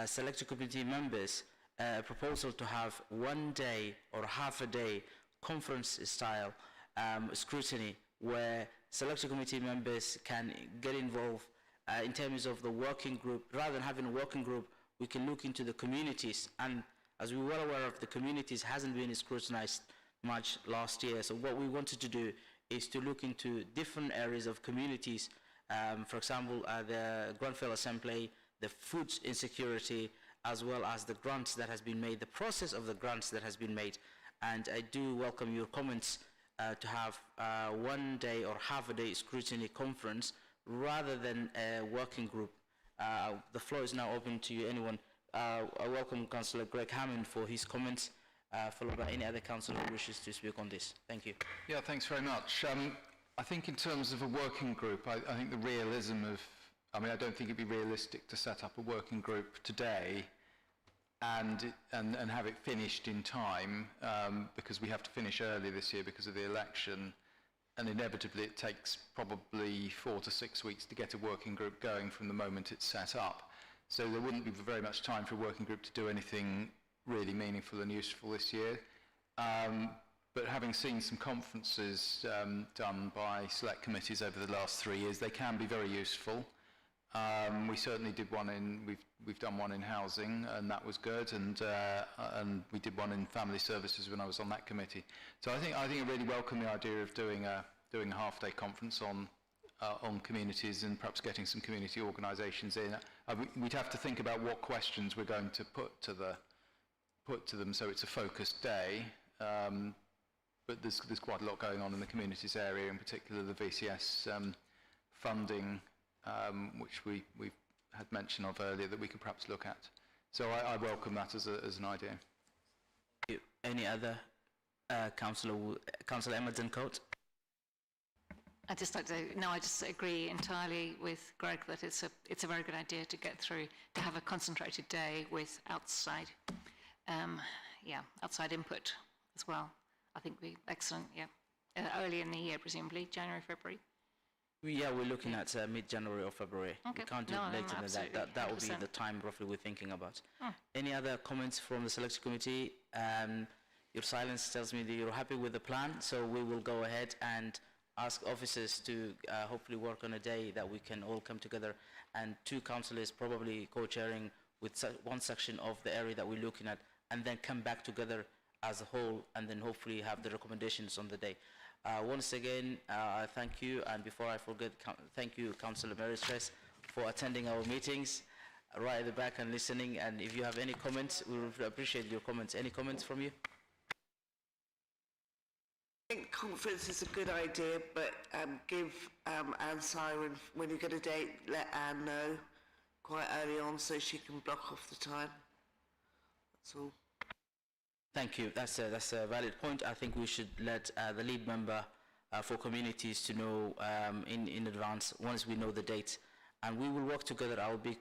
select committee members a proposal to have 1 day or half a day conference style scrutiny where select committee members can get involved in terms of the working group. Rather than having a working group, we can look into the communities, and as we're well aware of, the communities hasn't been scrutinized much last year. So what we wanted to do is to look into different areas of communities, for example, the Grenfell Assembly, the food insecurity, as well as the grants that has been made, the process of the grants that has been made. And I do welcome your comments to have 1 day or half a day scrutiny conference rather than a working group. The floor is now open to you, anyone. I welcome Councillor Greg Hammond for his comments, followed by any other councillor who wishes to speak on this. Thank you. Yeah, thanks very much. I think in terms of a working group, I think the realism of, I mean, I don't think it'd be realistic to set up a working group today and have it finished in time, because we have to finish early this year because of the election, and inevitably it takes probably 4 to 6 weeks to get a working group going from the moment it's set up. So there wouldn't be very much time for a working group to do anything really meaningful and useful this year. But having seen some conferences done by select committees over the last 3 years, they can be very useful. We certainly did one we've done one in housing, and that was good, and we did one in family services when I was on that committee. So I think I really welcome the idea of doing a half-day conference on communities and perhaps getting some community organisations in. We'd have to think about what questions we're going to put to them, so it's a focused day. But there's quite a lot going on in the communities area, in particular the VCS funding, which we had mention of earlier, that we could perhaps look at. So I welcome that as an idea. Any other Councillor Emerson Coates? I'd just like to, no, I just agree entirely with Greg that it's a very good idea to get through, to have a concentrated day with outside, outside input as well. I think would be excellent, early in the year, presumably, January, February. Yeah, we're looking at mid-January or February. Okay. We can't do No, later than absolutely, that. That will be 100%. the time roughly we're thinking about. Any other comments from the selection committee? Your silence tells me that you're happy with the plan, so we will go ahead and ask officers to hopefully work on a day that we can all come together, and 2 councillors probably co-chairing with one section of the area that we're looking at, and then come back together as a whole, and then hopefully have the recommendations on the day. Once again, I thank you, and before I forget, thank you, Councillor Mary Stress, for attending our meetings right at the back and listening, and if you have any comments, we would appreciate your comments. Any comments from you? I think conference is a good idea, but give Anne Siren, when you get a date, let Anne know quite early on so she can block off the time. That's all. Thank you. That's a valid point. I think we should let the lead member for communities to know in advance once we know the date, and we will work together. I will be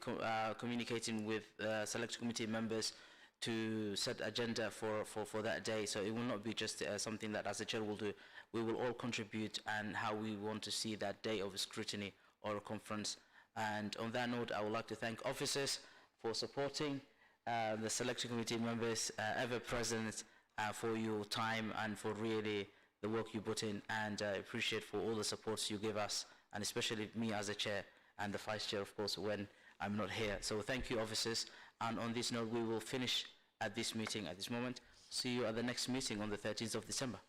communicating with select committee members to set agenda for that day. So it will not be just something that as a chair will do. We will all contribute and how we want to see that day of scrutiny or a conference. And on that note, I would like to thank officers for supporting the selection committee members, ever present, for your time and for really the work you put in, and I appreciate for all the supports you give us, and especially me as a chair and the vice chair, of course, when I'm not here. So thank you, officers. And on this note, we will finish at this meeting at this moment. See you at the next meeting on the 13th of December.